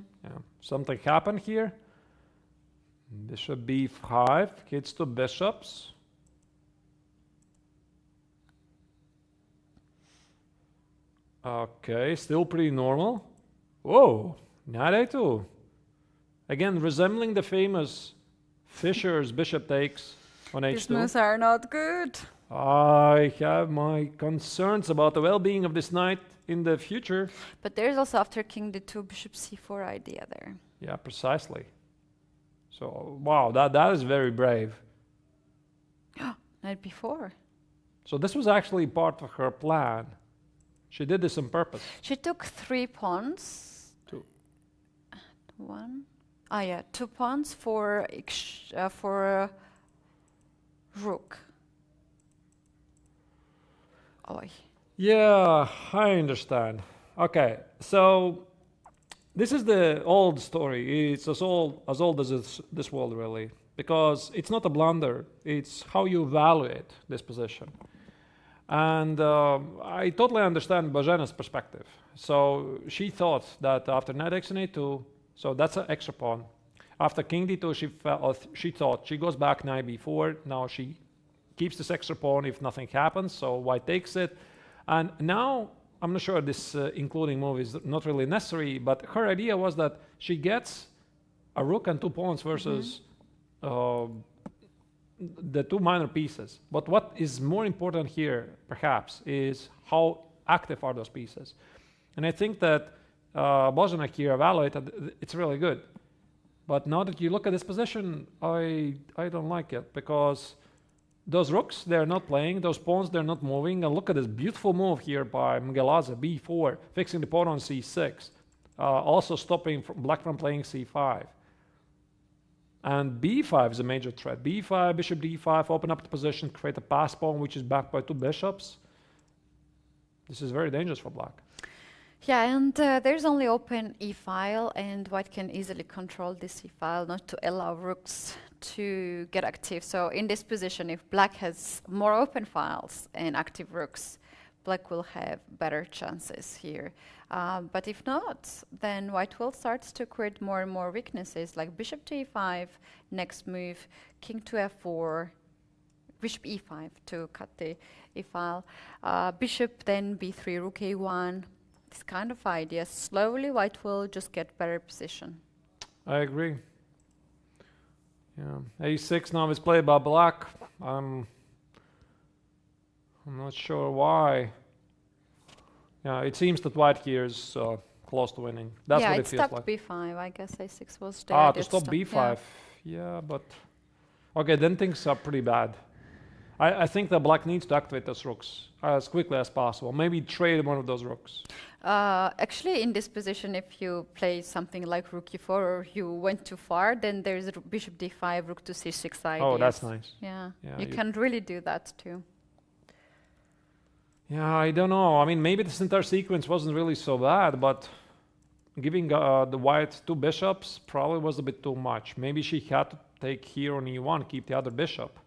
Something happened here. Bishop b5, hits two bishops. Okay, still pretty normal. Whoa, knight a2. Again, resembling the famous Fischer's bishop takes on h2. These moves are not good. I have my concerns about the well-being of this knight in the future. But there's also after king d2, bishop c4 idea there. Yeah, precisely. So, wow, that is very brave. Knight b4. So this was actually part of her plan. She did this on purpose. She took 3 pawns. 2. 1. Ah, yeah, 2 pawns for rook. Oy. Yeah, I understand. Okay, so this is the old story. It's as old as this world, really, because it's not a blunder. It's how you evaluate this position. And I totally understand Bozhena's perspective. So she thought that after knight x and a2, so that's an extra pawn. After king d2, she thought she goes back knight b4. Now she keeps this extra pawn if nothing happens, so white takes it. And now, I'm not sure this including move is not really necessary, but her idea was that she gets a rook and 2 pawns versus the 2 minor pieces. But what is more important here, perhaps, is how active are those pieces. And I think that Bozhena here evaluated it's really good. But now that you look at this position, I don't like it, because those rooks, they're not playing, those pawns, they're not moving. And look at this beautiful move here by Mgelaza, b4, fixing the pawn on c6, also stopping black from playing c5. And b5 is a major threat. b5, bishop d5, open up the position, create a pass pawn, which is backed by 2 bishops. This is very dangerous for black. Yeah, and there's only open e-file, and white can easily control this e-file not to allow rooks to get active. So in this position, if black has more open files and active rooks, black will have better chances here. But if not, then white will start to create more and more weaknesses, like bishop to e5, next move, king to f4, bishop e5 to cut the e-file, bishop then b3, rook a1. This kind of idea. Slowly, white will just get better position. I agree. Yeah, a6 now is played by black. I'm not sure why. Yeah, it seems that white here is close to winning. That's what it feels like. Yeah, it stopped b5. I guess a6 was there. To stop b5. Yeah, but okay, then things are pretty bad. I think that black needs to activate those rooks as quickly as possible. Maybe trade one of those rooks. Actually, in this position, if you play something like rook e4 or you went too far, then there's bishop d5, rook to c6 ideas. Oh, that's nice. Yeah, you can really do that too. Yeah, I don't know. I mean, maybe this entire sequence wasn't really so bad, but giving the white 2 bishops probably was a bit too much. Maybe she had to take here on e1, keep the other bishop.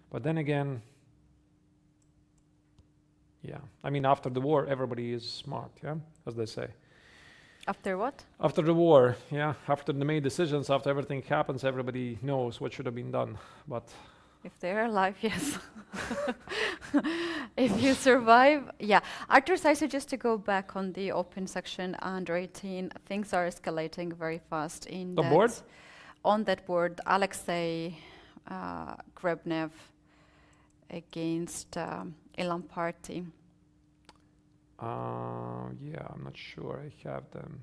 But then again, yeah. I mean, after the war, everybody is smart, yeah, as they say. After what? After the war, yeah. After they made decisions, after everything happens, everybody knows what should have been done. But if they're alive, yes. If you survive, yeah. Arturs, I suggest to go back on the open section under 18. Things are escalating very fast in the board. On that board, Alexei Grebnev against Ilan Party. Yeah, I'm not sure I have them.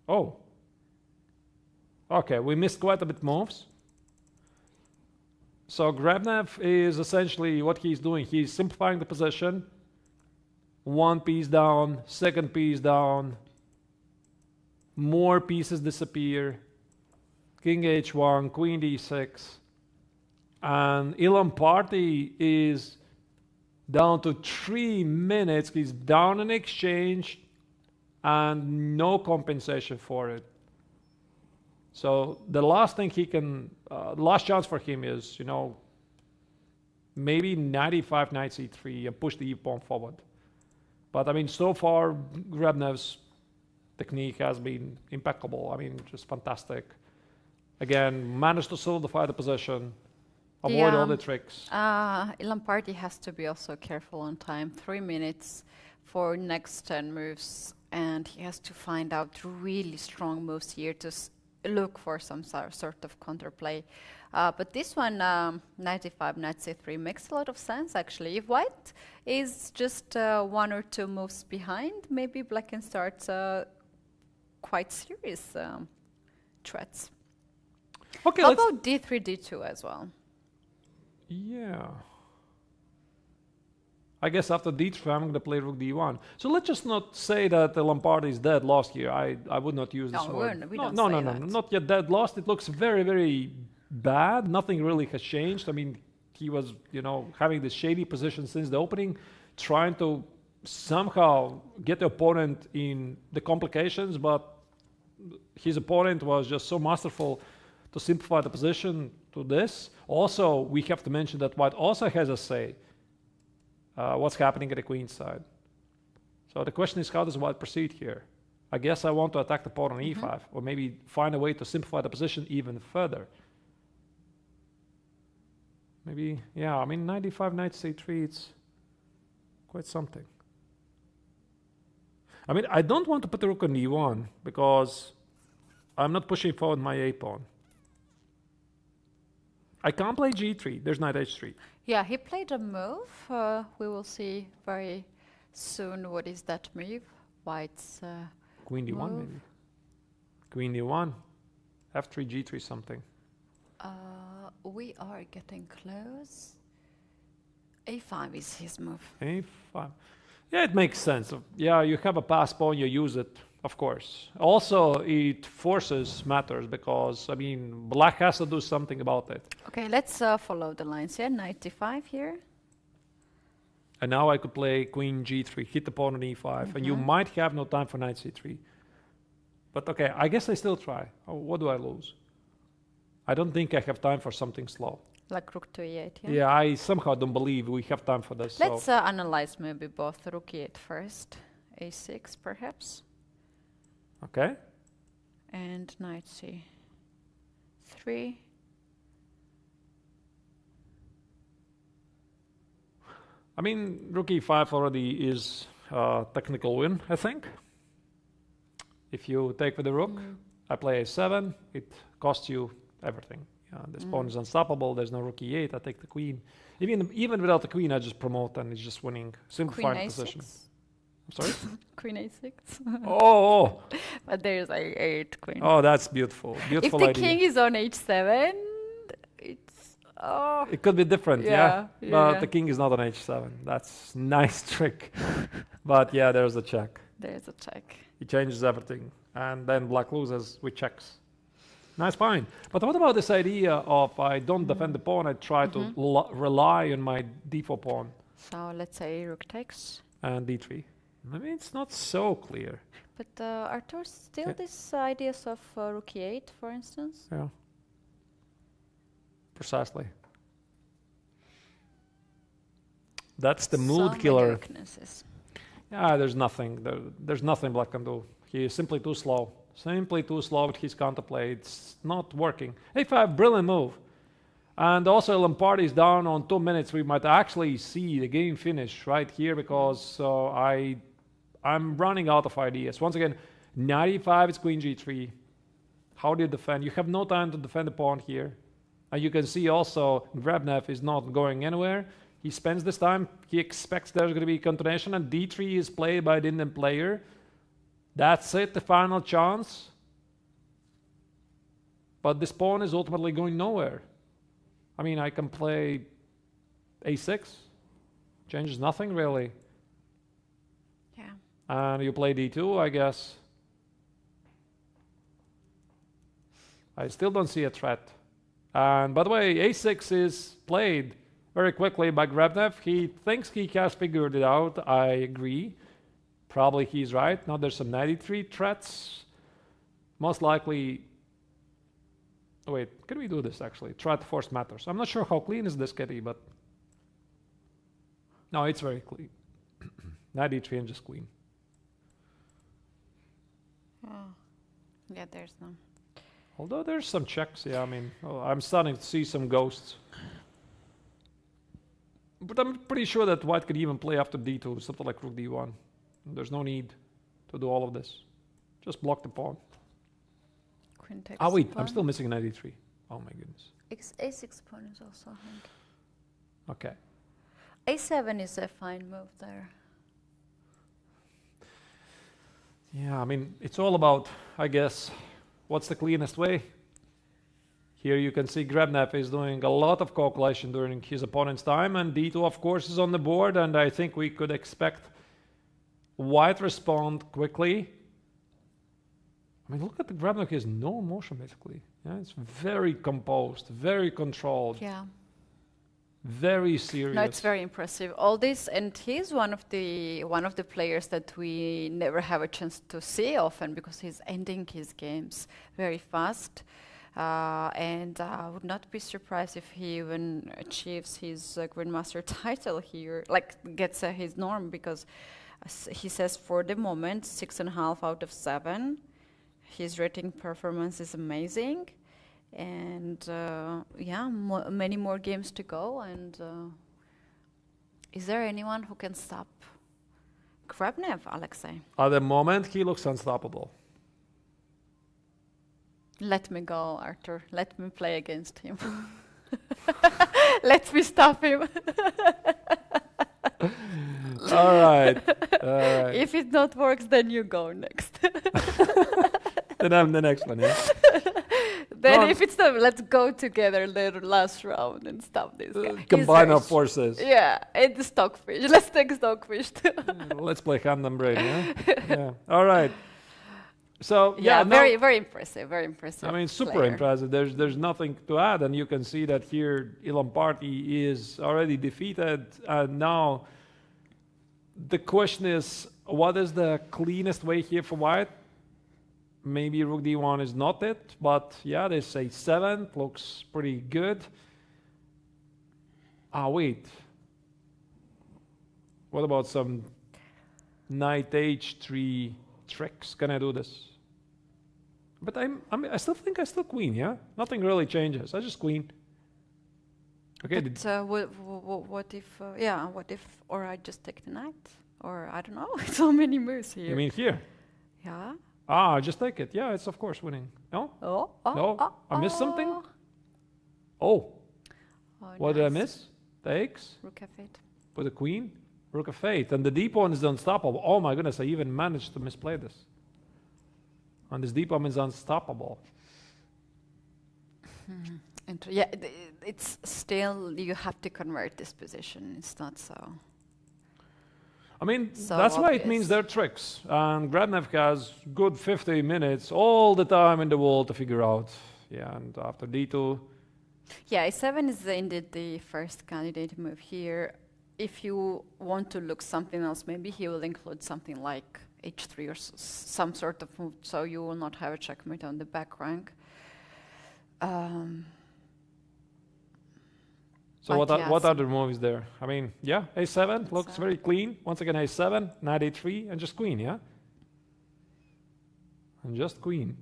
Oh. Okay, we missed quite a bit moves. So Grebnev is essentially what he's doing. He's simplifying the position. One piece down, second piece down. More pieces disappear. King h1, queen d6. And Ilan Party is down to 3 minutes. He's down in exchange and no compensation for it. So the last thing he can, last chance for him is, you know, maybe 95 knight c3 and push the e-pawn forward. But I mean, so far, Grebnev's technique has been impeccable. I mean, just fantastic. Again, managed to solidify the position, avoid all the tricks. Ilan Party has to be also careful on time. 3 minutes for next 10 moves, and he has to find out really strong moves here to look for some sort of counterplay. But this one, 95 knight c3, makes a lot of sense actually. If white is just 1 or 2 moves behind, maybe black can start quite serious threats. Okay, how about d3, d2 as well? Yeah. I guess after d3, I'm going to play rook d1. So let's just not say that Ilan Party is dead lost here. I would not use this word. We don't say that. Not yet dead lost. It looks very, very bad. Nothing really has changed. I mean, he was, you know, having this shady position since the opening, trying to somehow get the opponent in the complications, but his opponent was just so masterful to simplify the position to this. Also, we have to mention that white also has a say what's happening at the queen side. So the question is, how does white proceed here? I guess I want to attack the pawn on e5, or maybe find a way to simplify the position even further. Maybe, yeah, I mean, 95 knight c3, it's quite something. I mean, I don't want to put the rook on e1 because I'm not pushing forward my a-pawn. I can't play g3. There's knight h3. Yeah, he played a move. We will see very soon what is that move. White's Queen d1 move. maybe. Queen d1. f3, g3 something. We are getting close. a5 is his move. a5. Yeah, it makes sense. Yeah, you have a pass pawn, you use it, of course. Also, it forces matters because, I mean, black has to do something about it. Okay, let's follow the lines here. Knight d5 here. And now I could play queen g3, hit the pawn on e5, and you might have no time for knight c3. But okay, I guess I still try. Oh, what do I lose? I don't think I have time for something slow. Like rook to e8, yeah? Yeah, I somehow don't believe we have time for this. Let's analyze maybe both rook e8 first. a6 perhaps. Okay. And knight c3. I mean, rook e5 already is a technical win, I think. If you take with the rook, I play a7, it costs you everything. This pawn is unstoppable, there's no rook e8, I take the queen. Even without the queen, I just promote and it's just winning, simplifying the position. I'm sorry? Queen a6. Oh! But there's a8 queen. Oh, that's beautiful. Beautiful idea. If the king is on h7, it's... Oh. It could be different, yeah. But the king is not on h7. That's nice trick. But yeah, there's a check. There's a check. He changes everything. And then black loses with checks. Nice fine. But what about this idea of I don't defend the pawn, I try to rely on my d4 pawn? So let's say rook takes. And d3. I mean, it's not so clear. But Arturs, still this ideas of rook e8, for instance? Yeah. Precisely. That's the mood killer. Weaknesses. Yeah, there's nothing. There's nothing black can do. He is simply too slow. Simply too slow with his counterplay. It's not working. a5, brilliant move. And also Ilan Party is down on 2 minutes. We might actually see the game finish right here because I'm running out of ideas. Once again, 95 is queen g3. How do you defend? You have no time to defend the pawn here. And you can see also Grebnev is not going anywhere. He spends this time. He expects there's going to be continuation, and d3 is played by the Indian player. That's it, the final chance. But this pawn is ultimately going nowhere. I mean, I can play a6. Changes nothing, really. And you play d2, I guess. I still don't see a threat. And by the way, a6 is played very quickly by Grabnev. He thinks he has figured it out. I agree. Probably he's right. Now there's some 93 threats. Most likely... Wait, can we do this actually? Threat force matters. I'm not sure how clean is this Keti, but... No, it's very clean. 93 and just queen. Oh. Yeah, there's no... Although there's some checks, yeah, I mean, I'm starting to see some ghosts. But I'm pretty sure that white could even play after d2, something like rook d1. There's no need to do all of this. Just block the pawn. Queen takes Ah, wait, pawn. I'm still missing 93. Oh my goodness. A6 pawn is also hung. Okay. A7 is a fine move there. Yeah, I mean, it's all about, I guess, what's the cleanest way? Here you can see Grabnev is doing a lot of calculation during his opponent's time, and d2 of course is on the board, and I think we could expect white respond quickly. I mean, look at the Grabnev, he has no emotion basically. Yeah, it's very composed, very controlled. Yeah. Very serious. No, it's very impressive. All this, and he's one of the players that we never have a chance to see often because he's ending his games very fast. And I would not be surprised if he even achieves his Grandmaster title here, like gets his norm, because he says for the moment 6.5 out of 7. His rating performance is amazing. And yeah, many more games to go. And is there anyone who can stop Grabnev, Alexei? At the moment, he looks unstoppable. Let me go, Artur. Let me play against him. Let me stop him. All right. All right. If it not works, then you go next. Then I'm the next one, yeah? Then No, if it's not, let's go together the last round and stop this guy. He's combine very our forces. Yeah, and the stockfish. Let's take stockfish too. Let's play hand and brain, yeah? Yeah. All right. So, Yeah, yeah, very, very impressive, very impressive. I mean, super player. impressive. There's nothing to add, and you can see that here Ilan Party is already defeated, and now the question is, what is the cleanest way here for white? Maybe rook d1 is not it, but yeah, they say 7 looks pretty good. Ah, wait. What about some knight h3 tricks? Can I do this? But I still think I still queen, yeah? Nothing really changes. I just queen. Okay. But what if, yeah, what if, or I just take the knight? Or I don't know, so many moves here. You mean here? Yeah. Ah, just take it. Yeah, it's of course winning. No? Oh, No? I missed something? Oh. What did I miss? The X? Rook f8. With the queen? Rook of 8. And the d pawn is unstoppable. Oh my goodness, I even managed to misplay this. And this d pawn is unstoppable. Yeah, it's still, you have to convert this position. It's not so. I mean, So that's why it obvious. means they're tricks. And Grabnev has good 50 minutes all the time in the world to figure out. Yeah, and after d2. Yeah, a7 is indeed the first candidate move here. If you want to look something else, maybe he will include something like h3 or some sort of move, so you will not have a checkmate on the back rank. So But yes. what other moves there? I mean, yeah, a7 looks very clean. Once again, a7, knight a3, and just queen, yeah? And just queen.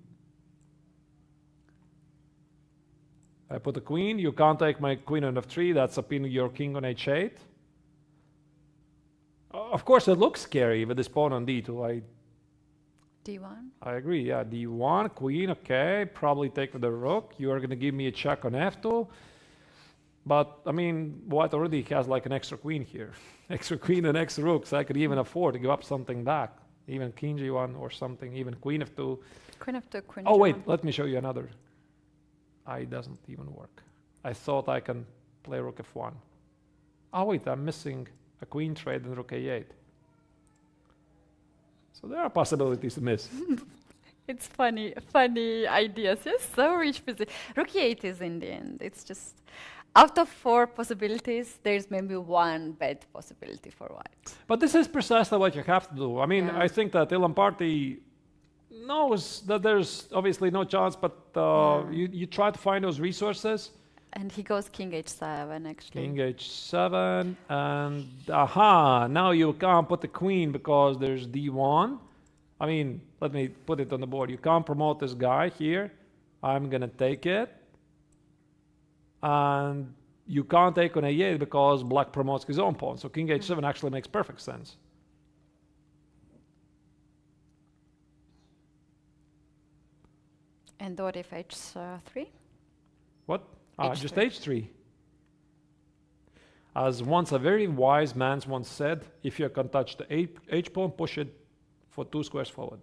I put the queen. You can't take my queen on f3. That's a pin your king on h8. Of course, it looks scary with this pawn on d2. d1. I agree, yeah. d1, queen, okay. Probably take with the rook. You are going to give me a check on f2. But, I mean, white already has like an extra queen here. Extra queen and extra rook, so I could even afford to give up something back. Even king g1 or something, even queen f2. Queen f2, queen Oh, g1. wait, let me show you another. It doesn't even work. I thought I can play rook f1. Oh, wait, I'm missing a queen trade and rook a8. So there are possibilities to miss. It's funny ideas. Yes, so rich position. Rook e8 is in the end. It's just out of 4 possibilities, there's maybe 1 bad possibility for white. But this is precisely what you have to do. I mean, Yeah. I think that Ilan Party knows that there's obviously no chance, but you try to find those resources. And he goes king h7 actually. King h7, and aha, now you can't put the queen because there's d1. I mean, let me put it on the board. You can't promote this guy here. I'm gonna take it. And you can't take on a8 because black promotes his own pawn. So king h7 actually makes perfect sense. And what if h3? What? Just H3. h3. As once a very wise man once said, if you can touch the h-pawn, push it for 2 squares forward.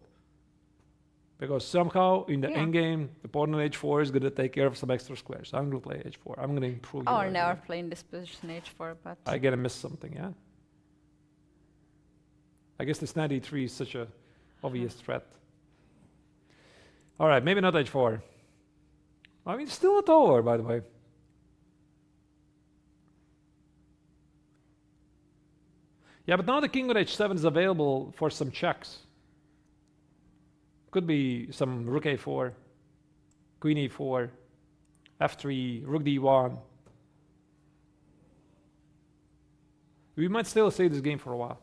Because somehow in the endgame, the pawn on h4 is going to take care of some extra squares. I'm going to play h4. I'm going to improve. Oh, never playing this position h4, but I'm going to miss something, yeah? I guess this knight e3 is such a obvious threat. All right, maybe not h4. I mean, it's still not over, by the way. Yeah, but now the king on h7 is available for some checks. Could be some rook a4, queen e4, f3, rook d1. We might still see this game for a while.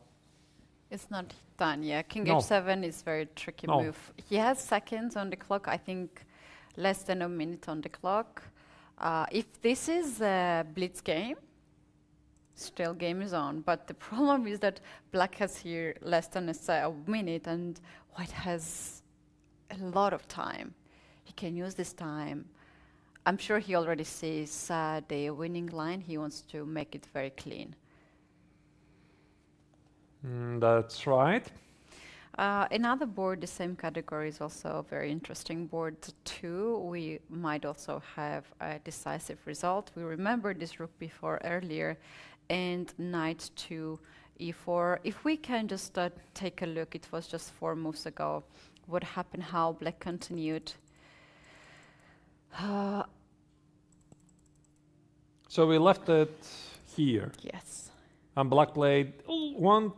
it's not done. Yeah, king No. h7 is very tricky No. move. He has seconds on the clock. I think less than a minute on the clock. If this is a blitz game, still game is on. But the problem is that black has here less than a minute and white has a lot of time. He can use this time. I'm sure he already sees the winning line. He wants to make it very clean. That's right. Another board, the same category, is also a very interesting board too. We might also have a decisive result. We remember this rook before earlier, and knight to e4. If we can just take a look, it was just 4 moves ago. What happened, how black continued. So we left it here. Yes. And black played one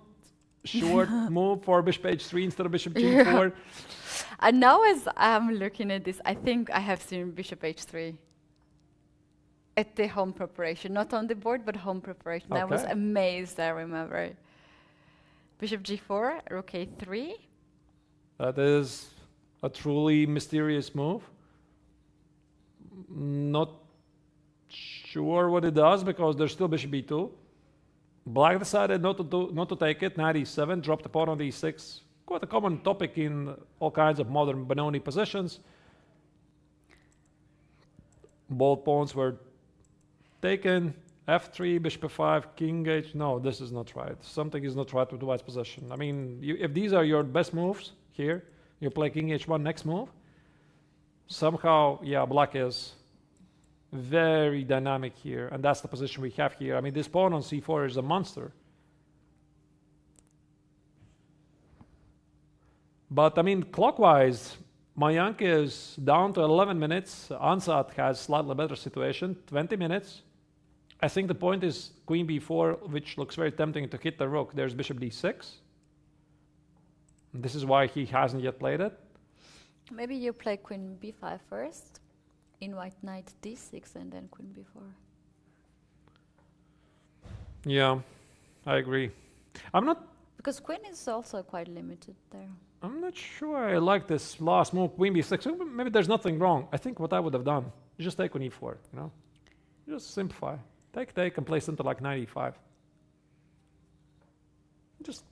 short move for bishop h3 instead of bishop g4. And now as I'm looking at this, I think I have seen bishop h3 at the home preparation. Not on the board, but home preparation. I was Okay. amazed, I remember. Bishop g4, rook a3. That is a truly mysterious move. Not sure what it does because there's still bishop b2. Black decided not to take it. Knight e7, dropped the pawn on d6. Quite a common topic in all kinds of modern Benoni positions. Both pawns were taken. f3, bishop f5, king h. No, this is not right. Something is not right with the white's position. I mean, if these are your best moves here, you play king h1 next move. Somehow, yeah, black is very dynamic here, and that's the position we have here. I mean, this pawn on c4 is a monster. But I mean, clockwise, Mayank is down to 11 minutes. Ansat has slightly better situation, 20 minutes. I think the point is queen b4, which looks very tempting to hit the rook. There's bishop d6. And this is why he hasn't yet played it. Maybe you play queen b5 first, invite knight d6, and then queen b4. Yeah, I agree. Because queen is also quite limited there. I'm not sure I like this last move, queen b6. Maybe there's nothing wrong. I think what I would have done is just take on e4, you know? Just simplify. Take, and play something like knight e5. Just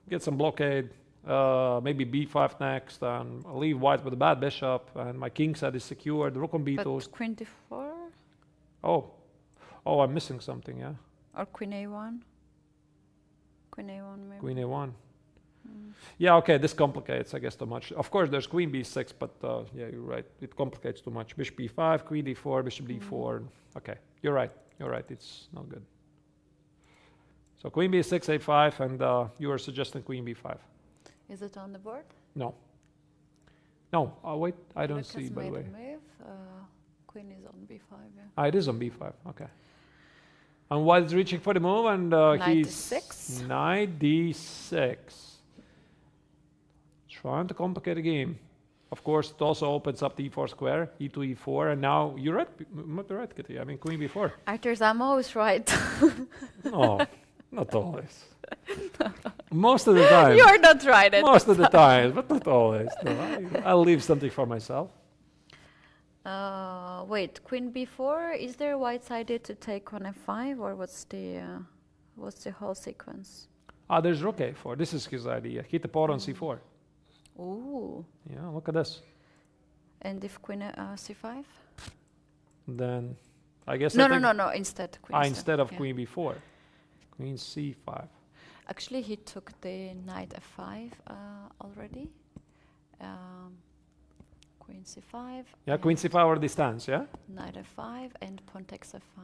get some blockade, maybe b5 next, and I'll leave white with a bad bishop, and my king set is secured, rook on b2. But queen d4? Oh, I'm missing something, yeah? Or queen a1? Queen a1 maybe? Queen a1. Yeah, okay, this complicates, I guess, too much. Of course, there's queen b6, but yeah, you're right. It complicates too much. Bishop b5, queen d4, bishop d4. Okay, you're right. It's not good. So queen b6, a5, and you are suggesting queen b5. Is it on the board? No. No, wait, I don't Black see has it, by the made way. a move. Queen is on b5, yeah. It is on b5, okay. And white is reaching for the move, and Knight he's d6. knight d6. Trying to complicate the game. Of course, it also opens up the e4 square, e2, e4, and now you're right, might be right, Keti. I mean, queen b4. Arturs, I'm always right. No, not always. Most of the time. You're not right at Most of the time, but not always. No, I'll leave something for myself. Wait, queen b4. Is there white-sided to take on f5, or what's the whole sequence? There's rook a4. This is his idea. Hit the pawn on c4. Ooh. Yeah, look at this. And if queen c5? Then I guess No. Instead, queen. instead of queen b4, queen c5. Actually, he took the knight f5 already. Queen c5. Yeah, queen c5 already stands. Yeah. Knight f5 and pawn takes f5.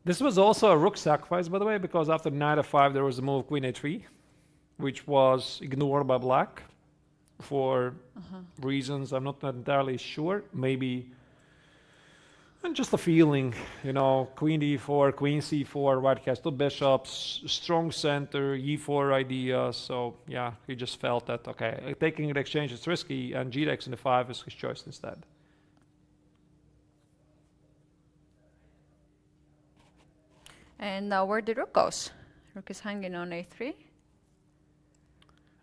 This was also a rook sacrifice, by the way, because after knight f5 there was a move queen a3, which was ignored by black for reasons I'm not entirely sure. Maybe and just a feeling, you know, queen d4, queen c4, white has two bishops, strong center, e4 idea. So yeah, he just felt that, okay, taking the exchange is risky, and g-dex in the 5 is his choice instead. And now where the rook goes. Rook is hanging on a3.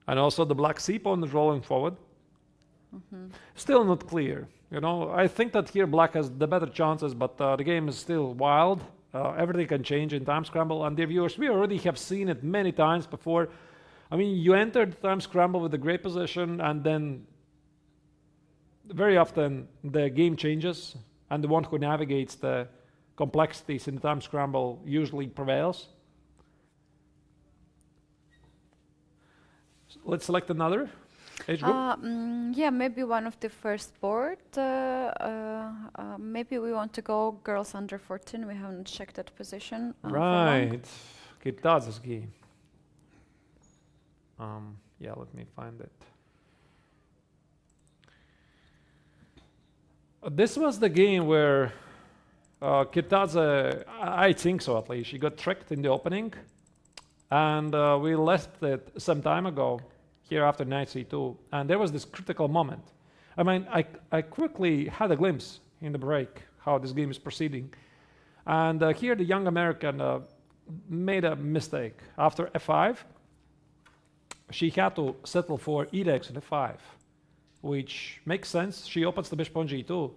And also the black c-pawn is rolling forward. Still not clear. You know, I think that here black has the better chances, but the game is still wild. Everything can change in time scramble. And dear viewers, we already have seen it many times before. I mean, you enter the time scramble with a great position, and then very often the game changes, and the one who navigates the complexities in the time scramble usually prevails. So let's select another age group. Yeah, maybe one of the first board. Maybe we want to go girls under 14. We haven't checked that position. Right. Kita's game. Yeah, let me find it. This was the game where Kitaza, I think so at least, she got tricked in the opening, and we left it some time ago here after knight c2, and there was this critical moment. I mean, I quickly had a glimpse in the break how this game is proceeding, and here the young American made a mistake. After f5, she had to settle for e-dex in f5, which makes sense. She opens the bishop on g2.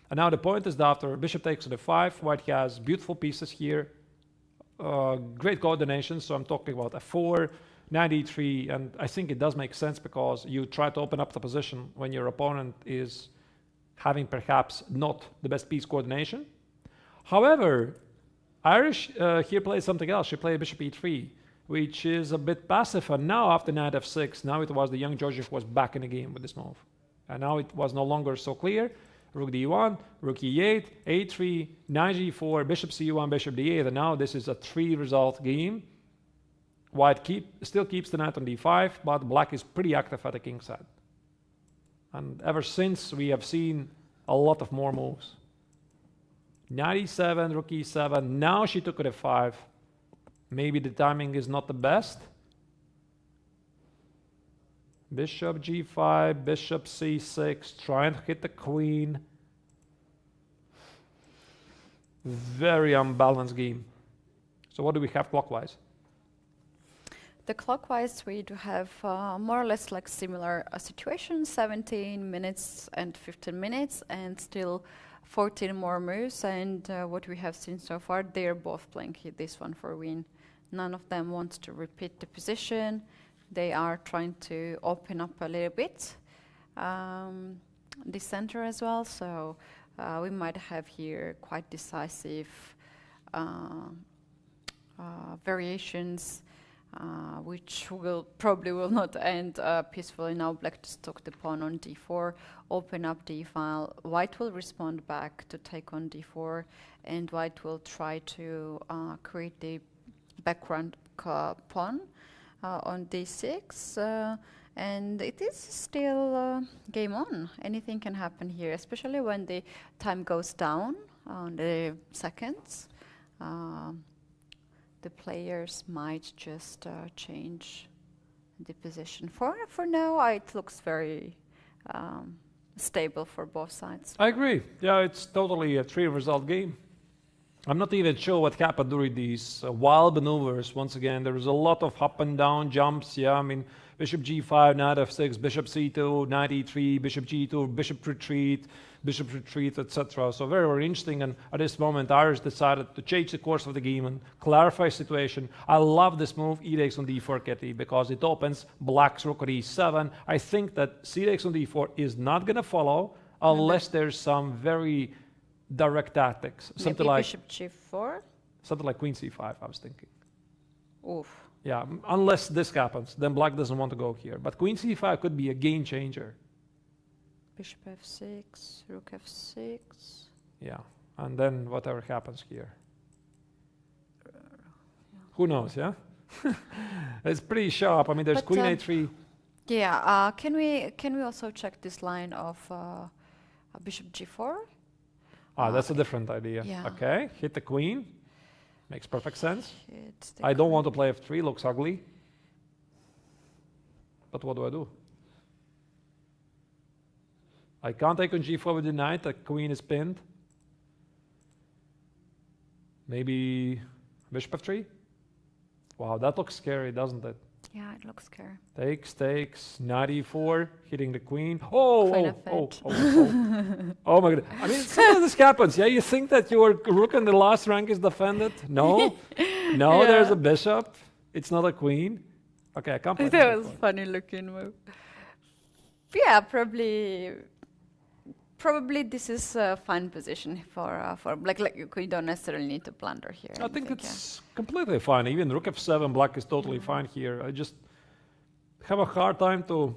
And now the point is that after bishop takes to f5, white has beautiful pieces here, great coordination. So I'm talking about f4, knight e3, and I think it does make sense because you try to open up the position when your opponent is having perhaps not the best piece coordination. However, Irish here plays something else. She played bishop e3, which is a bit passive. And now after knight f6, now it was the young Georgiev who was back in the game with this move. And now it was no longer so clear. Rook d1, rook e8, a3, knight g4, bishop c1, bishop d8. And now this is a 3-result game. White still keeps the knight on d5, but black is pretty active at the king side. And ever since, we have seen a lot of more moves. Knight e7, rook e7. Now she took it f5. Maybe the timing is not the best. Bishop g5, bishop c6, trying to hit the queen. Very unbalanced game. So what do we have clockwise? The clockwise we do have more or less like similar situation, 17 minutes and 15 minutes, and still 14 more moves. And what we have seen so far, they're both playing this one for win. None of them wants to repeat the position. They are trying to open up a little bit the center as well. So we might have here quite decisive variations, which probably will not end peacefully. Now black just took the pawn on d4, open up d file. White will respond back to take on d4, and white will try to create the background pawn. on d6, and it is still game on. Anything can happen here, especially when the time goes down on the seconds. The players might just change the position. For now, it looks very stable for both sides. I agree. Yeah, it's totally a 3-result game. I'm not even sure what happened during these wild maneuvers. Once again, there was a lot of up and down jumps. Yeah, I mean, bishop g5, knight f6, bishop c2, knight e3, bishop g2, bishop retreat, etc. So very, very interesting. And at this moment, Arturs decided to change the course of the game and clarify the situation. I love this move, e takes on d4, Keti, because it opens black's rook at e7. I think that c takes on d4 is not going to follow unless there's some very direct tactics. Something Maybe like bishop g4? Something like queen c5, I was thinking. Oof. Yeah, unless this happens, then black doesn't want to go here. But queen c5 could be a game changer. Bishop f6, rook f6. Yeah, and then whatever happens here. Who knows, yeah? It's pretty sharp. I mean, there's queen a3. Yeah, can we also check this line of bishop g4? That's a different idea. Yeah. Okay, hit the queen. Makes perfect sense. I don't want to play f3, looks ugly. But what do? I can't take on g4 with the knight, the queen is pinned. Maybe bishop f3? Wow, that looks scary, doesn't it? Yeah, it looks scary. Takes, knight e4, hitting the queen. Oh my god. I mean, sometimes this happens, yeah? You think that your rook in the last rank is defended? No. No, yeah. There's a bishop. It's not a queen. Okay, I can't play that was a funny looking move. Yeah, probably this is a fine position for black. Like you don't necessarily need to blunder here. I think it's completely fine. Even rook f7, black is totally fine here. I just have a hard time to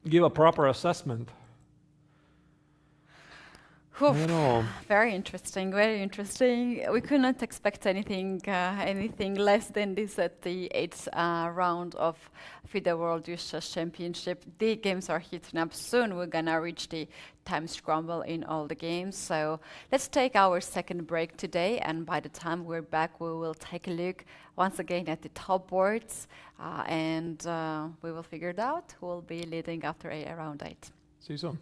give a proper assessment. I don't know. Very interesting, very interesting. We could not expect anything less than this at the 8th round of FIDE World Youth Chess Championship. The games are heating up soon. We're gonna reach the time scramble in all the games. So let's take our second break today, and by the time we're back, we will take a look once again at the top boards, and we will figure it out who will be leading after round 8. See you soon.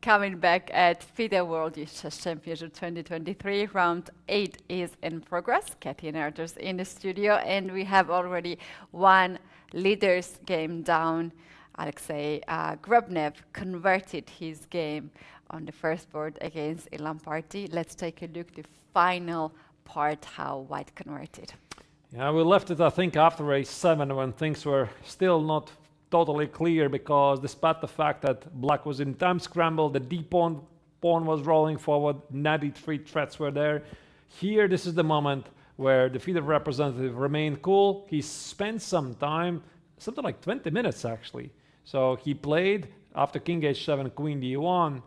coming back at FIDE World Chess Championship 2023. Round 8 is in progress. Keti and Arturs in the studio, and we have already one leader's game down. Alexei Grubnev converted his game on the first board against Ilan Party. Let's take a look at the final part, how White converted. Yeah, we left it, I think, after race 7 when things were still not totally clear, because despite the fact that Black was in time scramble, the D pawn was rolling forward, knight e3 threats were there. Here, this is the moment where the FIDE representative remained cool. He spent some time, something like 20 minutes actually. So he played after king h7, queen d1,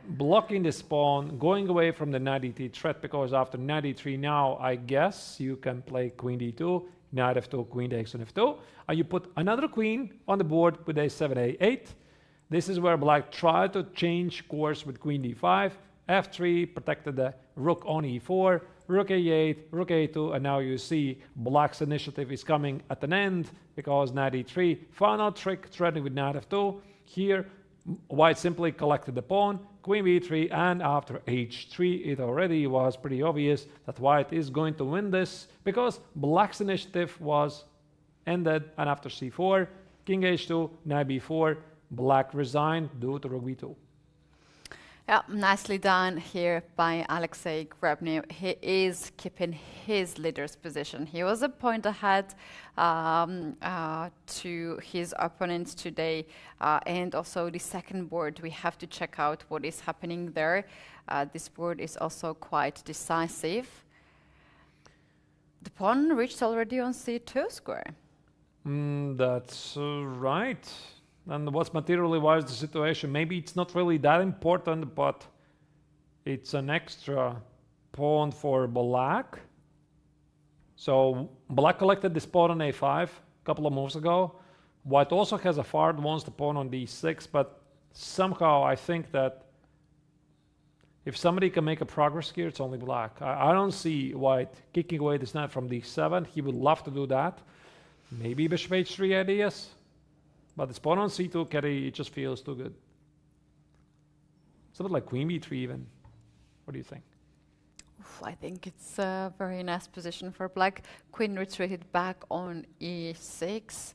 blocking this pawn, going away from the knight e3 threat, because after knight e3 now, I guess you can play queen d2, knight f2, queen takes on f2, and you put another queen on the board with a7, a8. This is where Black tried to change course with queen d5, f3, protected the rook on e4, rook a8, rook a2, and now you see Black's initiative is coming at an end, because knight e3, final trick, threatening with knight f2. Here, White simply collected the pawn, queen b3, and after h3 it already was pretty obvious that White is going to win this, because Black's initiative was ended, and after c4, king h2, knight b4, Black resigned due to rook b2. Yeah, nicely done here by Alexei Grubnev. He is keeping his leader's position. He was a point ahead to his opponents today, and also the second board. We have to check out what is happening there. This board is also quite decisive. The pawn reached already on c2 square. That's right. And what's materially wise the situation? Maybe it's not really that important, but it's an extra pawn for Black. So Black collected this pawn on a5 a couple of moves ago. White also has a fard, wants the pawn on d6, but somehow I think that if somebody can make a progress here, it's only Black. I don't see White kicking away this knight from d7. He would love to do that. Maybe bishop h3 ideas. But this pawn on c2, Keti, it just feels too good. It's a bit like queen b3 even. What do you think? I think it's a very nice position for Black. Queen retreated back on e6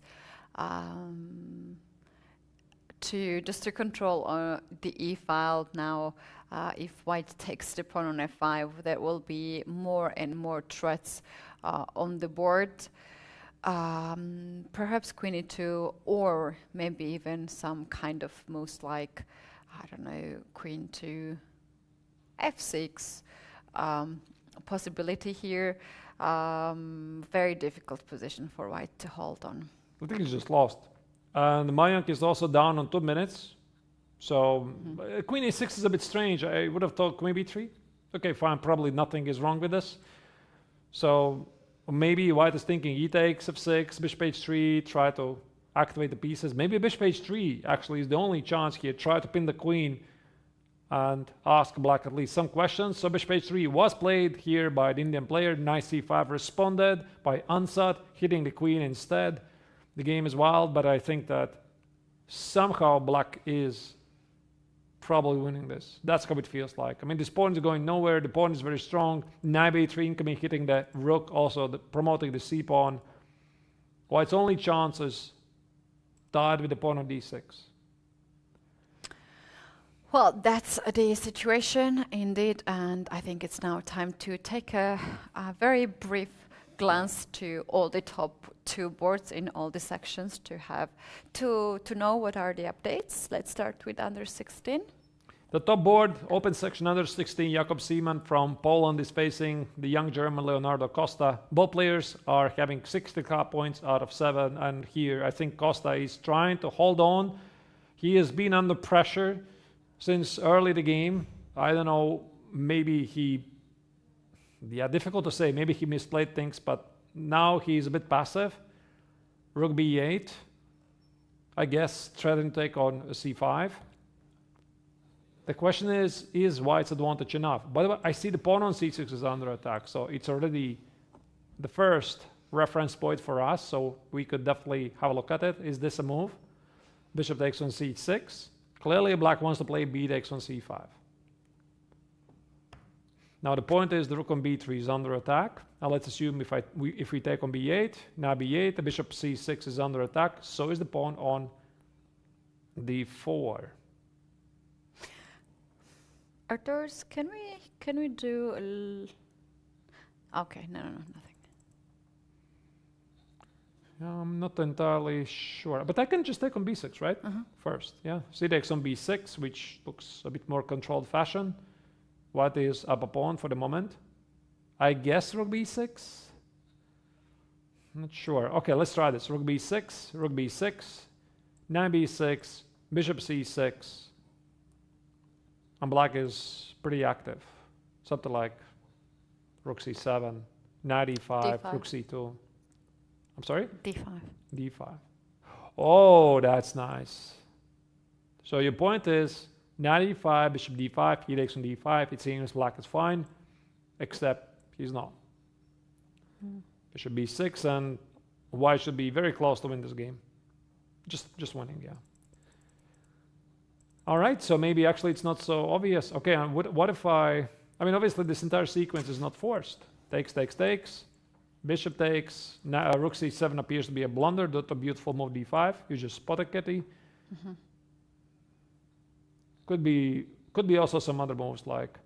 to control the e file. Now, if White takes the pawn on f5, there will be more and more threats on the board. Perhaps queen e2, or maybe even some kind of moves like, I don't know, queen to f6 possibility here. Very difficult position for White to hold on. I think he's just lost. And Mayank is also down on 2 minutes. So queen a6 is a bit strange. I would have thought queen b3. Okay, fine, probably nothing is wrong with this. So maybe White is thinking e takes f6, bishop h3, try to activate the pieces. Maybe bishop h3 actually is the only chance here. Try to pin the queen and ask Black at least some questions. So bishop h3 was played here by the Indian player. Knight c5 responded by Ansat, hitting the queen instead. The game is wild, but I think that somehow Black is probably winning this. That's how it feels like. I mean, this pawn is going nowhere. The pawn is very strong. Knight b3 incoming, hitting the rook, also promoting the c pawn. White's only chance is tied with the pawn on d6. Well, that's the situation indeed, and I think it's now time to take a very brief glance to all the top 2 boards in all the sections to know what are the updates. Let's start with under 16. The top board, open section under 16, Jakob Seaman from Poland is facing the young German Leonardo Costa. Both players are having 60 points out of 7, and here I think Costa is trying to hold on. He has been under pressure since early the game. I don't know, maybe difficult to say, maybe he misplayed things, but now he's a bit passive. Rook b8, I guess threatening to take on c5. The question is White's advantage enough? By the way, I see the pawn on c6 is under attack, so it's already the first reference point for us, so we could definitely have a look at it. Is this a move? Bishop takes on c6. Clearly, black wants to play b takes on c5. Now the point is the rook on b3 is under attack. Now let's assume if we take on b8, now b8, the bishop c6 is under attack. So is the pawn on d4. Arturs, can we do okay, no, nothing. I'm not entirely sure, but I can just take on b6, right? First, yeah. C takes on b6, which looks a bit more controlled fashion. White is up a pawn for the moment. I guess rook b6. Not sure. Okay, let's try this. Rook b6, knight b6, bishop c6. And black is pretty active. Something like rook c7, knight e5, D5. rook c2. I'm sorry? d5. d5. Oh, that's nice. So your point is knight e5, bishop d5, he takes on d5. It seems black is fine, except he's not. Bishop b6, and white should be very close to win this game. Just winning, yeah. All right, so maybe actually it's not so obvious. Okay, and what if I mean, obviously this entire sequence is not forced. Takes, bishop takes, now rook c7 appears to be a blunder, not a beautiful move d5. You just spot a Keti. Could be also some other moves like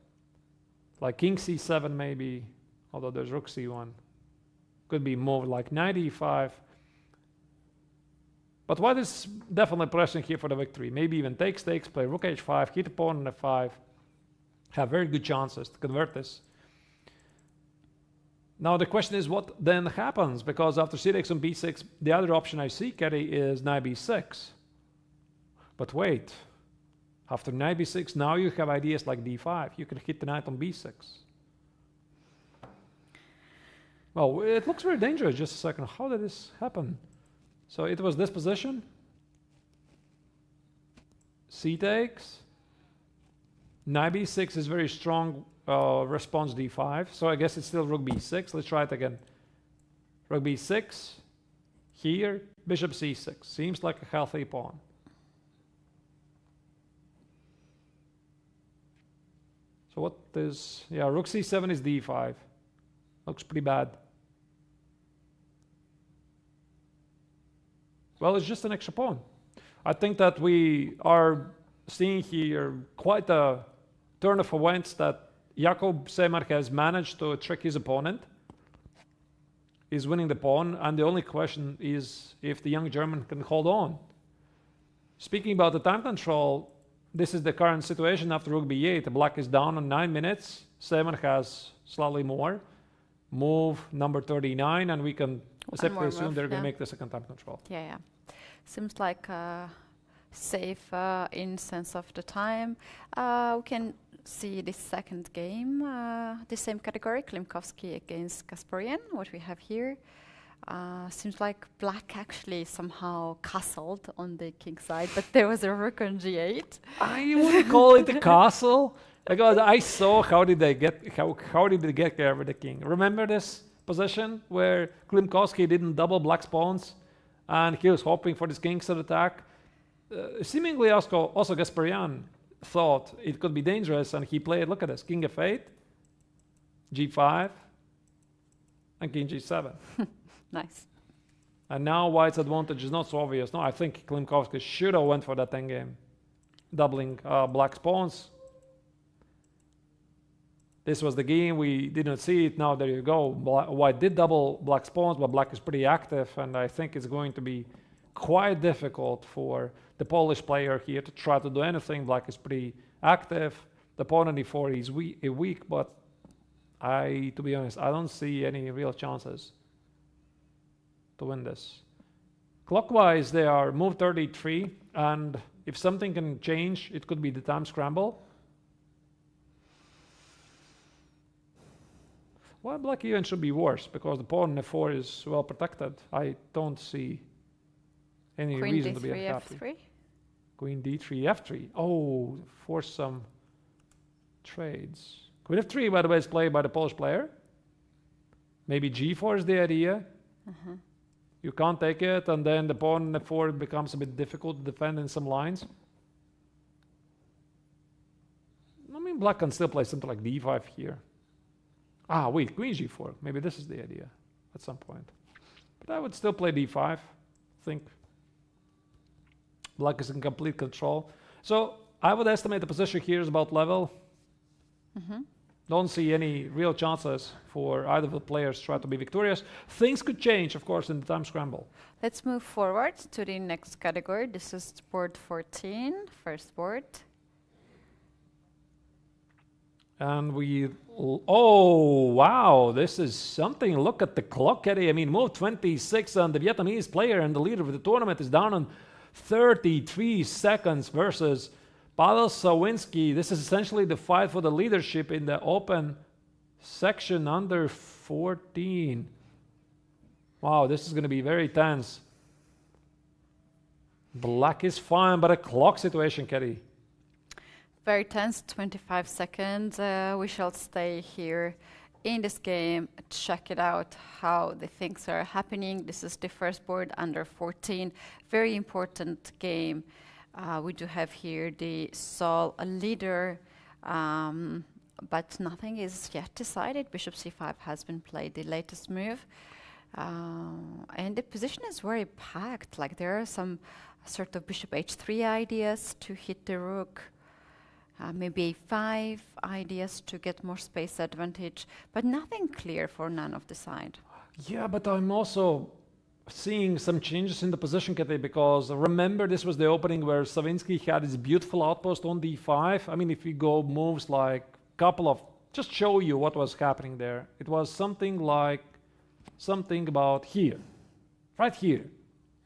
king c7 maybe, although there's rook c1. Could be moved like knight e5. But white is definitely pressing here for the victory. Maybe even takes, play rook h5, hit the pawn on f5. Have very good chances to convert this. Now the question is what then happens, because after c takes on b6, the other option I see, Keti, is knight b6. But wait, after knight b6, now you have ideas like d5. You can hit the knight on b6. Well, it looks very dangerous. Just a second. How did this happen? So it was this position. C takes. Knight b6 is very strong response d5. So I guess it's still rook b6. Let's try it again. Rook b6. Here, bishop c6. Seems like a healthy pawn. So what is... Yeah, rook c7 is d5. Looks pretty bad. Well, it's just an extra pawn. I think that we are seeing here quite a turn of events that Jakub Semer has managed to trick his opponent. He's winning the pawn, and the only question is if the young German can hold on. Speaking about the time control, this is the current situation after rook b8. The black is down on 9 minutes. Semer has slightly more. Move number 39, and we can safely assume they're going to make the second time control. Yeah. Seems like safe in sense of the time. We can see the second game, the same category, Klimkowski against Kasparian, what we have here. Seems like black actually somehow castled on the king side, but there was a rook on g8. I wouldn't call it a castle, because I saw how did they get there with the king. Remember this position where Klimkowski didn't double black's pawns, and he was hoping for this kingside attack. Seemingly also Gasparian thought it could be dangerous, and he played, look at this, king f8, g5, and king g7. Nice. And now white's advantage is not so obvious. No, I think Klimkowski should have went for that endgame, doubling black's pawns. This was the game, we didn't see it, now there you go. White did double black's pawns, but black is pretty active, and I think it's going to be quite difficult for the Polish player here to try to do anything. Black is pretty active. The pawn on e4 is weak, but to be honest, I don't see any real chances to win this. Clockwise, they are move 33, and if something can change, it could be the time scramble. Well, black even should be worse, because the pawn on f4 is well protected. I don't see any reason to be unhappy. F3? Queen d3, f3. Oh, force some trades. Queen f3, by the way, is played by the Polish player. Maybe g4 is the idea. You can't take it, and then the pawn on f4 becomes a bit difficult to defend in some lines. black can still play something like d5 here. Ah, wait, queen g4. Maybe this is the idea at some point. But I would still play d5, I think. Black is in complete control. So I would estimate the position here is about level. Don't see any real chances for either of the players to try to be victorious. Things could change, of course, in the time scramble. Let's move forward to the next category. This is board 14, first board. And oh, wow, this is something. Look at the clock, Keti. I mean, move 26, and the Vietnamese player and the leader of the tournament is down on 33 seconds versus Pavel Sawinski. This is essentially the fight for the leadership in the open section under 14. Wow, this is going to be very tense. Black is fine, but a clock situation, Keti. Very tense, 25 seconds. We shall stay here in this game, check it out, how the things are happening. This is the first board under 14. Very important game. We do have here the sole leader, but nothing is yet decided. Bishop c5 has been played, the latest move. And the position is very packed. Like there are some sort of bishop h3 ideas to hit the rook. Maybe a5 ideas to get more space advantage, but nothing clear for none of the side. Yeah, but I'm also seeing some changes in the position, Keti, because remember this was the opening where Sawinski had his beautiful outpost on d5. I mean, if we go moves like couple of, just show you what was happening there. It was something like, something about here, right here.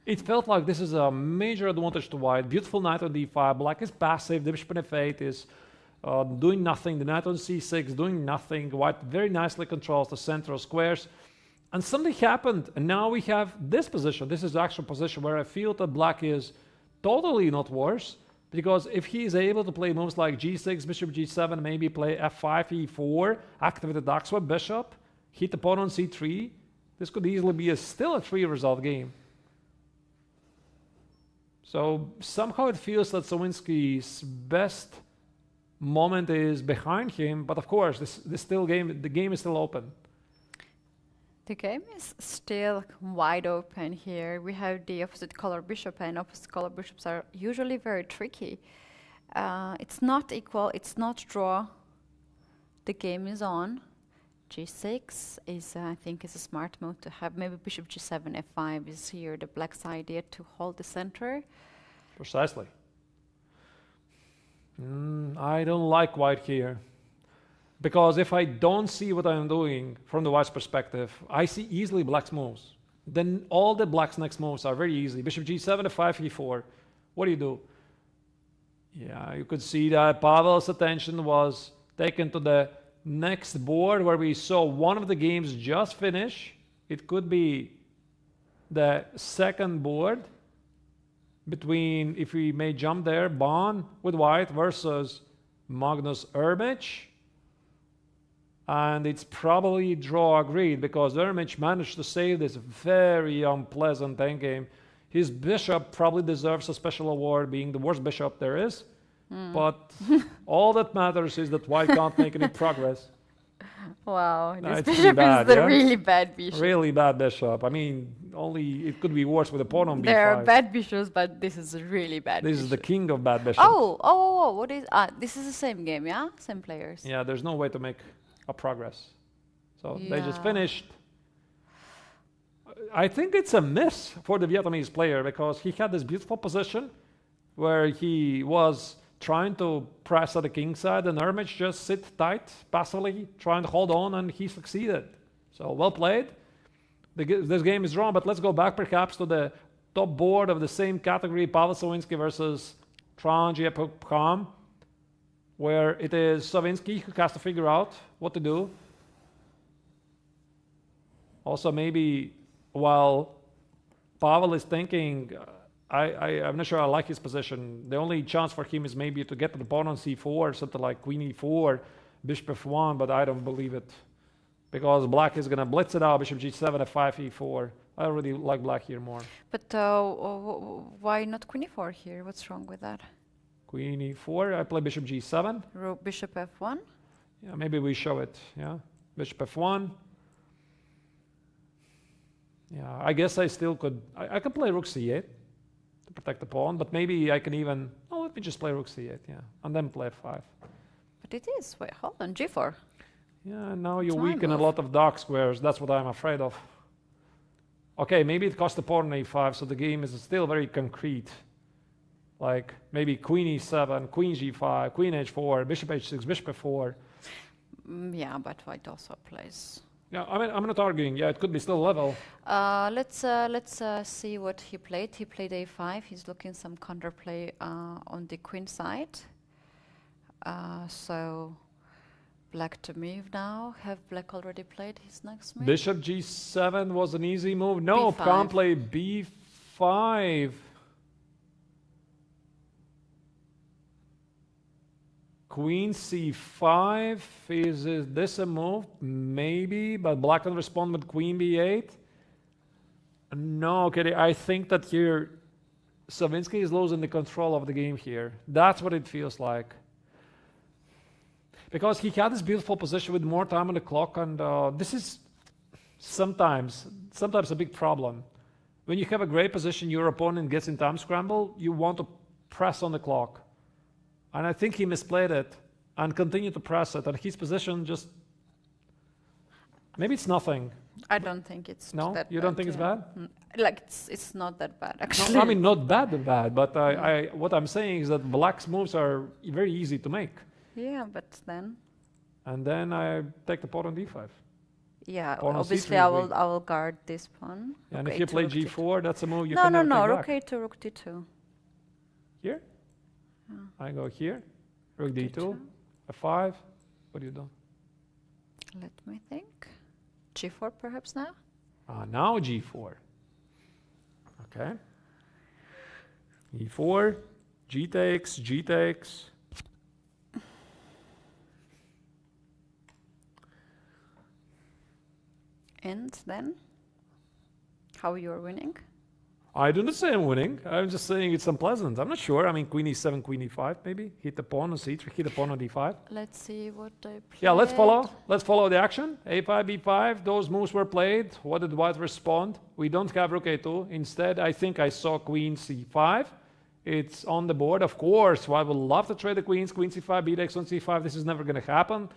It felt like this is a major advantage to white. Beautiful knight on d5. Black is passive. The bishop on f8 is doing nothing. The knight on c6 doing nothing. White very nicely controls the central squares. And something happened. And now we have this position. This is the actual position where I feel that black is totally not worse. Because if he is able to play moves like g6, bishop g7, maybe play f5, e4, activate the dark swap bishop, hit the pawn on c3, this could easily be still a 3-result game. So somehow it feels that Sawinski's best moment is behind him, but of course, the game is still open. The game is still wide open here. We have the opposite color bishop, and opposite color bishops are usually very tricky. It's not equal, it's not draw. The game is on. g6 is, I think, is a smart move to have. Maybe bishop g7, f5 is here the black's idea to hold the center. Precisely. I don't like white here. Because if I don't see what I'm doing from the white's perspective, I see easily black's moves. Then all the black's next moves are very easy. Bishop g7, f5, e4. What do you do? Yeah, you could see that Pavel's attention was taken to the next board where we saw one of the games just finish. It could be the second board between, if we may jump there, Bon with white versus Magnus Ermich. And it's probably draw agreed because Ermich managed to save this very unpleasant endgame. His bishop probably deserves a special award, being the worst bishop there is. But all that matters is that white can't make any progress. Wow, No, this it's pretty bishop bad, is the yeah? really bad bishop. Really bad bishop. I mean, only it could be worse with a pawn on b5. There are bad bishops, but this is a really bad This bishop. is the king of bad bishops. Oh, what is... this is the same game, yeah? Same players. Yeah, there's no way to make a progress. So they just Yeah. finished. I think it's a miss for the Vietnamese player because he had this beautiful position where he was trying to press at the king side and Ermich just sit tight, passively, trying to hold on, and he succeeded. So well played. This game is drawn, but let's go back perhaps to the top board of the same category, Pavel Sawinski versus Tran Jiepukam, where it is Sawinski who has to figure out what to do. Also, maybe while Pavel is thinking, I'm not sure I like his position. The only chance for him is maybe to get to the pawn on c4, something like queen e4, bishop f1, but I don't believe it. Because black is going to blitz it out, bishop g7, f5, e4. I already like black here more. But why not queen e4 here? What's wrong with that? Queen e4. I play bishop g7. Bishop f1. Yeah, maybe we show it. Yeah, bishop f1. Yeah, I guess I still could. I can play rook c8 to protect the pawn, but maybe I can even. Oh, let me just play rook c8. Yeah, and then play f5. But it is. Wait, hold on. g4. Yeah, now you Time weaken a move. lot of dark squares. That's what I'm afraid of. Okay, maybe it cost the pawn on a5, so the game is still very concrete. Like maybe queen e7, queen g5, queen h4, bishop h6, bishop f4. Yeah, but white also plays. Yeah, I mean, I'm not arguing. Yeah, it could be still level. Let's see what he played. He played a5. He's looking some counterplay on the queen side. So black to move now. Have black already played his next move? Bishop g7 was an easy move. No, B5. can't play b5. Queen c5, is this a move? Maybe, but black can respond with queen b8. No, Keti, I think that here Savinsky is losing the control of the game here. That's what it feels like. Because he had this beautiful position with more time on the clock, and this is sometimes a big problem. When you have a great position, your opponent gets in time scramble, you want to press on the clock. And I think he misplayed it and continued to press it, and his position just... Maybe it's nothing. I don't think it's No? that You bad. don't think it's bad? Like, it's not that bad, actually. No, I mean, not bad, but what I'm saying is that black's moves are very easy to make. Yeah, but then... And then I take the pawn on d5. Yeah, Pawn on obviously c3 I is weak. will guard this pawn. And Rook if you A2, play rook D2. g4, that's a move you No, can no, never no, take rook back. A2, rook D2. Here? Yeah. I go here. Rook d2. D2. f5. What do you do? Let me think. G4 perhaps now? Now g4. Okay. e4. G takes. G takes. And then? How you're winning? I do not say I'm winning. I'm just saying it's unpleasant. I'm not sure. I mean, queen e7, queen e5, maybe. Hit the pawn on c3, hit the pawn on d5. Let's see what they played. Yeah, let's follow. Let's follow the action. a5, b5. Those moves were played. What did white respond? We don't have rook a2. Instead, I think I saw queen c5. It's on the board. Of course, white would love to trade the queens. Queen c5, b takes on c5. This is never going to happen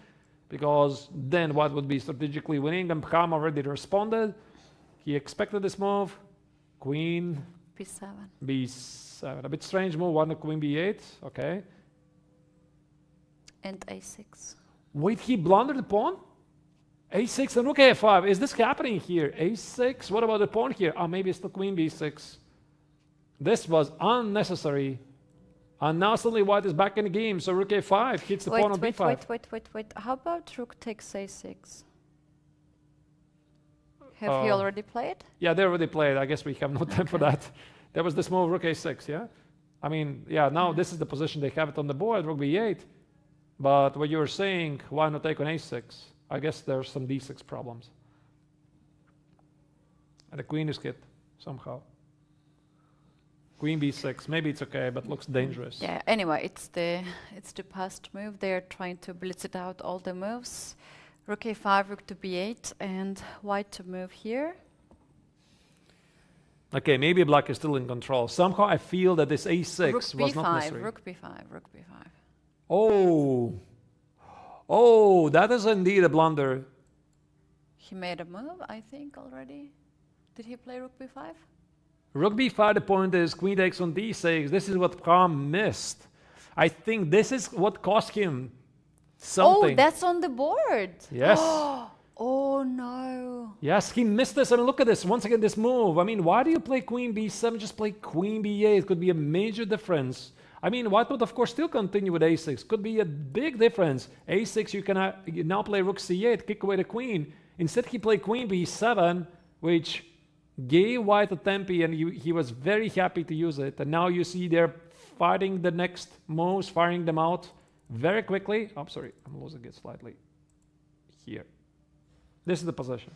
because then white would be strategically winning. And Bham already responded. He expected this move. Queen b7. b7. A bit strange move. One queen b8. Okay. And a6. Wait, he blundered the pawn? a6 and rook a5. Is this happening here? a6? What about the pawn here? Maybe it's the queen b6. This was unnecessary. And now suddenly white is back in the game. So rook a5 hits the pawn on b5. Wait. How about rook takes a6? Have you already played? Yeah, they already played. I guess we have no time for that. There was this move, rook a6, yeah? I mean, yeah, now this is the position they have it on the board, rook b8. But what you were saying, why not take on a6? I guess there's some d6 problems. And the queen is hit somehow. Queen b6, maybe it's okay, but looks dangerous. Yeah, anyway, it's the past move. They're trying to blitz it out, all the moves. Rook a5, rook to b8, and white to move here. Okay, maybe black is still in control. Somehow I feel that this a6 was not necessary. Rook b5, rook b5. Oh, that is indeed a blunder. He made a move, I think, already. Did he play rook b5? Rook b5, the point is queen takes on d6. This is what Bham missed. I think this is what cost him something. Oh, that's on the board. Yes. Oh, no. Yes, he missed this. I mean, look at this. Once again, this move. I mean, why do you play queen b7? Just play queen b8. It could be a major difference. I mean, white would, of course, still continue with a6. Could be a big difference. a6, you can now play rook c8, kick away the queen. Instead, he played queen b7, which gave white a tempi, and he was very happy to use it. And now you see they're fighting the next moves, firing them out very quickly. I'm sorry, I'm losing it slightly here. This is the position.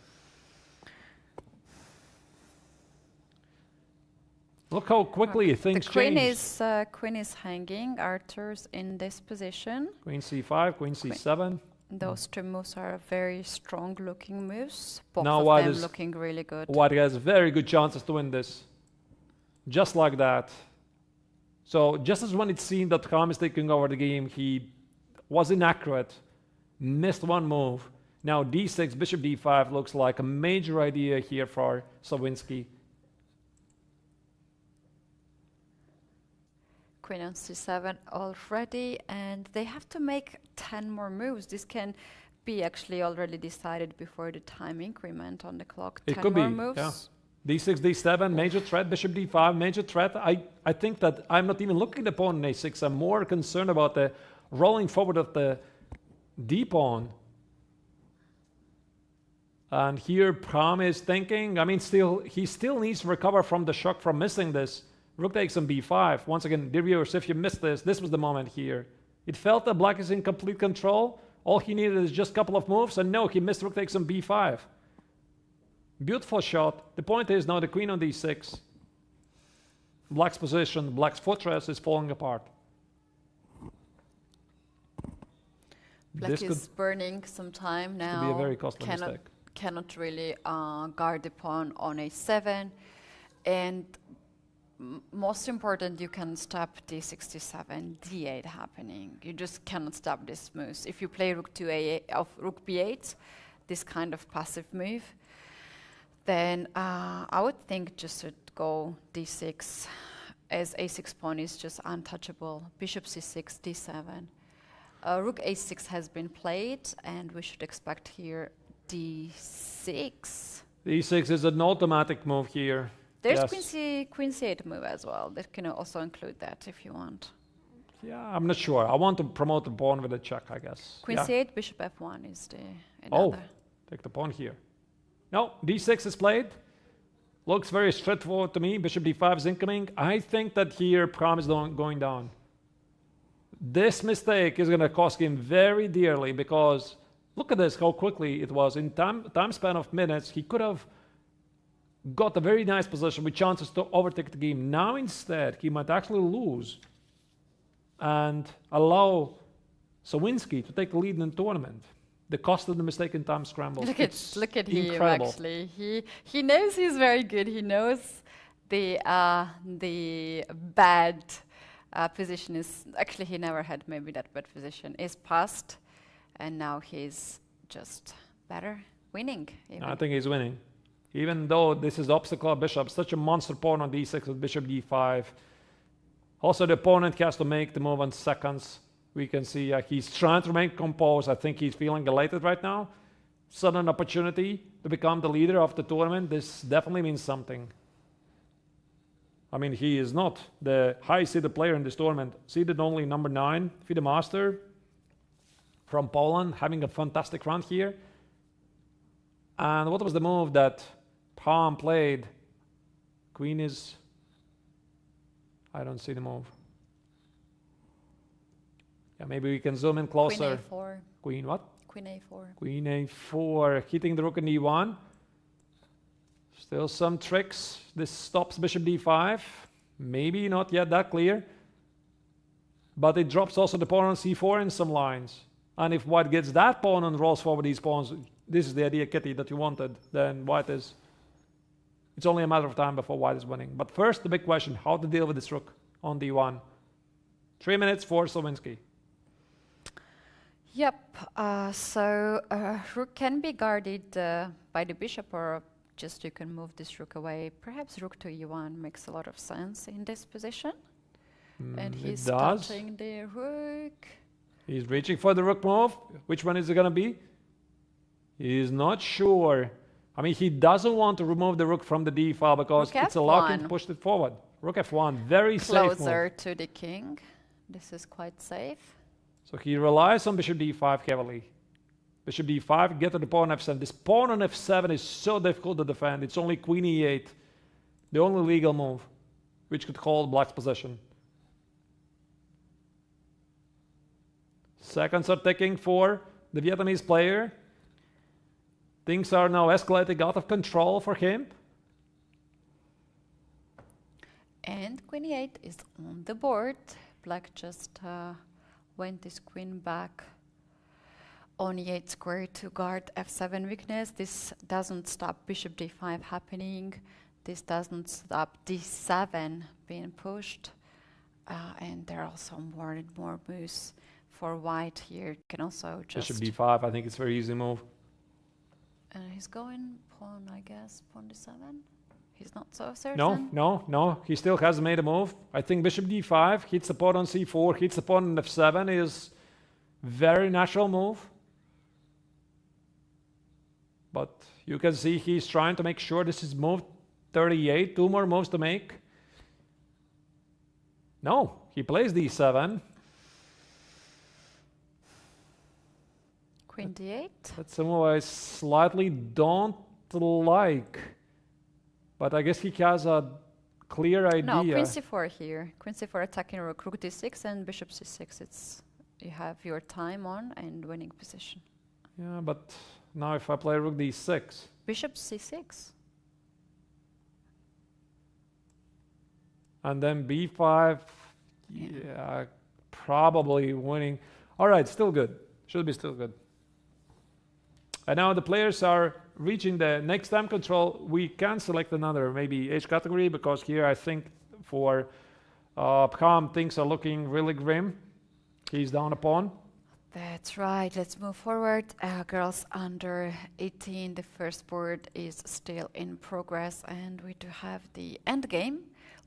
Look how quickly things change. Queen is hanging. Arturs in this position. Queen c5, queen c7. Those two moves are very strong looking moves. Both Now of them looking really good. White has very good chances to win this. Just like that. So just as when it seemed that Khan is taking over the game, he was inaccurate, missed one move. Now d6, bishop d5 looks like a major idea here for Slawinski. Queen on c7 already, and they have to make 10 more moves. This can be actually already decided before the time increment on the clock. It 10 could more be, moves. yeah. d6, d7, major threat, bishop d5, major threat. I think that I'm not even looking at the pawn in a6. I'm more concerned about the rolling forward of the d-pawn. And here Pram is thinking, I mean, he still needs to recover from the shock from missing this. Rook takes on b5. Once again, dear viewers, if you missed this was the moment here. It felt that black is in complete control. All he needed is just a couple of moves, and no, he missed rook takes on b5. Beautiful shot. The point is now the queen on d6. Black's position, black's fortress is falling apart. Black is burning some time now. Could be a very costly mistake. Cannot really guard the pawn on a7, and most important, you can stop d67, d8 happening. You just cannot stop this move. If you play rook to rook b8, this kind of passive move, then I would think just to go d6, as a6 pawn is just untouchable. Bishop c6, d7. Rook a6 has been played, and we should expect here d6. d6 is an automatic move here. There's yes. queen c8 move as well. That can also include that if you want. Yeah, I'm not sure. I want to promote the pawn with a check, I guess. Queen c8, bishop f1 is the Oh, another. take the pawn here. No, d6 is played. Looks very straightforward to me. Bishop d5 is incoming. I think that here Pram is going down. This mistake is going to cost him very dearly because look at this, how quickly it was. In time span of minutes, he could have got a very nice position with chances to overtake the game. Now instead, he might actually lose and allow Slawinski to take the lead in the tournament. The cost of the mistake in time scrambles. Look at him incredible. Actually. He knows he's very good. He knows the bad position is actually he never had maybe that bad position is past, and now he's just better winning. Even. I think he's winning. Even though this is obstacle bishop, such a monster pawn on d6 with bishop d5. Also, the opponent has to make the move in seconds. We can see he's trying to remain composed. I think he's feeling elated right now. Sudden opportunity to become the leader of the tournament. This definitely means something. I mean, he is not the high-seeded player in this tournament. Seeded only number 9, FIDE master from Poland, having a fantastic run here. And what was the move that Pram played? Queen is... I don't see the move. Yeah, maybe we can zoom in closer. Queen a4. Queen what? Queen a4. Queen a4, hitting the rook in e1. Still some tricks. This stops bishop d5. Maybe not yet that clear. But it drops also the pawn on c4 in some lines. And if white gets that pawn and rolls forward these pawns, this is the idea, Keti, that you wanted, then white is... It's only a matter of time before white is winning. But first, the big question, how to deal with this rook on d1. 3 minutes for Slawinski. Yep, so rook can be guarded by the bishop, or just you can move this rook away. Perhaps rook to e1 makes a lot of sense in this position. And he's starting the rook. He's reaching for the rook move. Which one is it going to be? He's not sure. I mean, he doesn't want to remove the rook from the d file because it's allowed him to push it forward. Rook f1, very safe move. Closer to the king. This is quite safe. So he relies on bishop d5 heavily. Bishop d5, get to the pawn f7. This pawn on f7 is so difficult to defend. It's only queen e8, the only legal move, which could hold black's position. Seconds are ticking for the Vietnamese player. Things are now escalating out of control for him. And queen e8 is on the board. Black just went his queen back on e8 square to guard f7 weakness. This doesn't stop bishop d5 happening. This doesn't stop d7 being pushed. And there are also more and more moves for white here. Can also just... Bishop d5, I think it's a very easy move. He's going pawn, I guess, pawn d7. He's not so certain. No. He still hasn't made a move. I think bishop d5 hits the pawn on c4, hits the pawn on f7 is very natural move. But you can see he's trying to make sure this is move 38. 2 more moves to make. No, he plays d7. Queen d8. That's a move I slightly don't like. But I guess he has a clear idea. No, queen c4 here. Queen c4 attacking rook, rook d6 and bishop c6. You have your time on and winning position. Yeah, but now if I play rook d6. Bishop c6. And then b5. Yeah, probably winning. All right, still good. Should be still good. And now the players are reaching the next time control. We can select another, maybe H category, because here I think for Pham things are looking really grim. He's down a pawn. That's right. Let's move forward. Girls under 18, the first board is still in progress, and we do have the end game.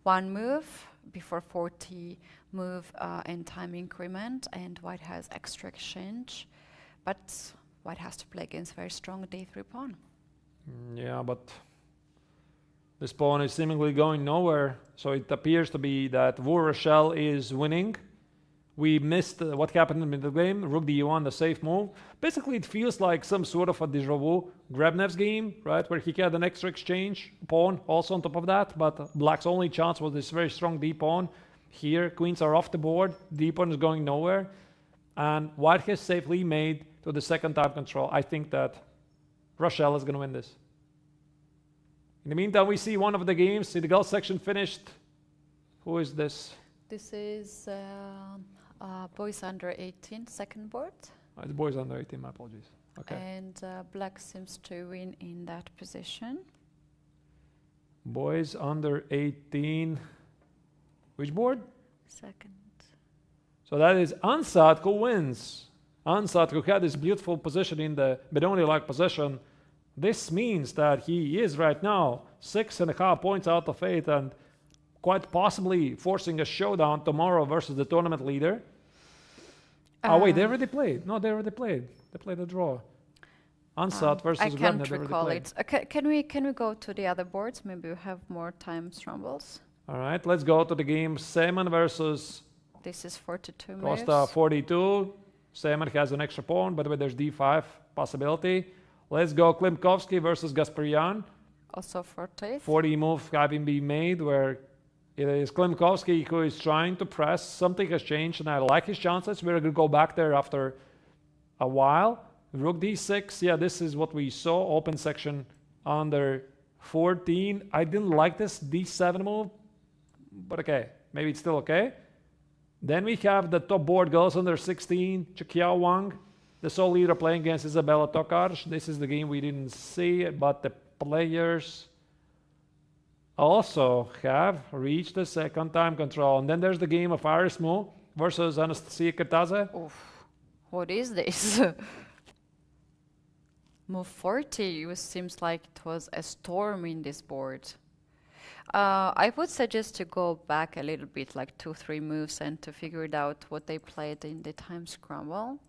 1 move before 40 move and time increment, and white has extra exchange, but white has to play against very strong d3 pawn. Yeah, but this pawn is seemingly going nowhere, so it appears to be that Wu Rochelle is winning. We missed what happened in the game. Rook d1, the safe move. Basically, it feels like some sort of a déjà vu Grebnev's game, right? Where he had an extra exchange pawn also on top of that. But black's only chance was this very strong d pawn. Here, queens are off the board. D pawn is going nowhere. And white has safely made to the second time control. I think that Rochelle is going to win this. In the meantime, we see one of the games. See the girls section finished. Who is this? This is boys under 18, second board. Oh, it's boys under 18, my apologies. Okay. And black seems to win in that position. Boys under 18. Which board? Second. So that is Ansat who wins. Ansat who had this beautiful position in the Benoni-like position. This means that he is right now 6.5 points out of 8 and quite possibly forcing a showdown tomorrow versus the tournament leader. Oh wait, they already played. No, they already played. They played a draw. Ansat versus I can't Grebnev, recall it. Can we go to the other boards? Maybe we have more time scrambles. All right, let's go to the game. Seaman versus This is 42 Costa, moves. 42. Seaman has an extra pawn. By the way, there's d5 possibility. Let's go Klimkovsky versus Gasparian. Also 40. 40 move having been made where it is Klimkovsky who is trying to press. Something has changed and I like his chances. We're going to go back there after a while. Rook d6. Yeah, this is what we saw. Open section under 14. I didn't like this d7 move, but okay. Maybe it's still okay. Then we have the top board girls under 16. Chikiao Wang, the sole leader playing against Isabella Tokarz. This is the game we didn't see, but the players also have reached the second time control. And then there's the game of Iris Mu versus Anastasia Kertaze. Oof. What is this? Move 40. It seems like it was a storm in this board. I would suggest to go back a little bit, like 2-3 moves, and to figure it out what they played in the time scramble.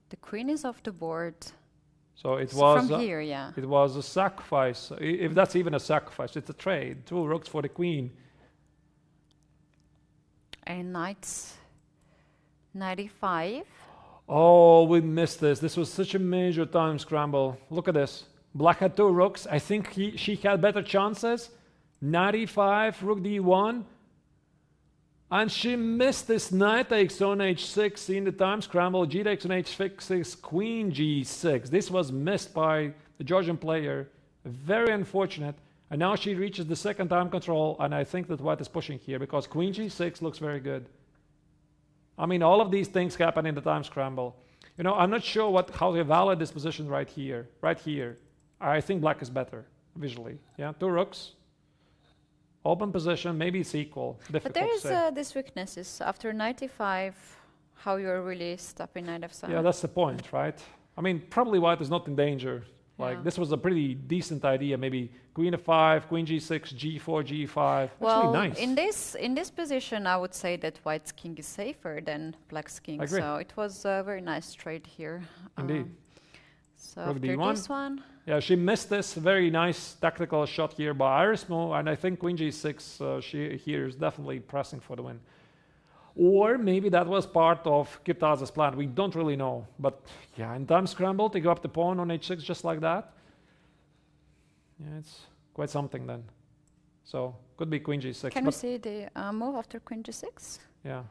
The queen is off the board. So it was from here, yeah. It was a sacrifice. If that's even a sacrifice, it's a trade. 2 rooks for the queen. And knights 95. Oh, we missed this. This was such a major time scramble. Look at this. Black had 2 rooks. I think she had better chances. 95, rook d1. And she missed this knight takes on h6 in the time scramble. G takes on h6, queen g6. This was missed by the Georgian player. Very unfortunate. And now she reaches the second time control, and I think that white is pushing here because queen g6 looks very good. I mean, all of these things happen in the time scramble. You know, I'm not sure how to evaluate this position right here. Right here, I think black is better visually. Yeah, 2 rooks, open position, maybe it's equal. But there is this weaknesses after knight e5. How you're really stopping knight f7. Yeah, that's the point, right? I mean, probably white is not in danger. Like this was a pretty decent idea. Maybe queen f5, queen g6, g4, g5. Well, actually nice. in this position, I would say that white's king is safer than black's king. I agree. So it was a very nice trade here. Indeed. So Rook after d1. this one, Yeah, she missed this very nice tactical shot here by Iris move, and I think queen g6 she here is definitely pressing for the win. Or maybe that was part of Kirtaz's plan. We don't really know. But yeah, in time scramble to go up the pawn on h6 just like that. Yeah, it's quite something then. So could be queen g6. Can we see the move after queen g6? Yeah.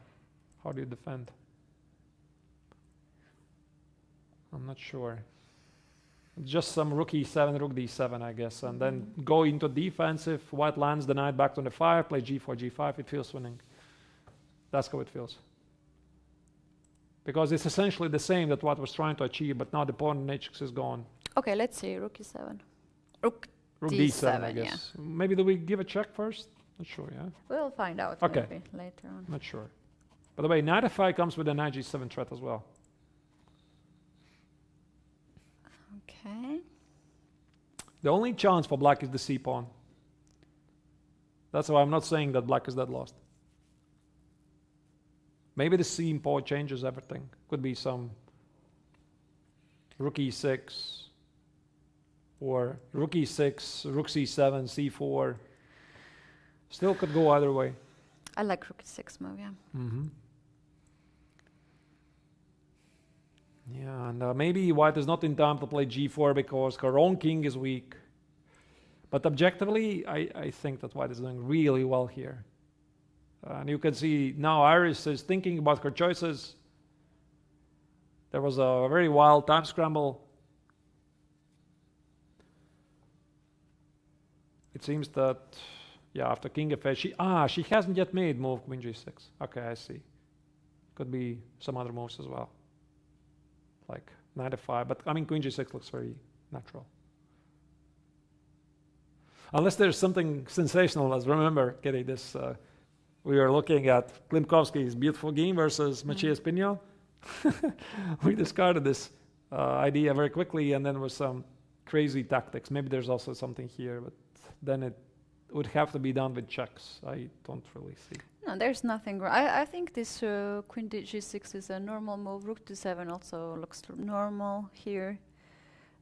How do you defend? I'm not sure. Just some rook e7, rook d7, I guess. And then go into defensive. White lands the knight back to the 5, play g4, g5. It feels winning. That's how it feels. Because it's essentially the same that what was trying to achieve, but now the pawn on h6 is gone. Okay, let's see. Rook e7. Rook d7, I guess. Yeah. Maybe do we give a check first? Not sure, yeah? We'll find out maybe later on. Not sure. By the way, knight f5 comes with a knight g7 threat as well. Okay. The only chance for black is the c pawn. That's why I'm not saying that black is dead lost. Maybe the c pawn changes everything. Could be some rook e6 or rook e6, rook c7, c4. Still could go either way. I like rook e6 move, yeah. Yeah, and maybe white is not in time to play g4 because her own king is weak. But objectively, I think that white is doing really well here. And you can see now Iris is thinking about her choices. There was a very wild time scramble. It seems that, yeah, after king f8, she hasn't yet made move queen g6. Okay, I see. Could be some other moves as well. Like knight f5, but I mean queen g6 looks very natural. Unless there's something sensational, as remember, Keti, this we were looking at Klimkovsky's beautiful game versus Maciej Pinho. We discarded this idea very quickly, and then with some crazy tactics. Maybe there's also something here, but then it would have to be done with checks. I don't really see. No, there's nothing wrong. I think this queen g6 is a normal move. Rook d7 also looks normal here.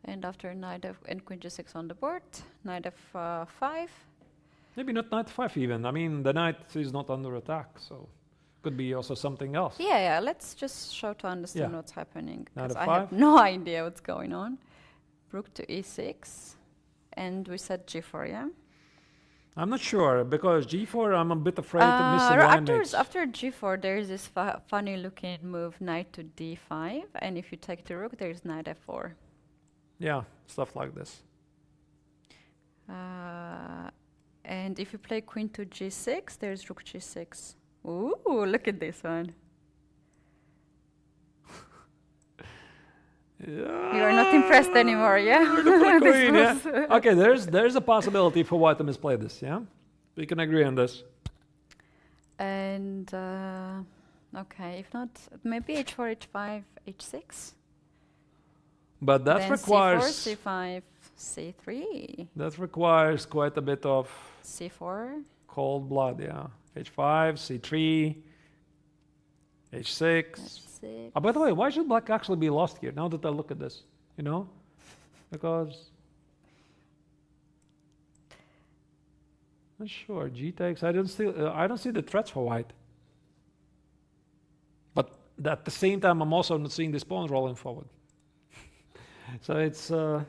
And after knight and queen g6 on the board, knight f5. Maybe not knight 5 even. I mean, the knight is not under attack, so could be also something else. Yeah, let's just show to understand what's happening. Knight I f5. have no idea what's going on. Rook to e6. And we said g4, yeah? I'm not sure, because g4, I'm a bit afraid to miss the line mates. After g4, there is this funny looking move, knight to d5. And if you take the rook, there's knight f4. Yeah, stuff like this. And if you play queen to g6, there's rook g6. Ooh, look at this one. Yeah. You are not impressed anymore, yeah? Queen, yeah? Okay, there's a possibility for white to misplay this, yeah? We can agree on this. And, okay, if not, maybe h4, h5, h6. But that then requires... c4, c5, c3. That requires quite a bit of... c4. Cold blood, yeah. h5, c3, h6. By the way, why should black actually be lost here, now that I look at this? You know? Because... Not sure, g takes, I don't see the threats for white. But at the same time, I'm also not seeing this pawn rolling forward. So it's... we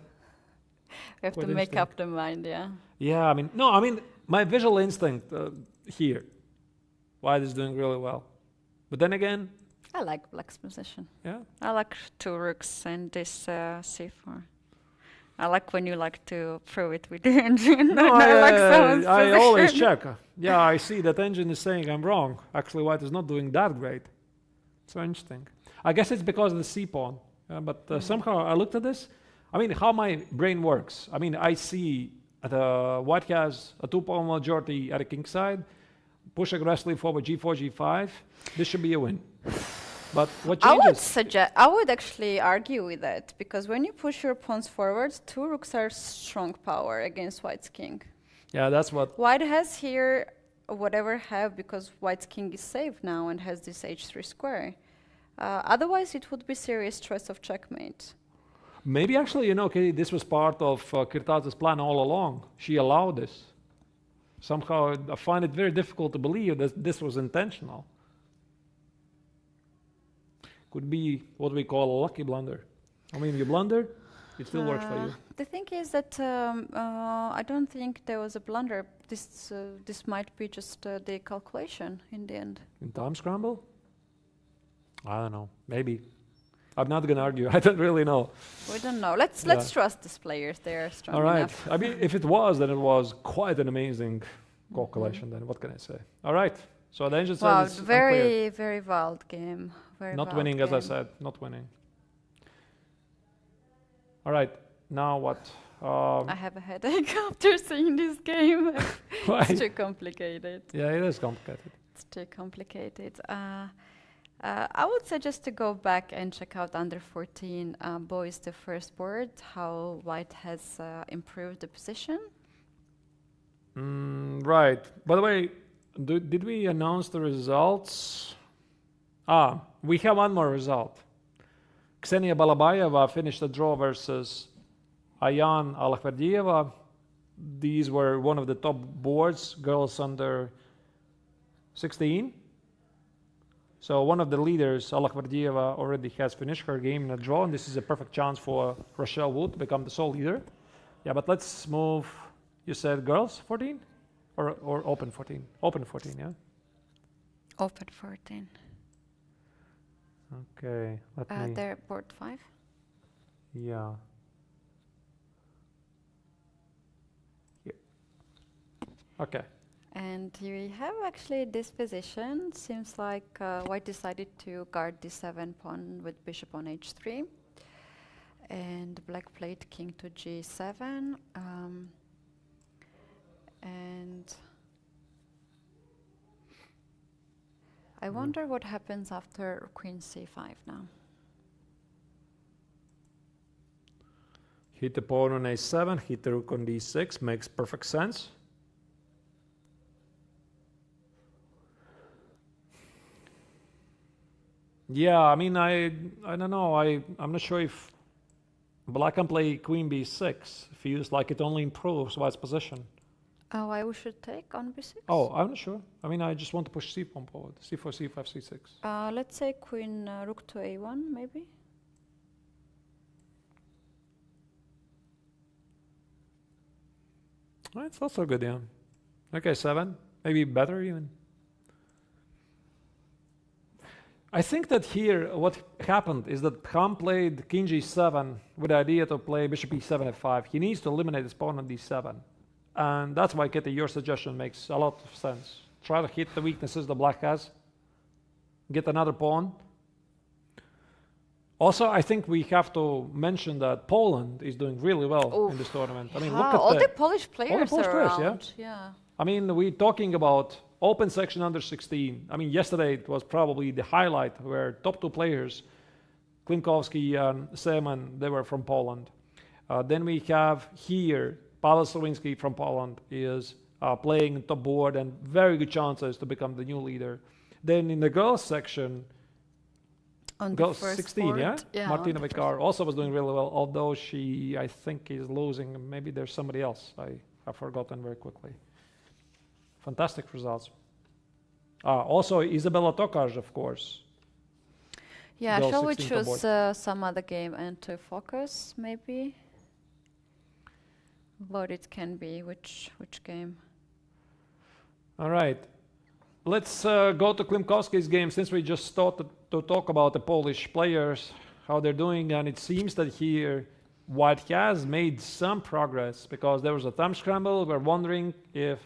have to make up the mind, yeah? Yeah, I mean, my visual instinct here, white is doing really well. But then again... I like black's position. Yeah? I like two rooks and this c4. I like when you like to prove it with the engine. No, I like someone's I always position. check. Yeah, I see that engine is saying I'm wrong. Actually, white is not doing that great. It's very interesting. I guess it's because of the C pawn. But somehow I looked at this. I mean, how my brain works. I mean, I see the white has a 2-pawn majority at the king side. Push aggressively forward g4, g5. This should be a win. But what changes? I would actually argue with that, because when you push your pawns forward, 2 rooks are strong power against white's king. Yeah, that's what... White has here whatever have, because white's king is safe now and has this h3 square. Otherwise, it would be serious choice of checkmate. Maybe actually, you know, Keti, this was part of Kirta's plan all along. She allowed this. Somehow, I find it very difficult to believe that this was intentional. Could be what we call a lucky blunder. I mean, you blunder, it still works for you. The thing is that I don't think there was a blunder. This might be just the calculation in the end. In time scramble? I don't know. Maybe. I'm not going to argue. I don't really know. We don't know. Let's trust these players. They are strong All right. enough. I mean, if it was, then it was quite an amazing calculation. Then what can I say? All right. So the engine says it's very, very wild game. Not winning, as I said. Not winning. All right. Now what? I have a headache after seeing this game. It's too complicated. Yeah, it is complicated. It's too complicated. I would suggest to go back and check out under 14 boys the first board, how white has improved the position. Right. By the way, did we announce the results? We have one more result. Ksenia Balabayeva finished the draw versus Ayan Alakverdieva. These were one of the top boards, girls under 16. So one of the leaders, Alakverdieva, already has finished her game in a draw, and this is a perfect chance for Rochelle Wood to become the sole leader. Yeah, but let's move. You said girls 14 or open 14? Open 14, yeah? Open 14. Okay, let me... They're board 5? Yeah. Okay. And we have actually this position. Seems like white decided to guard d7 pawn with bishop on h3. And black played king to g7. And I wonder what happens after queen c5 now. Hit the pawn on a7, hit the rook on d6, makes perfect sense. Yeah, I mean, I don't know. I'm not sure if black can play queen b6. Feels like it only improves white's position. Why we should take on b6? Oh, I'm not sure. I mean, I just want to push c pawn forward. c4, c5, c6. Let's say queen rook to a1, maybe. Well, it's also good, yeah. Okay, 7. Maybe better even. I think that here what happened is that Ham played king g7 with the idea to play bishop e7 f5. He needs to eliminate his pawn on d7. And that's why, Keti, your suggestion makes a lot of sense. Try to hit the weaknesses the black has. Get another pawn. Also, I think we have to mention that Poland is doing really well in this tournament. I mean, look at all the Polish players around. Yeah. I mean, we're talking about open section under 16. I mean, yesterday it was probably the highlight where top 2 players, Klimkowski and Seman, they were from Poland. Then we have here Paweł Słowinski from Poland is playing top board and very good chances to become the new leader. Then in the girls section, on girls the first 16, board, yeah? Martina Vikar also was doing really well, although she, I think, is losing. Maybe there's somebody else. I have forgotten very quickly. Fantastic results. Also, Isabella Tokarz, of course. Yeah, shall we choose some other game and to focus, maybe? What it can be, which game? All right. Let's go to Klimkowski's game, since we just started to talk about the Polish players, how they're doing, and it seems that here White has made some progress because there was a thumb scramble. We're wondering if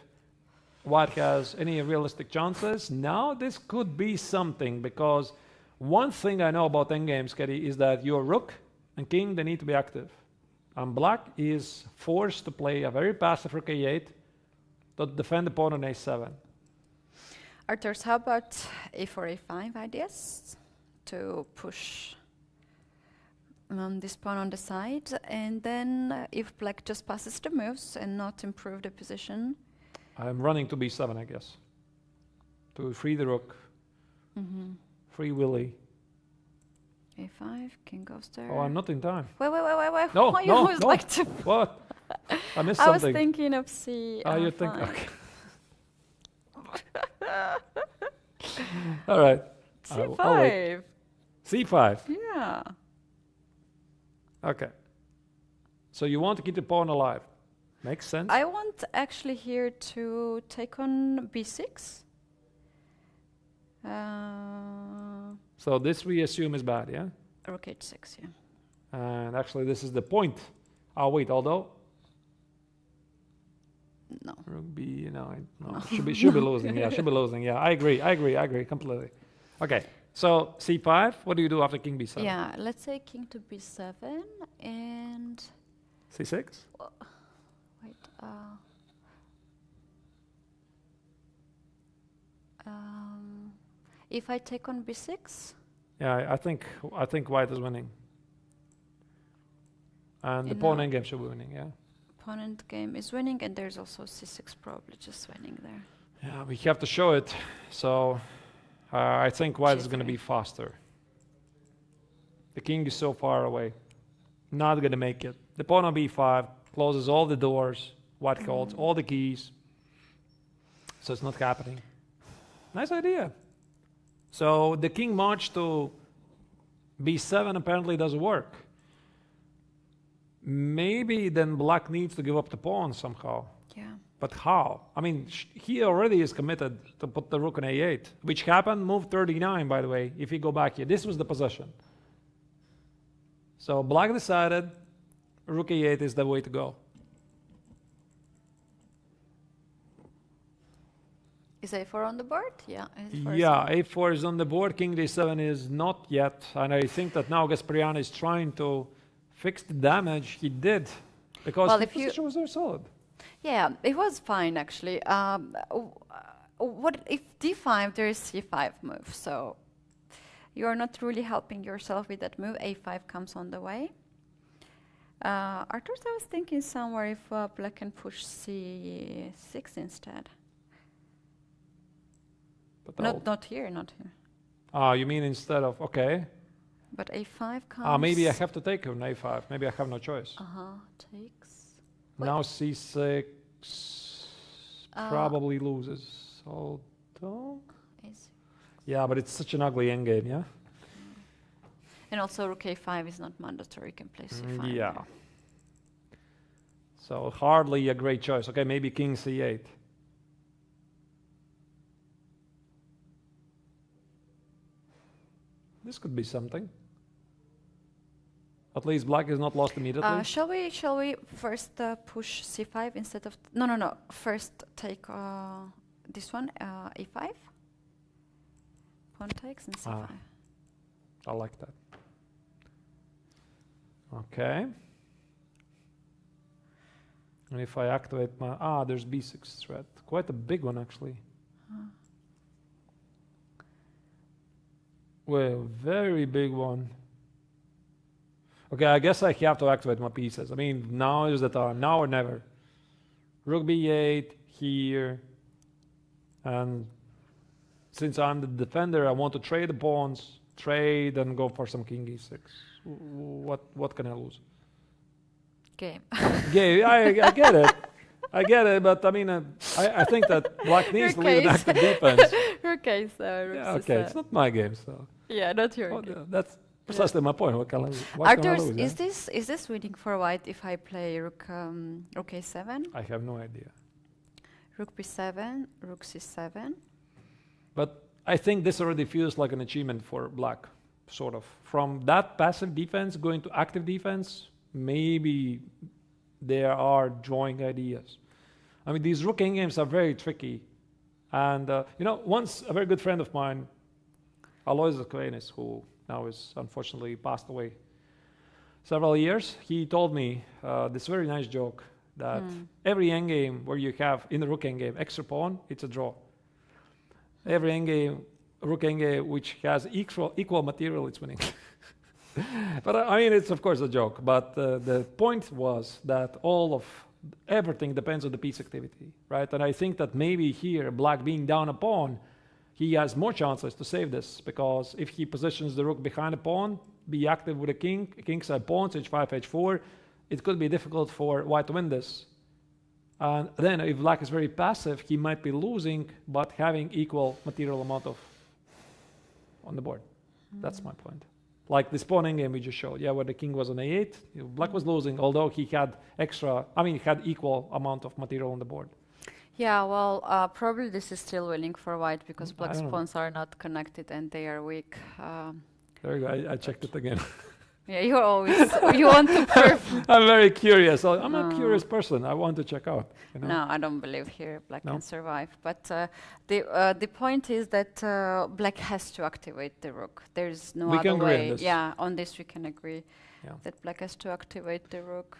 White has any realistic chances. Now this could be something, because one thing I know about endgames, Keti, is that your rook and king, they need to be active. And Black is forced to play a very passive rook a8 to defend the pawn on a7. Arturs, how about a4, a5 ideas to push this pawn on the side, and then if Black just passes the moves and not improve the position? I'm running to b7, I guess, to free the rook, free Willie. a5, king goes there. Oh, I'm not in time. Wait. No, Why you no, always no. like to... What? I missed I was something. thinking of c. Oh, you think? Okay. All right. c5. I'll wait. c5. Yeah. Okay. So you want to keep the pawn alive. Makes sense. I want actually here to take on b6. So this we assume is bad, yeah? Rook h6, yeah. And actually this is the point. Oh wait, although No. rook b, no. should be losing. Yeah, should be losing. Yeah, I agree completely. Okay. So c5, what do you do after king b7? Yeah, let's say king to b7 and c6? wait. If I take on b6, Yeah, I think White is winning. And the pawn endgame should be winning, yeah? opponent game is winning, and there's also c6 probably just winning there. Yeah, we have to show it. So I think White is going to be faster. The king is so far away. Not going to make it. The pawn on b5 closes all the doors. White holds all the keys. So it's not happening. Nice idea. So the king march to b7 apparently doesn't work. Maybe then Black needs to give up the pawn somehow. Yeah. But how? I mean, he already is committed to put the rook on a8, which happened, move 39, by the way, if you go back here. This was the position. So Black decided rook a8 is the way to go. Is a4 on the board? Yeah. A4 Yeah, a4 is on the board, king d7 is not yet, and I think that now Gasparyan is trying to fix the damage he did, because Well, the if you- position was very solid. Yeah, it was fine actually. What if d5? There is c5 move, so you are not really helping yourself with that move. a5 comes on the way. Arturs, I was thinking somewhere if Black can push c6 instead. But Not here, not here. you mean instead of, okay. But a5 comes. Maybe I have to take on a5. Maybe I have no choice. Takes. Now c6 probably loses. Hold on. Yeah, but it's such an ugly endgame, yeah? And also rook a5 is not mandatory, you can play c5. Yeah. So hardly a great choice. Okay, maybe king c8. This could be something. At least Black is not lost immediately. Shall we first push c5 instead of... No. First take this one, a5. Pawn takes and c5. I like that. Okay. And if I activate my... there's b6 threat. Quite a big one, actually. Well, very big one. Okay, I guess I have to activate my pieces. I mean, now is the time. Now or never. Rook b8 here. And since I'm the defender, I want to trade the pawns, trade, and go for some king e6. What can I lose? Game. Yeah, I get it. I get it, but I mean, I think that Black needs to lead an active defense. Okay, so Yeah, okay, it's not my game, so. Yeah, not your game. That's precisely my point. What can I Arturs, lose? is this winning for White if I play rook a7? I have no idea. Rook b7, rook c7. But I think this already feels like an achievement for Black, sort of. From that passive defense going to active defense, maybe they are drawing ideas. I mean, these rook endgames are very tricky. And, once a very good friend of mine, Alois Aquinas, who now is unfortunately passed away several years, he told me this very nice joke that every endgame where you have, in the rook endgame, extra pawn, it's a draw. Every endgame, rook endgame, which has equal material, it's winning. But I mean, it's of course a joke. But the point was that everything depends on the piece activity, right? And I think that maybe here, black being down a pawn, he has more chances to save this, because if he positions the rook behind a pawn, be active with a kingside pawns, h5, h4, it could be difficult for white to win this. And then if black is very passive, he might be losing, but having equal material amount on the board. That's my point. Like this pawn endgame we just showed, where the king was on a8, black was losing, although he had he had equal amount of material on the board. Yeah, well, probably this is still winning for white, because black's pawns are not connected and they are weak. There you go, I checked it again. Yeah, you want to prove. I'm very curious. I'm a curious person. I want to check out. No, I don't believe here black can survive. But the point is that black has to activate the rook. There's no other way. Yeah, on this we can agree that black has to activate the rook.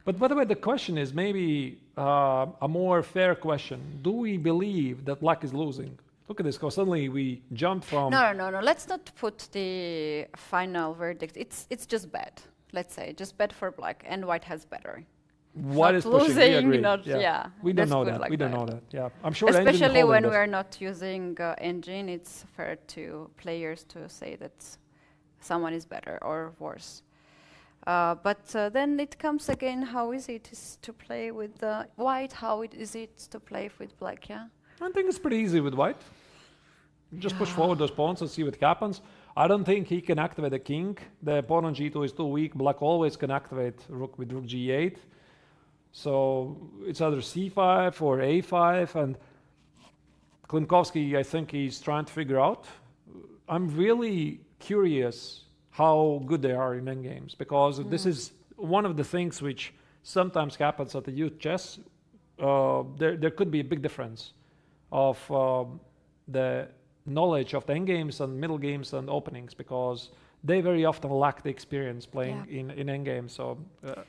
But by the way, the question is maybe a more fair question. Do we believe that black is losing? Look at this, because suddenly we jump from... No. Let's not put the final verdict. It's just bad, let's say. Just bad for black, and white has better. White is pushing, we agree. We don't know that. We don't know that. Yeah, I'm sure. Especially when we're not using engine, it's fair to players to say that someone is better or worse. But then it comes again, how easy it is to play with white, how is it to play with black, yeah? I think it's pretty easy with white. Just push forward those pawns and see what happens. I don't think he can activate the king. The pawn on g2 is too weak. Black always can activate rook with rook g8. So it's either c5 or a5. And Klimkovsky, I think he's trying to figure out. I'm really curious how good they are in endgames, because this is one of the things which sometimes happens at the youth chess. There could be a big difference of the knowledge of the endgames and middle games and openings, because they very often lack the experience playing in endgames. So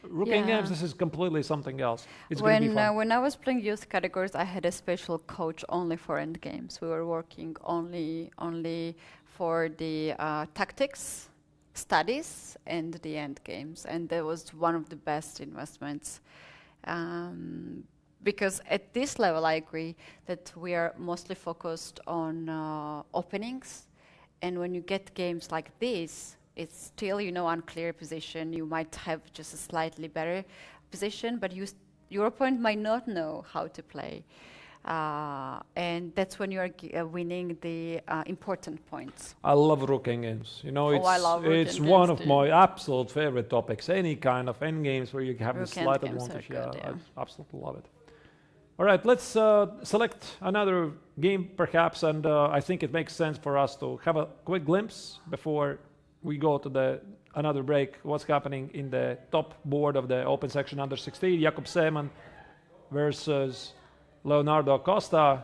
rook endgames, this is completely something else. It's going to be fun. When I was playing youth categories, I had a special coach only for endgames. We were working only for the tactics, studies, and the endgames, and that was one of the best investments. Because at this level, I agree that we are mostly focused on openings. And when you get games like this, it's still, unclear position. You might have just a slightly better position, but your opponent might not know how to play. And that's when you are winning the important points. I love rook endgames. I love rook it's one of my absolute favorite topics. Any kind of endgames where you have a slight advantage. I absolutely love it. All right, let's select another game perhaps, and I think it makes sense for us to have a quick glimpse before we go to another break. What's happening in the top board of the open section under 16? Jakub Seeman versus Leonardo Acosta.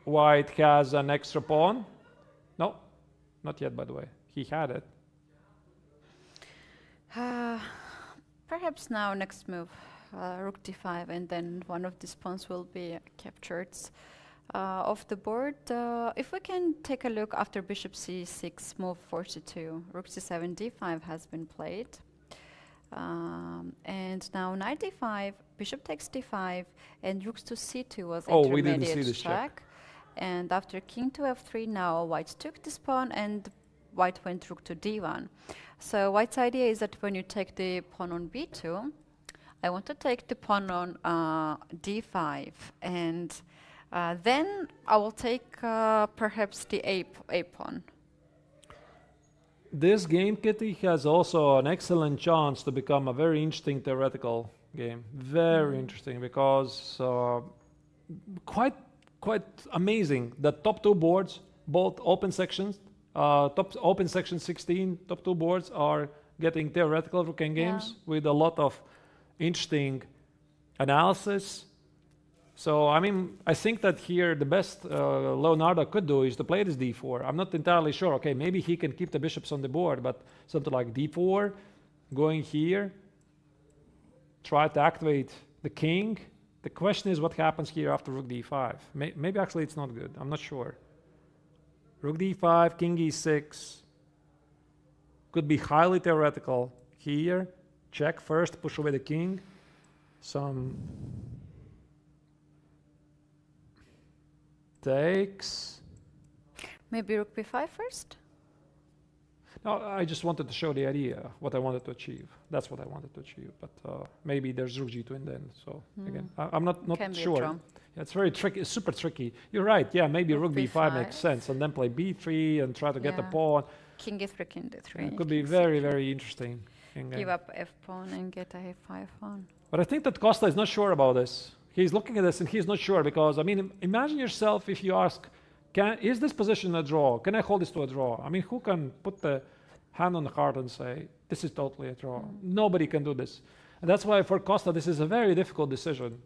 White has an extra pawn. No, not yet, by the way. He had it. Perhaps now, next move. Rook d5, and then one of these pawns will be captured off the board. If we can take a look after bishop c6, move 42, rook c7, d5 has been played. And now knight d5, bishop takes d5, and rook to c2 was intermediate we didn't see this check. And after king to f3, now white took this pawn, and white went rook to d1. So white's idea is that when you take the pawn on b2, I want to take the pawn on d5, and then I will take perhaps the a pawn. This game, Keti, has also an excellent chance to become a very interesting theoretical game. Very interesting, because quite amazing. The top two boards, both open sections, Top open section 16, top 2 boards are getting theoretical rook endgames with a lot of interesting analysis. So, I mean, I think that here the best Leonardo could do is to play this d4. I'm not entirely sure. Okay, maybe he can keep the bishops on the board, but something like d4, going here, try to activate the king. The question is what happens here after rook d5. Maybe actually it's not good. I'm not sure. Rook d5, king e6. Could be highly theoretical here. Check first, push away the king. Some takes. Maybe rook b5 first? No, I just wanted to show the idea, what I wanted to achieve. That's what I wanted to achieve. But maybe there's rook g2 in the end. So again, I'm not sure. Yeah, it's very tricky, it's super tricky. You're right. Yeah, maybe rook b5 makes sense, and then play b3 and try to get the pawn. King e3, king d3. It could be very, very interesting. Give up f pawn and get a a5 pawn. But I think that Costa is not sure about this. He's looking at this and he's not sure because, I mean, imagine yourself if you ask, is this position a draw? Can I hold this to a draw? I mean, who can put the hand on the heart and say, this is totally a draw? Nobody can do this. And that's why for Costa, this is a very difficult decision.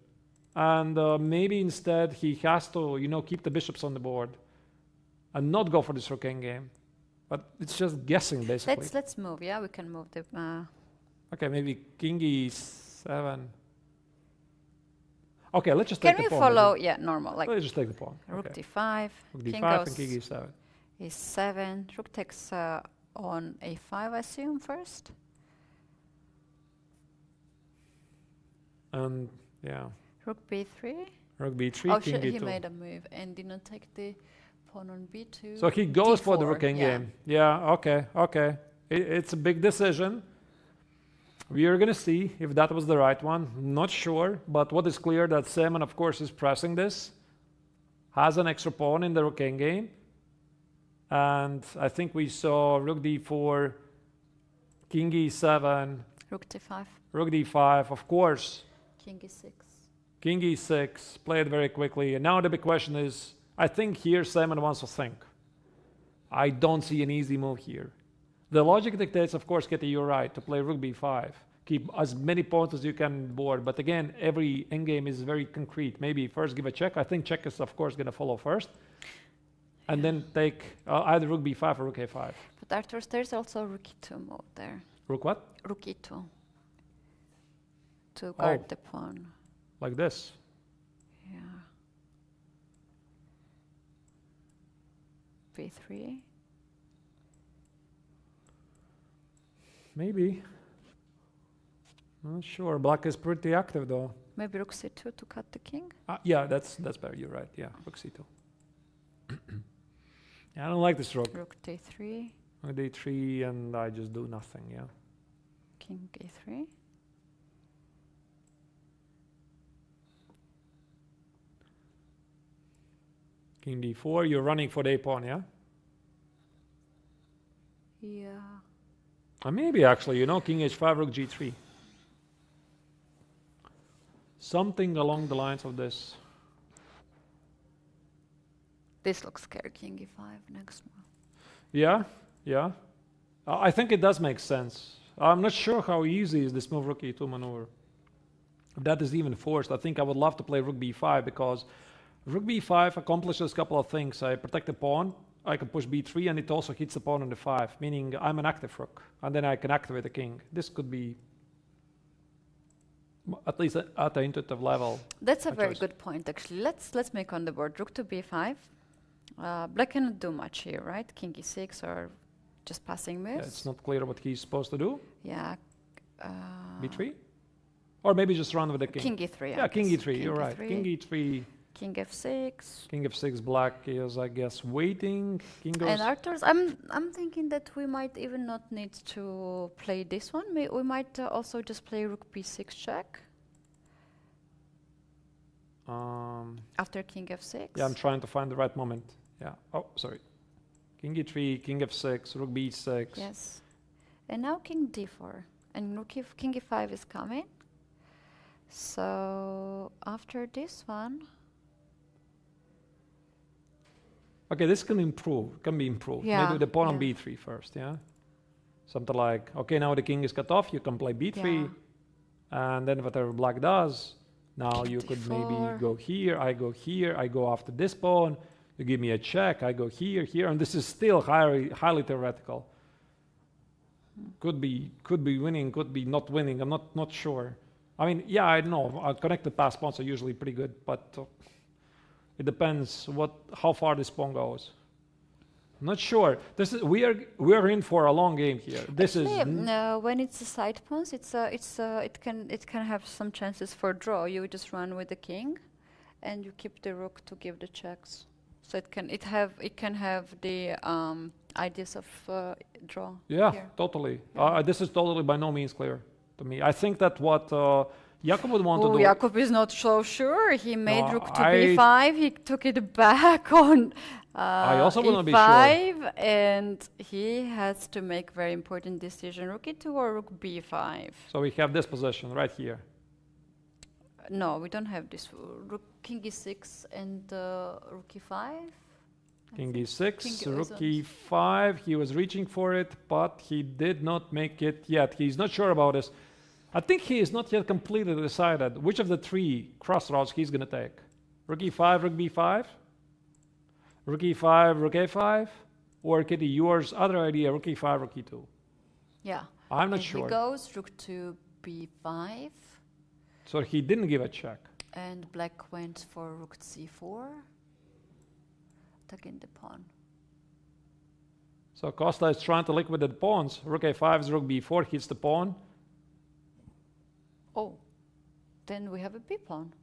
And maybe instead he has to, keep the bishops on the board and not go for this rook endgame. But it's just guessing, basically. Let's move, yeah? We can move the... Okay, maybe king e7. Okay, let's just take the pawn. Can we follow, normal, like... Let's just take the pawn. Rook d5. Rook d5 and king e7. e7. Rook takes on a5, I assume, first. And, yeah. Rook b3. Rook b3, king d2. He made a move and did not take the pawn on b2. So he goes d4, for the rook endgame. Yeah, okay. It's a big decision. We are going to see if that was the right one. Not sure, but what is clear that Seaman, of course, is pressing this. Has an extra pawn in the rook endgame. And I think we saw rook d4, king e7. Rook d5. Rook d5, of course. King e6. King e6, played very quickly. And now the big question is, I think here Seaman wants to think. I don't see an easy move here. The logic dictates, of course, Keti, you're right, to play rook b5. Keep as many pawns as you can on board. But again, every endgame is very concrete. Maybe first give a check. I think check is, of course, going to follow first. And then take either rook b5 or rook a5. But Arturs, there's also rook e2 move there. Rook what? Rook e2. To guard the pawn. Like this? Yeah. b3. Maybe. Not sure. Black is pretty active though. Maybe rook c2 to cut the king? Yeah, that's better. You're right. Yeah, rook c2. Yeah, I don't like this rook. Rook d3. Rook d3 and I just do nothing, yeah. King a3. King d4, you're running for the a pawn, yeah? Yeah. Maybe actually, king h5, rook g3. Something along the lines of this. This looks scary, king e5 next move. Yeah. I think it does make sense. I'm not sure how easy is this move rook e2 maneuver. If that is even forced, I think I would love to play rook b5 because rook b5 accomplishes a couple of things. I protect the pawn, I can push b3, and it also hits the pawn on the 5, meaning I'm an active rook, and then I can activate the king. This could be, at least at the intuitive level. That's a very good point, actually. Let's make on the board rook to b5. Black cannot do much here, right? King e6 or just passing moves. Yeah, it's not clear what he's supposed to do. Yeah. b3? Or maybe just run with the king. King e3. Yeah, king e3, you're right. King e3. King f6. King f6, black is, I guess, waiting. King goes. And Arturs, I'm thinking that we might even not need to play this one. We might also just play rook b6 check. After king f6. Yeah, I'm trying to find the right moment. Yeah. Oh, sorry. King e3, king f6, rook b6. Yes. And now king d4. And king e5 is coming. So after this one... Okay, this can improve, can be improved. Yeah, Maybe the pawn on yeah. b3 first, yeah? Something like, okay, now the king is cut off, you can play b3, and then whatever black does, now you could maybe d4. go here, I go after this pawn, you give me a check, I go here, and this is still highly theoretical. Could be winning, could be not winning, I'm not sure. I mean, yeah, I know, connected pass pawns are usually pretty good, but it depends how far this pawn goes. I'm not sure. We are in for a long game here. When it's a side pawns, it can have some chances for draw. You just run with the king, and you keep the rook to give the checks. So it can have the ideas of draw. Yeah, here. totally. This is totally by no means clear to me. I think that what Jakub would want to do. Jakub is not so sure. He made rook to b5. He took it back on I also want to be e5, sure. and he has to make very important decision: rook e2 or rook b5. So we have this position right here. No, we don't have this. Rook king e6 and rook e5. King e6, rook e5. He was reaching for it, but he did not make it yet. He's not sure about this. I think he is not yet completely decided which of the three crossroads he's going to take. Rook e5, rook b5, rook e5, rook a5, or Keti, yours other idea, rook e5, rook e2. Yeah. I'm not sure. He goes rook to b5. So he didn't give a check. And black went for rook c4, attacking the pawn. So Costa is trying to liquidate the pawns. Rook a5 is rook b4, hits the pawn. Oh, then we have a b pawn.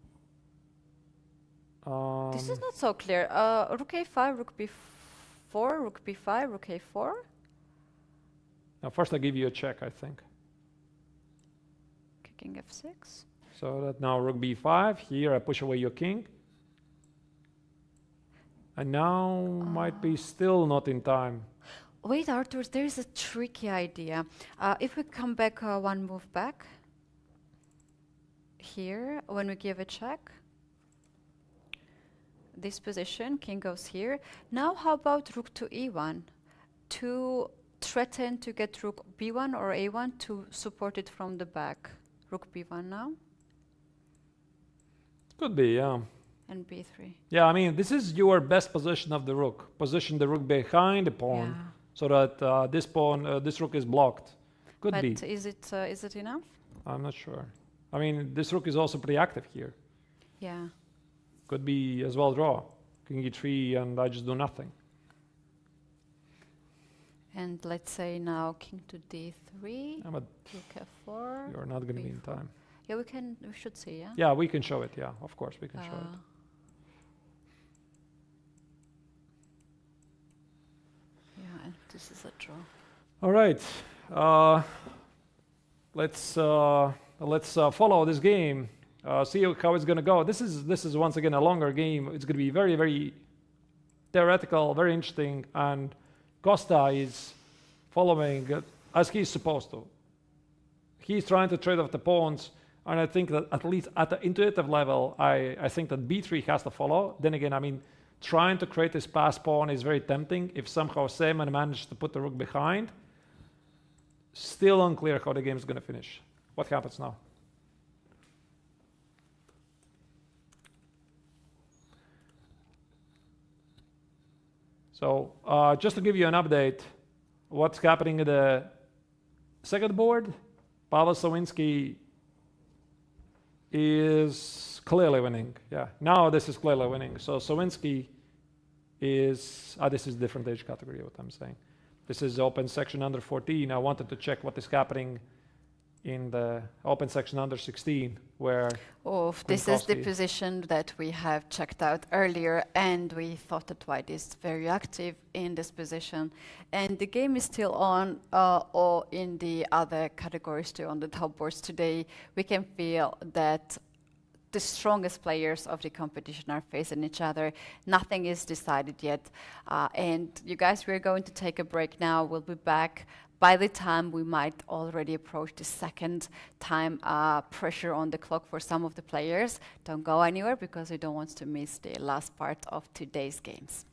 This is not so clear. Rook a5, rook b4, rook b5, rook a4. Now first I give you a check, I think. King f6. So that now rook b5. Here I push away your king. And now might be still not in time. Wait, Arturs, there is a tricky idea. If we come back one move back, here, when we give a check, this position, king goes here. Now how about rook to e1? To threaten to get rook b1 or a1 to support it from the back. Rook b1 now. Could be, yeah. And b3. Yeah, I mean, this is your best position of the rook. Position the rook behind the pawn, so that this pawn, this rook is blocked. Could be. But is it enough? I'm not sure. I mean, this rook is also pretty active here. Yeah. Could be as well draw. King e3 and I just do nothing. And let's say now king to d3, Yeah, but rook f4. you're not going to be in time. Yeah, we should see, yeah? Yeah, we can show it, yeah. Of course, we can show it. Yeah, and this is a draw. All right. Let's follow this game. See how it's going to go. This is once again a longer game. It's going to be very, very theoretical, very interesting, and Costa is following as he's supposed to. He's trying to trade off the pawns, and I think that at least at the intuitive level, I think that b3 has to follow. Then again, I mean, trying to create this pass pawn is very tempting if somehow Seaman manages to put the rook behind. Still unclear how the game is going to finish. What happens now? So just to give you an update, what's happening at the second board, Pavel Sawinski is clearly winning. Yeah, now this is clearly winning. So Sawinski is, this is different age category, what I'm saying. This is open section under 14. I wanted to check what is happening in the open section under 16, where this is the position that we have checked out earlier, and we thought that White is very active in this position. And the game is still on, or in the other categories too, on the top boards today. We can feel that the strongest players of the competition are facing each other. Nothing is decided yet. And you guys, we're going to take a break now. We'll be back. By the time we might already approach the second time pressure on the clock for some of the players. Don't go anywhere because we don't want to miss the last part of today's games.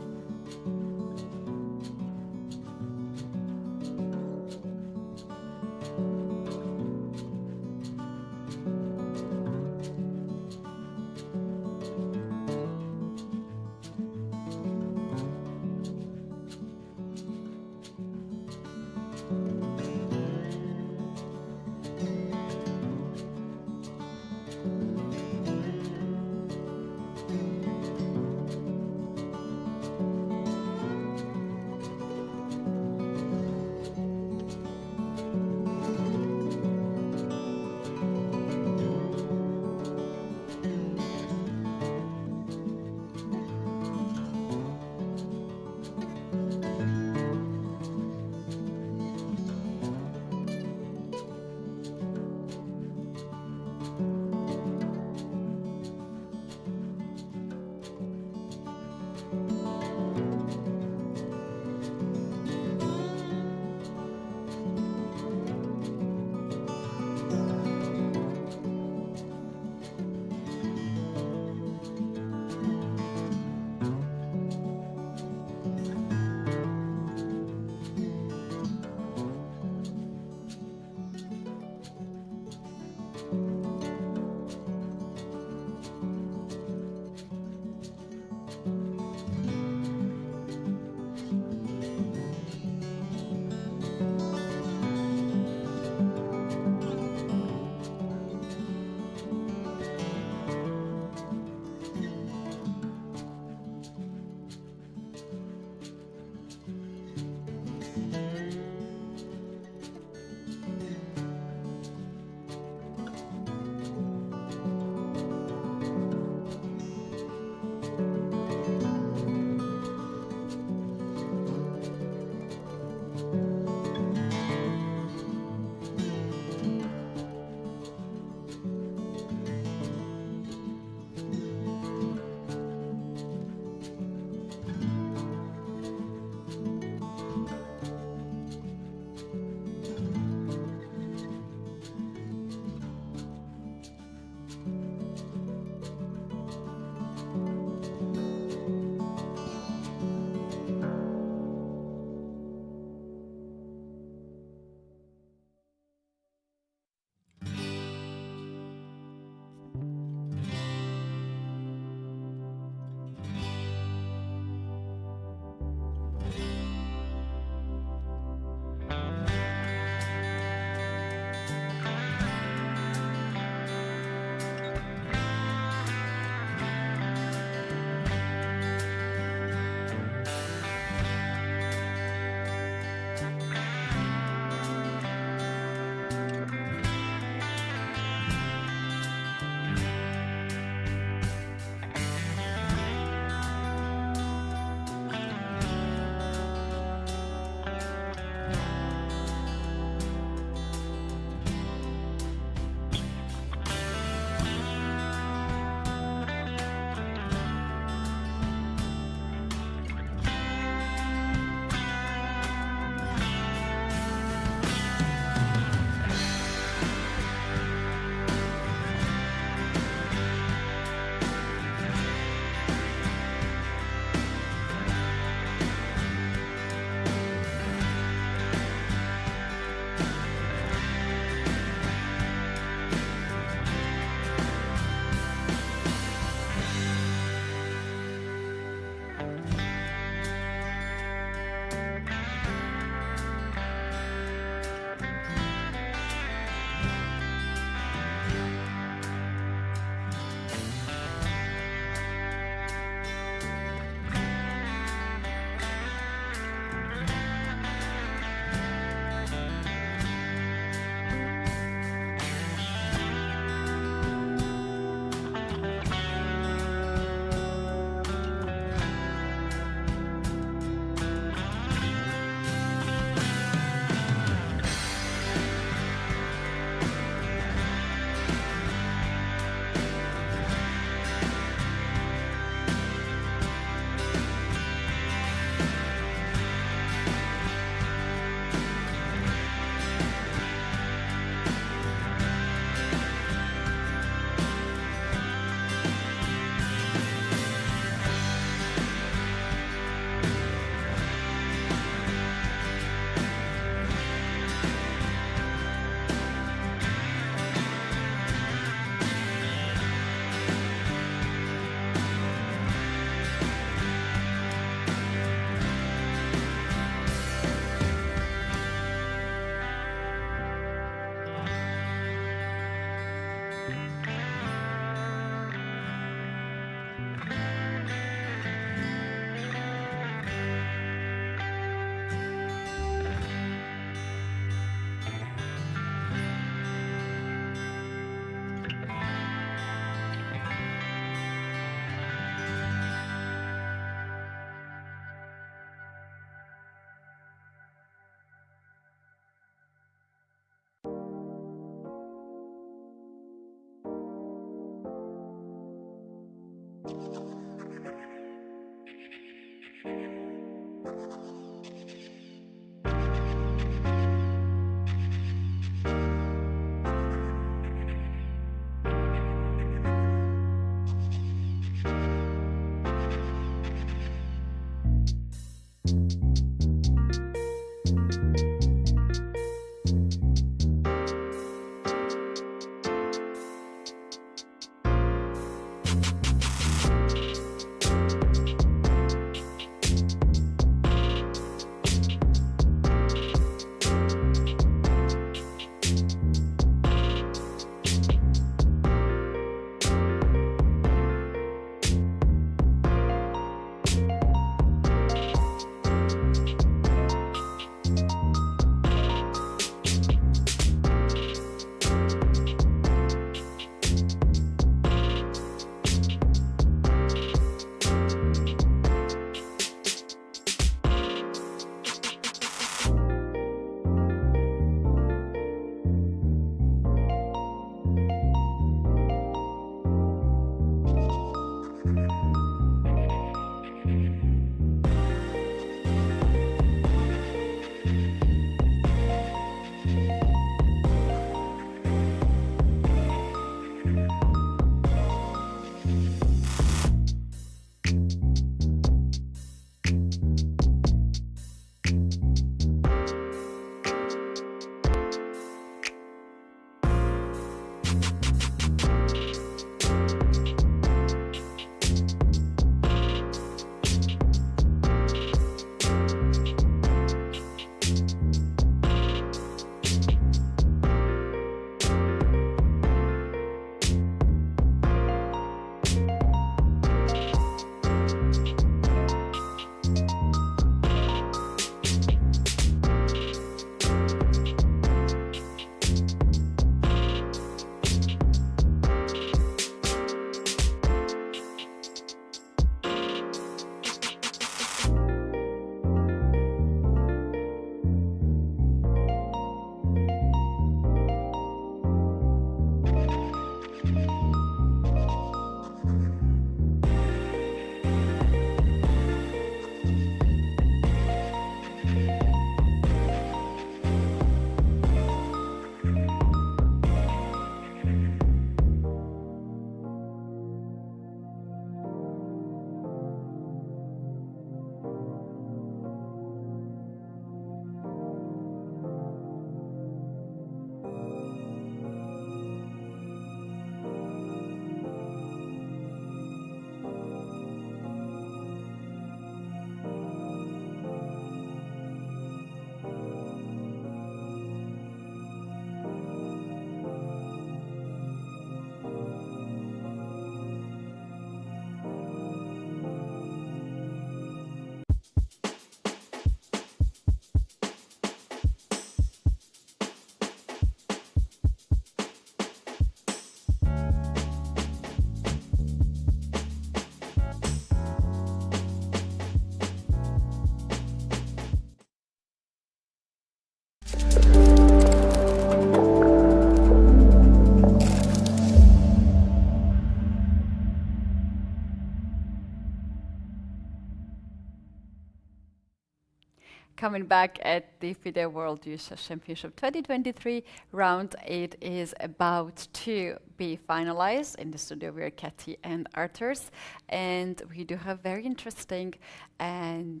coming back at the FIDE World Youth Championship 2023. Round 8 is about to be finalized. In the studio we are Keti and Arturs, and we do have very interesting and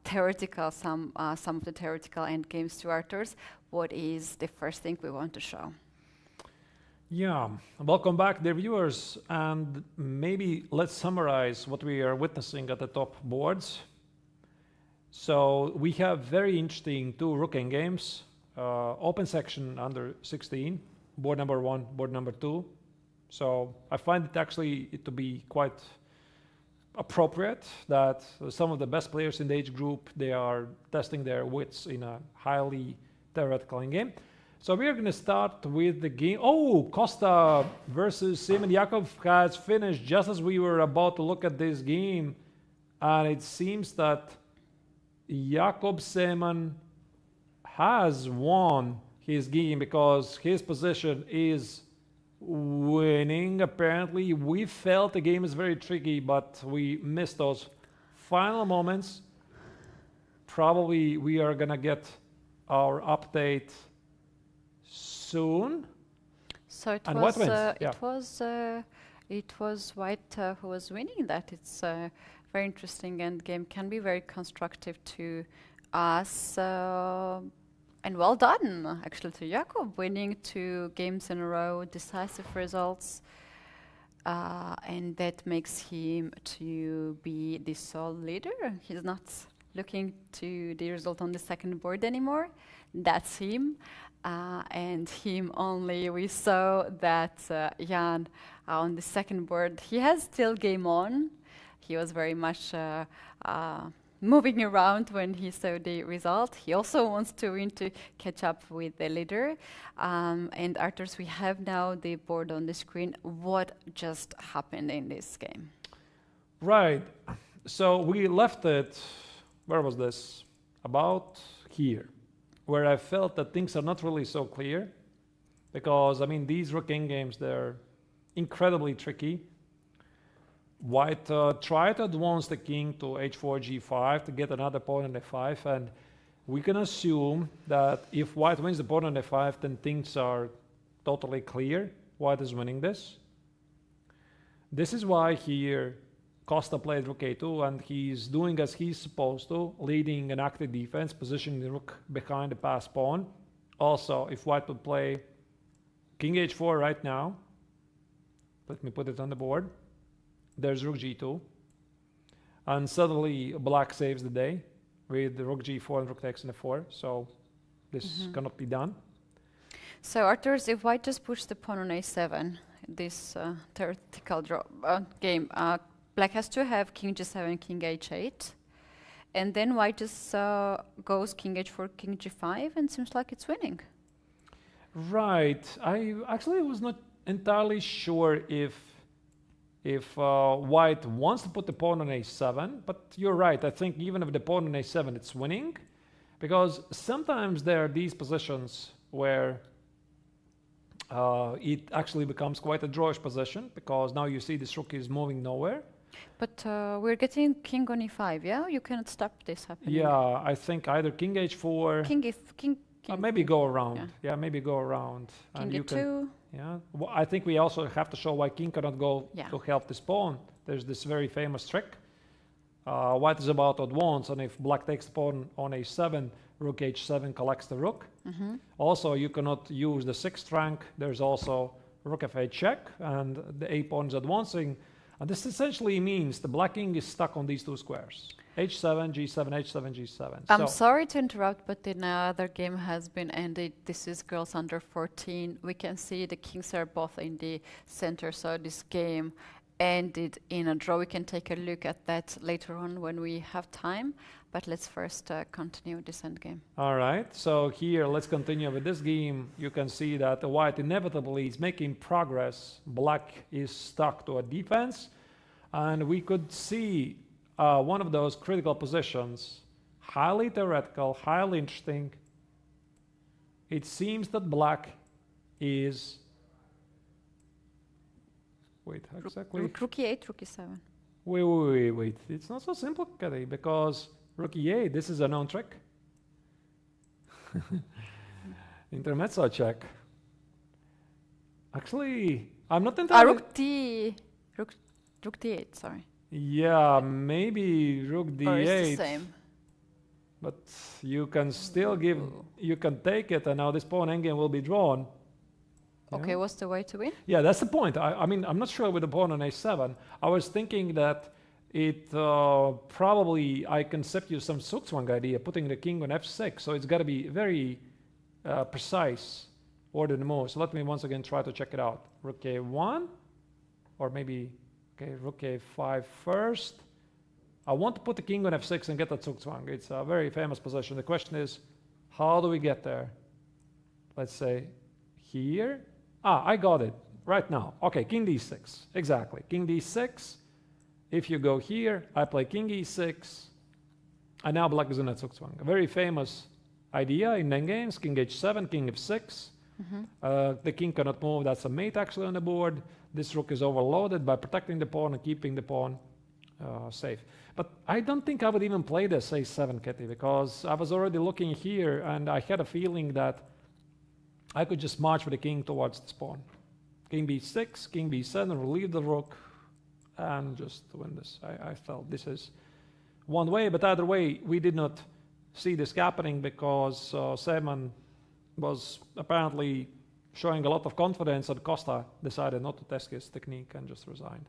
theoretical, some of the theoretical end games to Arturs. What is the first thing we want to show? Yeah, welcome back, dear viewers, and maybe let's summarize what we are witnessing at the top boards. So we have very interesting two rook games, open section under 16, board number 1, board number 2. So I find it actually to be quite appropriate that some of the best players in the age group, they are testing their wits in a highly theoretical game. So we are going to start with the game. Oh, Costa versus Seaman Jakov has finished just as we were about to look at this game. And it seems that Jakub Seaman has won his game because his position is winning. Apparently, we felt the game is very tricky, but we missed those final moments. Probably we are going to get our update soon. So it and was it was White who was winning that. It's very interesting, and game can be very constructive to us. And well done, actually, to Jakub, winning 2 games in a row, decisive results, and that makes him to be the sole leader. He's not looking to the result on the second board anymore. That's him. And him only. We saw that Jan on the second board, he has still game on. He was very much moving around when he saw the result. He also wants to win to catch up with the leader. And Arturs, we have now the board on the screen. What just happened in this game? Right. So we left it, where was this? About here, where I felt that things are not really so clear, because I mean these rook games, they're incredibly tricky. White tried to advance the king to h4 g5 to get another pawn on f5, and we can assume that if White wins the pawn on f5, then things are totally clear. White is winning this. This is why here Costa played rook a2, and he's doing as he's supposed to, leading an active defense, positioning the rook behind the passed pawn. Also, if White would play king h4 right now, let me put it on the board, there's rook g2, and suddenly Black saves the day with the rook g4 and rook takes on f4, so this cannot be done. So Arturs, if White just pushed the pawn on a7, this theoretical draw game, Black has to have king g7, king h8, and then White just goes king h4, king g5, and seems like it's winning. Right. I actually was not entirely sure if White wants to put the pawn on a7, but you're right. I think even if the pawn on a7, it's winning, because sometimes there are these positions where it actually becomes quite a drawish position, because now you see this rook is moving nowhere. But we're getting king on e5, yeah? You cannot stop this happening. Yeah, I think either king h4... King maybe go around. Yeah, maybe go around. King and you e2. can, yeah. Well, I think we also have to show why king cannot go to help this pawn. There's this very famous trick. White is about to advance, and if Black takes the pawn on a7, rook h7 collects the rook. Also, you cannot use the 6th rank. There's also rook f8 check, and the a pawn is advancing. And this essentially means the Black king is stuck on these 2 squares. h7, g7, h7, g7. I'm sorry to interrupt, but another game has been ended. This is girls under 14. We can see the kings are both in the center, so this game ended in a draw. We can take a look at that later on when we have time, but let's first continue this endgame. All right, so here let's continue with this game. You can see that the White inevitably is making progress. Black is stuck to a defense, and we could see one of those critical positions, highly theoretical, highly interesting. It seems that Black is... Wait, exactly. Rook e8, rook e7. Wait. It's not so simple, Keti, because rook e8, this is a known trick. Intermezzo check. Actually, I'm not entirely... Rook d8, sorry. Yeah, maybe rook d8. Or it's the same. But you can still give... You can take it, and now this pawn endgame will be drawn. Okay, what's the way to win? Yeah, that's the point. I mean, I'm not sure with the pawn on a7. I was thinking that it probably... I concept you some Zugzwang idea, putting the king on f6, so it's got to be very precise order the move. So let me once again try to check it out. Rook a1, or maybe... Okay, rook a5 first. I want to put the king on f6 and get that Zugzwang. It's a very famous position. The question is, how do we get there? Let's say here. Ah, I got it right now. Okay, king d6. Exactly. King d6. If you go here, I play king e6. And now black is in that Zugzwang. A very famous idea in endgames. King h7, king f6. The king cannot move. That's a mate actually on the board. This rook is overloaded by protecting the pawn and keeping the pawn safe. But I don't think I would even play this a7, Keti, because I was already looking here and I had a feeling that I could just march with the king towards this pawn. King b6, king b7, relieve the rook, and just win this. I felt this is one way, but either way, we did not see this happening because Seaman was apparently showing a lot of confidence, and Costa decided not to test his technique and just resigned.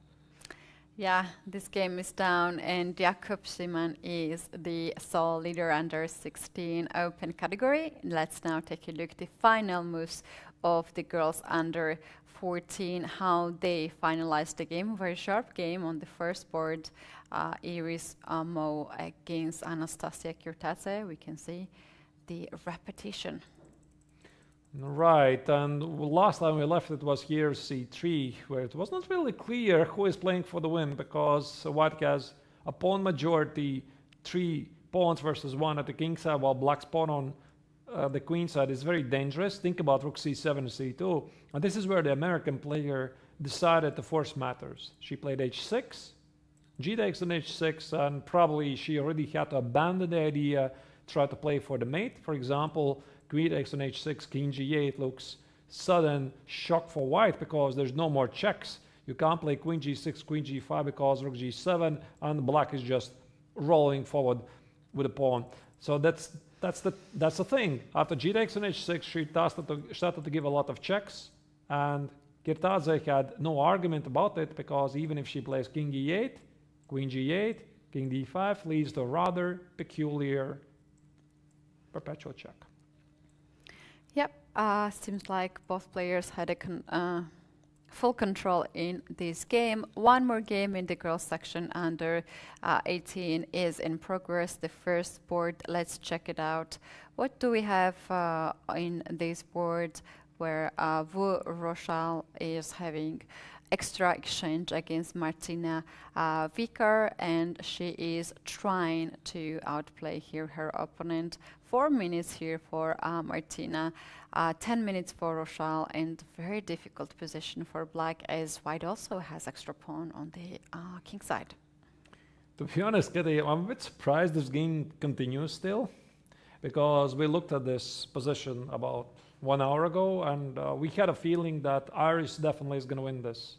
Yeah, this game is down, and Jakob Szyman is the sole leader under 16 open category. Let's now take a look at the final moves of the girls under 14, how they finalized the game. Very sharp game on the first board. Iris Mo against Anastasia Kurtatse. We can see the repetition. Right, and last time we left it was here c3, where it was not really clear who is playing for the win, because white has a pawn majority, 3 pawns versus 1 at the king side, while black's pawn on the queen side is very dangerous. Think about rook c7 and c2, and this is where the American player decided to force matters. She played h6, g takes on h6, and probably she already had to abandon the idea, try to play for the mate. For example, queen takes on h6, king g8 looks sudden shock for white because there's no more checks. You can't play queen g6, queen g5 because rook g7, and black is just rolling forward with a pawn. So that's the thing. After g takes on h6, she started to give a lot of checks, and Kurtatse had no argument about it, because even if she plays king e8, queen g8, king d5 leads to a rather peculiar perpetual check. Yep, seems like both players had a full control in this game. One more game in the girls section under 18 is in progress. The first board, let's check it out. What do we have in this board where Wu Rochal is having extra exchange against Martina Vikar, and she is trying to outplay here her opponent. 4 minutes here for Martina, 10 minutes for Rochal, and very difficult position for black, as white also has extra pawn on the king side. To be honest, Keti, I'm a bit surprised this game continues still, because we looked at this position about 1 hour ago, and we had a feeling that Iris definitely is going to win this.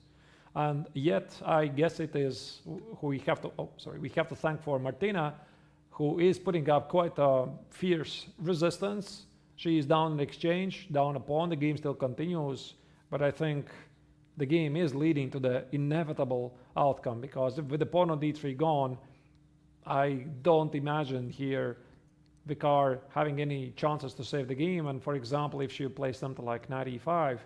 And yet, I guess it is who we have to thank for Martina, who is putting up quite a fierce resistance. She is down in exchange, down a pawn. The game still continues, but I think the game is leading to the inevitable outcome, because with the pawn on d3 gone, I don't imagine here Vikar having any chances to save the game. And for example, if she plays something like knight e5,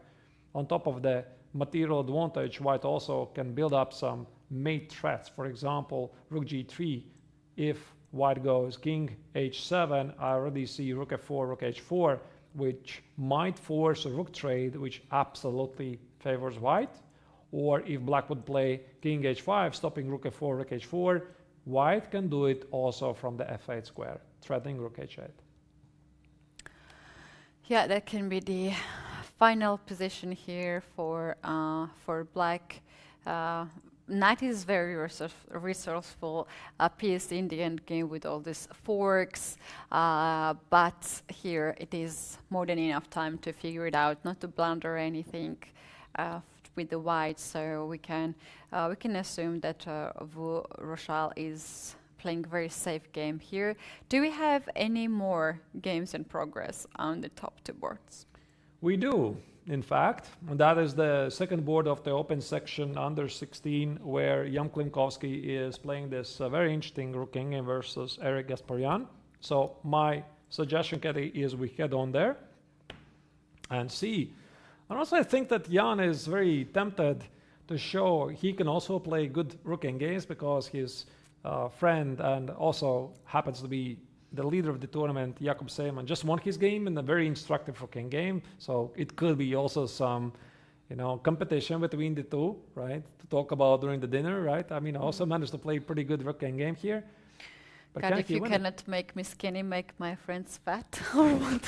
on top of the material advantage, white also can build up some mate threats. For example, rook g3. If white goes king h7, I already see rook f4, rook h4, which might force a rook trade, which absolutely favors white. Or if black would play king h5, stopping rook f4, rook h4, white can do it also from the f8 square, threatening rook h8. Yeah, that can be the final position here for black. knight is very resourceful piece in the end game with all these forks, but here it is more than enough time to figure it out, not to blunder anything with the white. So we can assume that Rochelle is playing very safe game here. Do we have any more games in progress on the top two boards? We do. In fact, and that is the second board of the open section under 16, where Jan Klimkovsky is playing this very interesting rook king versus Eric Gasparian. So my suggestion, Keti, is we head on there and see. And also I think that Jan is very tempted to show he can also play good rook king games, because his friend and also happens to be the leader of the tournament, Jakob Seeman, just won his game in a very instructive rook king game. So it could be also some, competition between the two, right? To talk about during the dinner, right? I mean, I also managed to play pretty good rook king game here. But God, if you cannot make me skinny, make my friends fat, or what?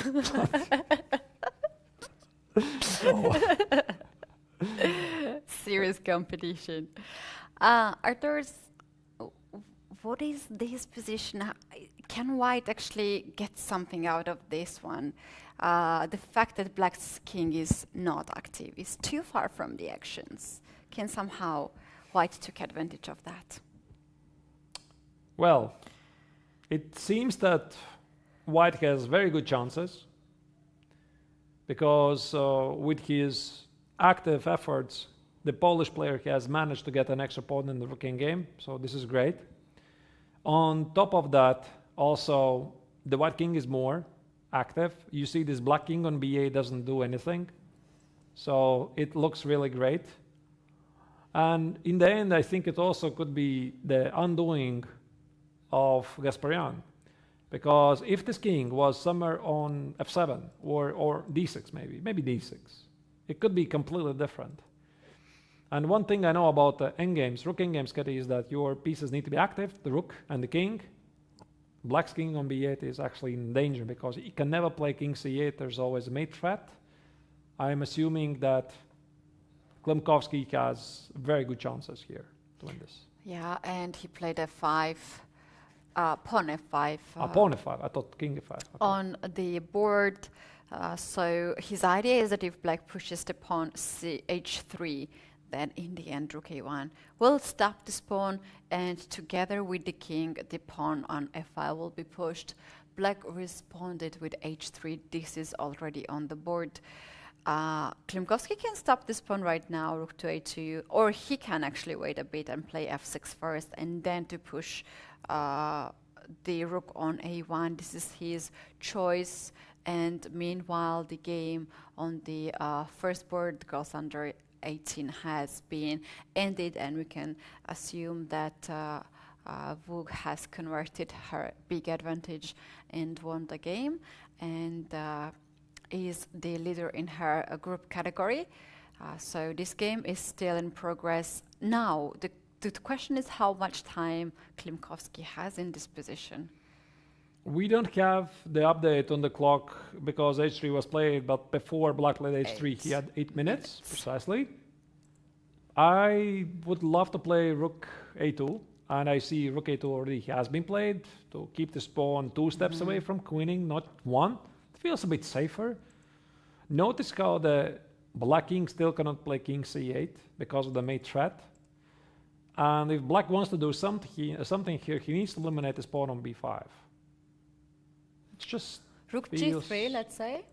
Serious competition. Arturs, what is this position? Can white actually get something out of this one? The fact that black's king is not active is too far from the actions. Can somehow white take advantage of that? Well, it seems that white has very good chances, because with his active efforts, the Polish player has managed to get an extra pawn in the rook king game. So this is great. On top of that, also, the white king is more active. You see this black king on b8 doesn't do anything. So it looks really great. And in the end, I think it also could be the undoing of Gasparian. Because if this king was somewhere on f7 or d6 maybe d6, it could be completely different. And one thing I know about endgames, rook endgames, Keti, is that your pieces need to be active, the rook and the king. Black's king on b8 is actually in danger, because he can never play king c8. There's always a mate threat. I'm assuming that Klimkovsky has very good chances here to win this. Yeah, and he played f5, pawn f5. Pawn f5, I thought king f5. Okay. On the board. So his idea is that if black pushes the pawn h3, then in the end rook a1 will stop this pawn, and together with the king, the pawn on f5 will be pushed. Black responded with h3. This is already on the board. Klimkovsky can stop this pawn right now, rook to a2, or he can actually wait a bit and play f6 first, and then to push the rook on a1. This is his choice. And meanwhile, the game on the first board, girls under 18, has been ended, and we can assume that Vug has converted her big advantage and won the game, and is the leader in her group category. So this game is still in progress. Now, the question is how much time Klimkovsky has in this position. We don't have the update on the clock because h3 was played, but before black played h3, he had 8 minutes, precisely. I would love to play rook a2, and I see rook a2 already has been played to keep this pawn 2 steps away from queening, not 1. It feels a bit safer. Notice how the black king still cannot play king c8 because of the mate threat. And if black wants to do something here, he needs to eliminate his pawn on b5. It's just rook g3, let's say.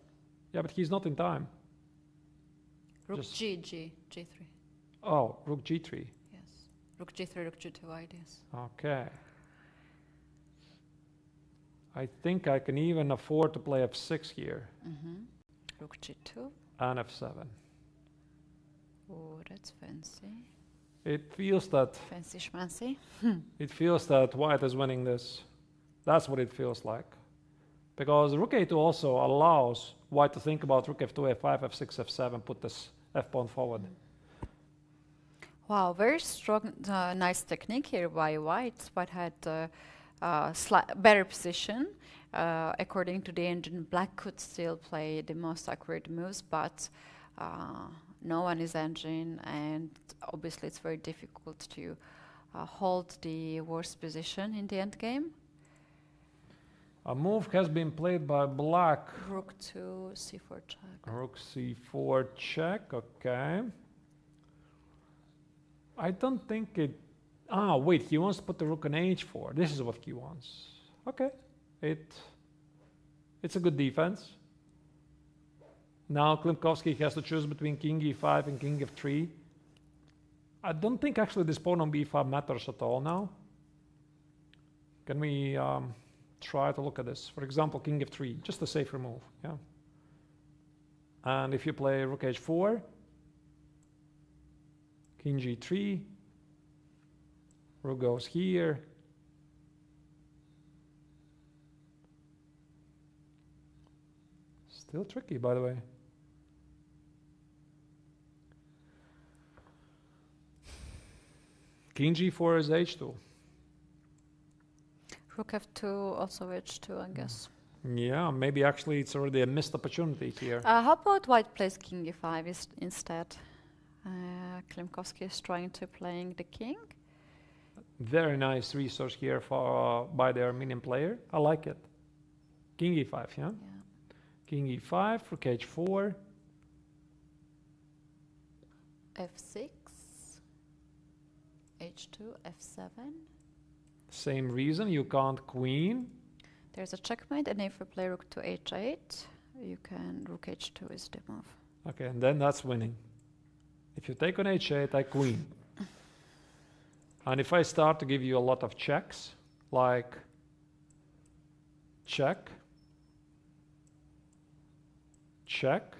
Yeah, but he's not in time. Rook g3. Oh, rook g3. Yes. Rook g3, rook g2 ideas. Okay. I think I can even afford to play f6 here. Rook g2. And f7. Oh, that's fancy. It feels that... Fancy schmancy. It feels that white is winning this. That's what it feels like. Because rook a2 also allows white to think about rook f2, f5, f6, f7, put this f-pawn forward. Wow, very strong, nice technique here by white. White had better position. According to the engine, black could still play the most accurate moves, but no one is engine, and obviously it's very difficult to hold the worst position in the end game. A move has been played by black. Rook to c4 check. Rook c4 check, okay. I don't think it... Ah, wait, he wants to put the rook on h4. This is what he wants. Okay, it's a good defense. Now Klimkovsky has to choose between king e5 and king f3. I don't think actually this pawn on b5 matters at all now. Can we try to look at this? For example, king f3, just a safer move, yeah. And if you play rook h4, king g3, rook goes here. Still tricky, by the way. King g4 is h2. Rook f2, also h2, I guess. Yeah, maybe actually it's already a missed opportunity here. How about white plays king e5 instead? Klimkovsky is trying to playing the king. Very nice resource here for by the Armenian player. I like it. King e5, yeah? King e5, rook h4. f6, h2, f7. Same reason, you can't queen. There's a checkmate, and if you play rook to h8, you can rook h2 is the move. Okay, and then that's winning. If you take on h8, I queen. And if I start to give you a lot of checks, like check, check,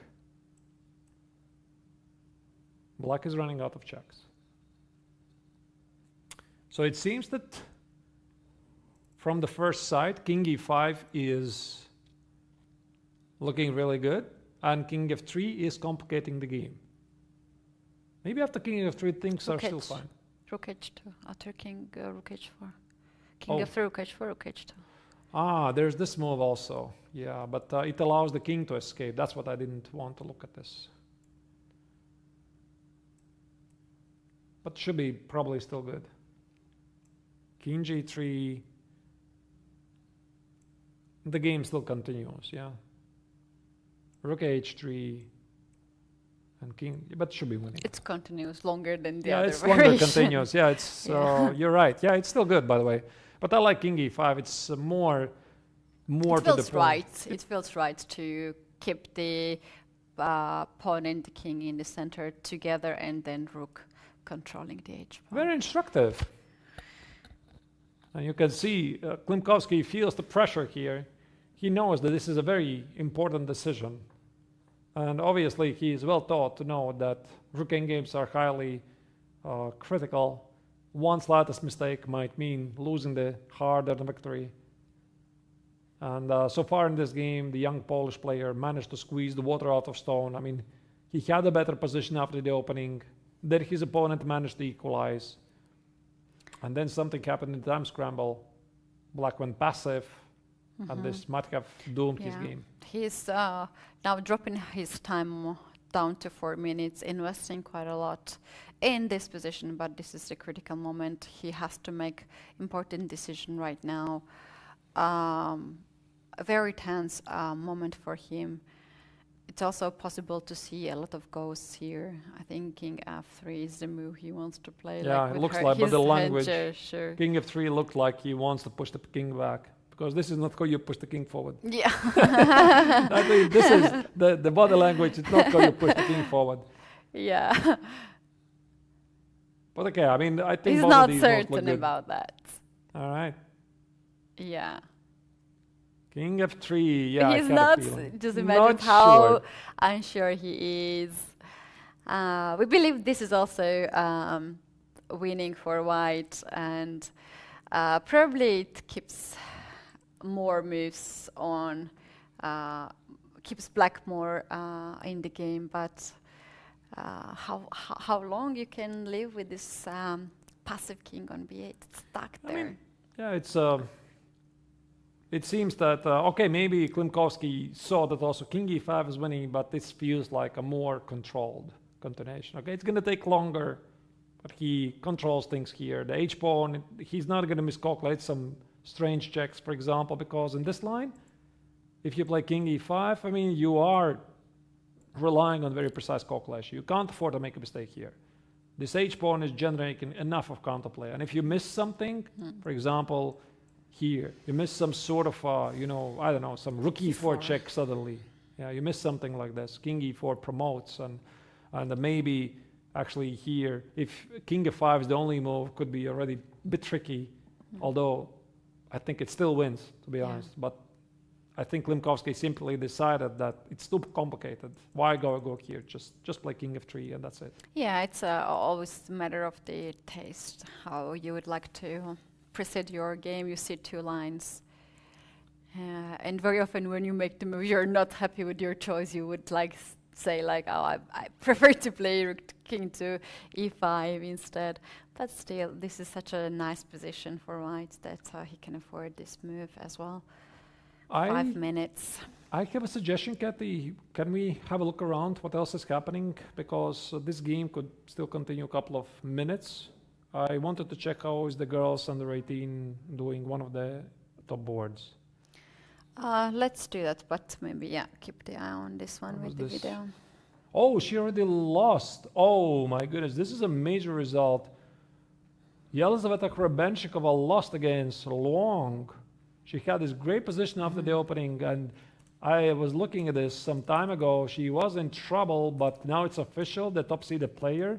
black is running out of checks. So it seems that from the first side, king e5 is looking really good, and king f3 is complicating the game. Maybe after king f3, things are still fine. Rook h2, after king rook h4. King f3, rook h4, rook h2. Ah, there's this move also. Yeah, but it allows the king to escape. That's what I didn't want to look at this. But should be probably still good. King g3. The game still continues, yeah. Rook h3 and king, but should be winning. It's continuous longer than the yeah, other it's variation. longer continuous. Yeah, it's you're right. Yeah, it's still good, by the way. But I like king e5. It's more it to the feels point. right. It feels right to keep the pawn and the king in the center together, and then rook controlling the h pawn. Very instructive. And you can see Klimkovsky feels the pressure here. He knows that this is a very important decision. And obviously he is well taught to know that rook endgames are highly critical. One slightest mistake might mean losing the hard-earned victory. And so far in this game, the young Polish player managed to squeeze the water out of stone. I mean, he had a better position after the opening. Then his opponent managed to equalize. And then something happened in the time scramble. Black went passive. And this might have doomed his game. He's now dropping his time down to 4 minutes, investing quite a lot in this position, but this is the critical moment. He has to make important decision right now. A very tense moment for him. It's also possible to see a lot of ghosts here. I think king f3 is the move he wants to play. Yeah, like it looks like, but the language. Sure. King f3 looked like he wants to push the king back. Because this is not how you push the king forward. Yeah. I mean, this is the body language. It's not how you push the king forward. Yeah. But okay, I mean, I think he's both not of these look certain good. about that. All right. Yeah. King f3. Yeah, he's I not. Just imagine how unsure he is. We believe this is also winning for white, and probably it keeps more moves on, keeps black more in the game. But how long you can live with this passive king on b8? It's stuck there. I mean, yeah, it's It seems that, okay, maybe Klimkowski saw that also king e5 is winning, but this feels like a more controlled continuation. Okay, it's going to take longer, but he controls things here. The h-pawn, he's not going to miscalculate some strange checks, for example, because in this line, if you play king e5, I mean, you are relying on very precise calculation. You can't afford to make a mistake here. This h-pawn is generating enough of counterplay. And if you miss something, for example, here, you miss some sort of, you know, I don't know, some rook e4 check suddenly. Yeah, you miss something like this. King e4 promotes, and maybe actually here, if king f5 is the only move, could be already a bit tricky. Although I think it still wins, to be honest. But I think Klimkowski simply decided that it's too complicated. Why go here? Just play king f3 and that's it. Yeah, it's always a matter of the taste, how you would like to proceed your game. You see two lines. And very often when you make the move, you're not happy with your choice. You would like say like, oh, I prefer to play rook king to e5 instead. But still, this is such a nice position for white that he can afford this move as well. 5 minutes. I have a suggestion, Keti. Can we have a look around what else is happening? Because this game could still continue a couple of minutes. I wanted to check how is the girls under 18 doing one of the top boards. Let's do that, but maybe, keep the eye on this one with the video. Oh, she already lost. Oh my goodness, this is a major result. Yelizaveta Krebenshikova lost against Long. She had this great position after the opening, and I was looking at this some time ago. She was in trouble, but now it's official. The top-seeded player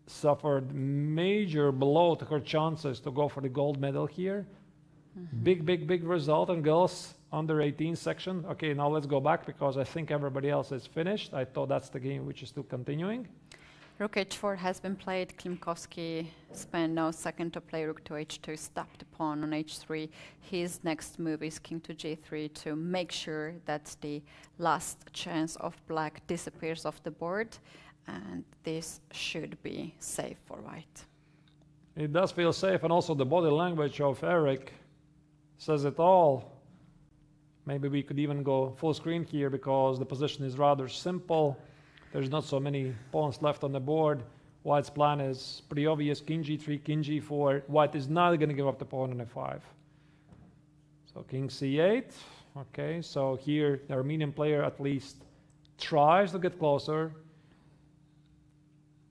suffered major blow to her chances to go for the gold medal here. Big result in girls under 18 section. Okay, now let's go back because I think everybody else is finished. I thought that's the game which is still continuing. Rook h4 has been played. Klimkowski spent no second to play rook to h2, stop the pawn on h3. His next move is king to g3 to make sure that the last chance of black disappears off the board. And this should be safe for white. It does feel safe, and also the body language of Eric says it all. Maybe we could even go full screen here because the position is rather simple. There's not so many pawns left on the board. White's plan is pretty obvious. King g3, king g4. White is not going to give up the pawn on f5. So king c8. Okay, so here the Armenian player at least tries to get closer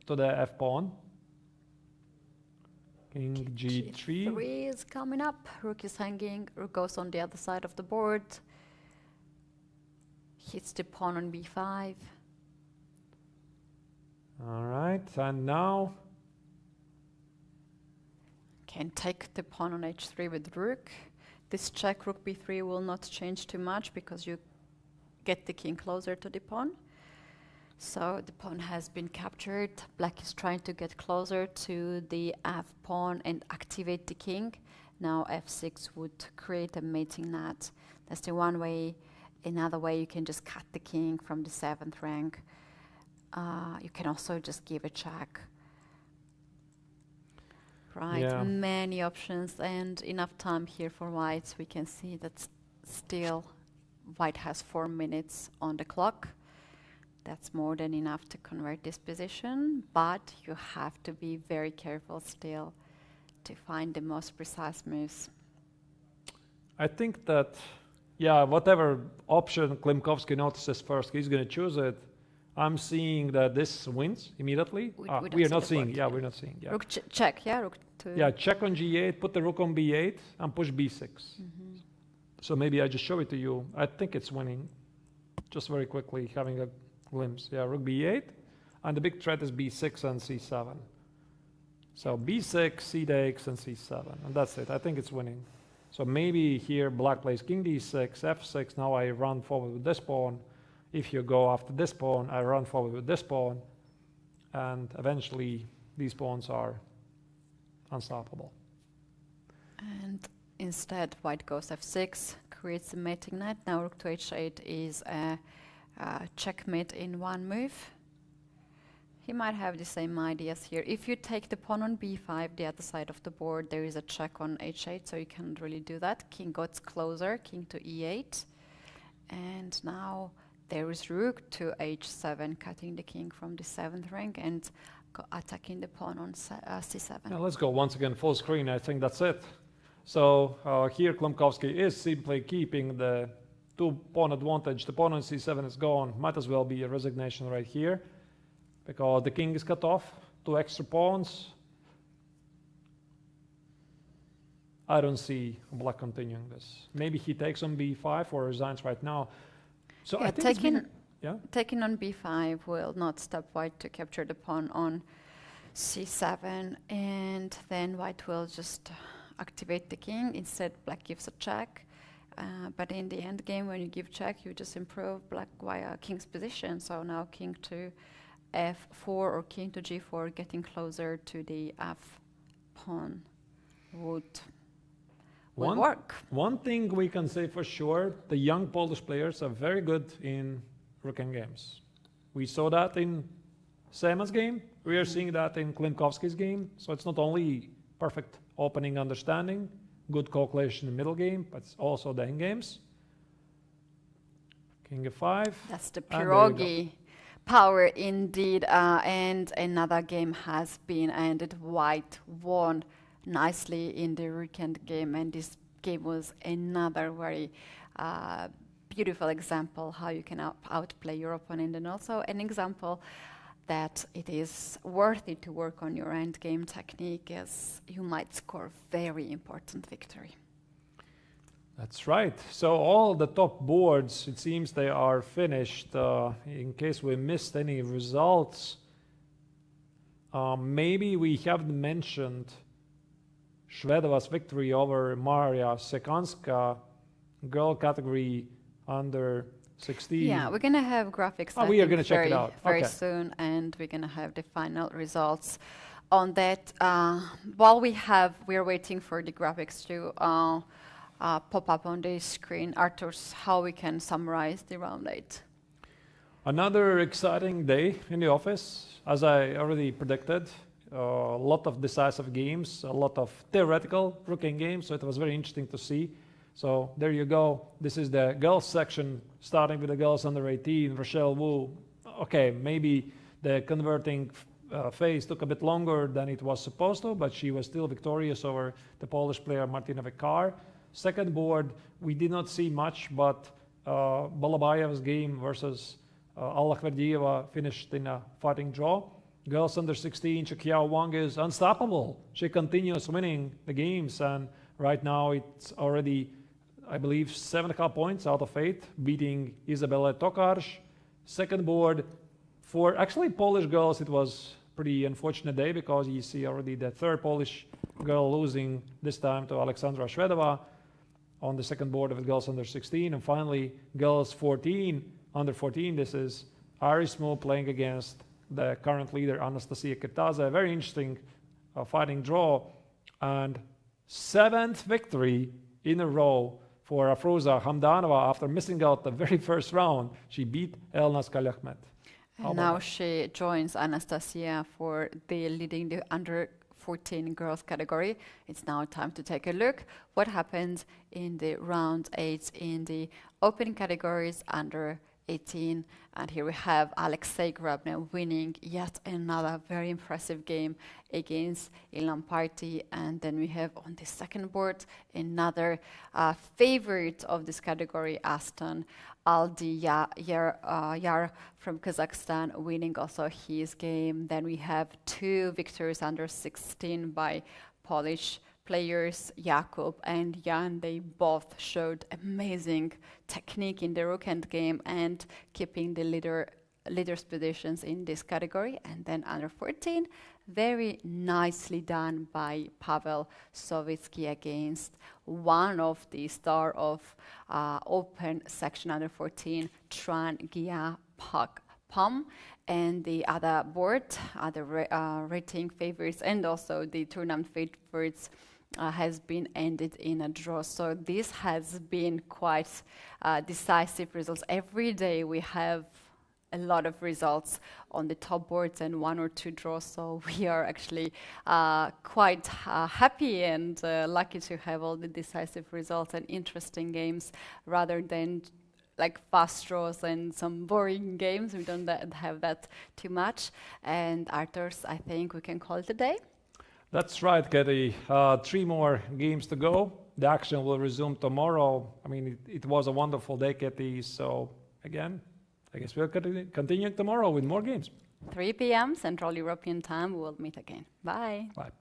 to the f-pawn. King g3. G3 is coming up. Rook is hanging. Rook goes on the other side of the board. Hits the pawn on b5. All right, and now can take the pawn on h3 with rook. This check rook b3 will not change too much because you get the king closer to the pawn. So the pawn has been captured. Black is trying to get closer to the f pawn and activate the king. Now f6 would create a mating knot. That's the one way. Another way, you can just cut the king from the 7th rank. You can also just give a check. Right, Yeah. Many options and enough time here for whites. We can see that still white has 4 minutes on the clock. That's more than enough to convert this position, but you have to be very careful still to find the most precise moves. I think that, yeah, whatever option Klimkowski notices first, he's going to choose it. I'm seeing that this wins immediately. We are not seeing. Yeah, we're not seeing. Yeah. Rook check. Yeah, rook to. Yeah, check on g8. Put the rook on b8 and push b6. So maybe I just show it to you. I think it's winning. Just very quickly, having a glimpse. Yeah, rook b8, and the big threat is b6 and c7. So b6, c takes, and c7, and that's it. I think it's winning. So maybe here black plays king d6, f6. Now I run forward with this pawn. If you go after this pawn, I run forward with this pawn, and eventually these pawns are unstoppable. And instead, white goes f6, creates a mating knight. Now rook to h8 is a checkmate in one move. He might have the same ideas here. If you take the pawn on b5, the other side of the board, there is a check on h8, so you can't really do that. King gets closer, king to e8. And now there is rook to h7, cutting the king from the 7th rank and attacking the pawn on c7. Now let's go once again full screen. I think that's it. So here Klimkovsky is simply keeping the 2-pawn advantage. The pawn on c7 is gone. Might as well be a resignation right here, because the king is cut off, 2 extra pawns. I don't see Black continuing this. Maybe he takes on b5 or resigns right now. So yeah, I think taking on b5 will not stop White to capture the pawn on c7, and then White will just activate the king. Instead, Black gives a check. But in the end game, when you give check, you just improve Black via king's position. So now king to f4 or king to g4, getting closer to the f pawn would work. One thing we can say for sure, the young Polish players are very good in rook games. We saw that in Sema's game. We are seeing that in Klimkovsky's game. So it's not only perfect opening understanding, good calculation in the middle game, but it's also the end games. King f5. That's the pierogi power indeed. And another game has been ended. White won nicely in the weekend game, and this game was another very beautiful example how you can outplay your opponent, and also an example that it is worth it to work on your endgame technique, as you might score very important victory. That's right. So all the top boards, it seems they are finished. In case we missed any results, maybe we haven't mentioned Shvedova's victory over Maria Sekanska, girl category under 16. Yeah, we're going to have graphics we are going to check it out very soon, and we're going to have the final results on that. While we're waiting for the graphics to pop up on the screen. Arturs, how we can summarize the round 8? Another exciting day in the office, as I already predicted. A lot of decisive games, a lot of theoretical rooking games, so it was very interesting to see. So there you go. This is the girls section, starting with the girls under 18. Rochelle Wu. Okay, maybe the converting phase took a bit longer than it was supposed to, but she was still victorious over the Polish player Martina Vikar. Second board, we did not see much, but Balabaev's game versus Alla Khverdieva finished in a fighting draw. Girls under 16, Chikiao Wang is unstoppable. She continues winning the games, and right now it's already, I believe, 7.5 points out of 8, beating Izabela Tokarz. Second board, for actually Polish girls, it was pretty unfortunate day, because you see already the third Polish girl losing, this time to Alexandra Shvedova on the second board of the girls under 16. And finally, girls 14, under 14, this is Arismo playing against the current leader Anastasia Kirtaza. A very interesting fighting draw, and 7th victory in a row for Afroza Hamdanova after missing out the very first round. She beat Elnaz Kalyahmet. And now she joins Anastasia for leading the under 14 girls category. It's now time to take a look what happened in the round 8 in the open categories under 18. And here we have Alexei Grabner winning yet another very impressive game against Ilan Party. And then we have on the second board another favorite of this category, Aston Aldiyar from Kazakhstan, winning also his game. Then we have 2 victories under 16 by Polish players, Jakub and Jan. They both showed amazing technique in the rook end game and keeping the leaders positions in this category. And then under 14, very nicely done by Pavel Savitsky against one of the star of open section under 14, Tran Gia Pak Pam. And the other board, other rating favorites and also the tournament favorites has been ended in a draw. So this has been quite decisive results. Every day we have a lot of results on the top boards and 1 or 2 draws. So we are actually quite happy and lucky to have all the decisive results and interesting games rather than like fast draws and some boring games. We don't have that too much. And Arturs, I think we can call it a day. That's right, Keti. 3 more games to go. The action will resume tomorrow. I mean, it was a wonderful day, Keti. So again, I guess we'll continue tomorrow with more games. 3 p.m. Central European time. We will meet again. Bye. Bye.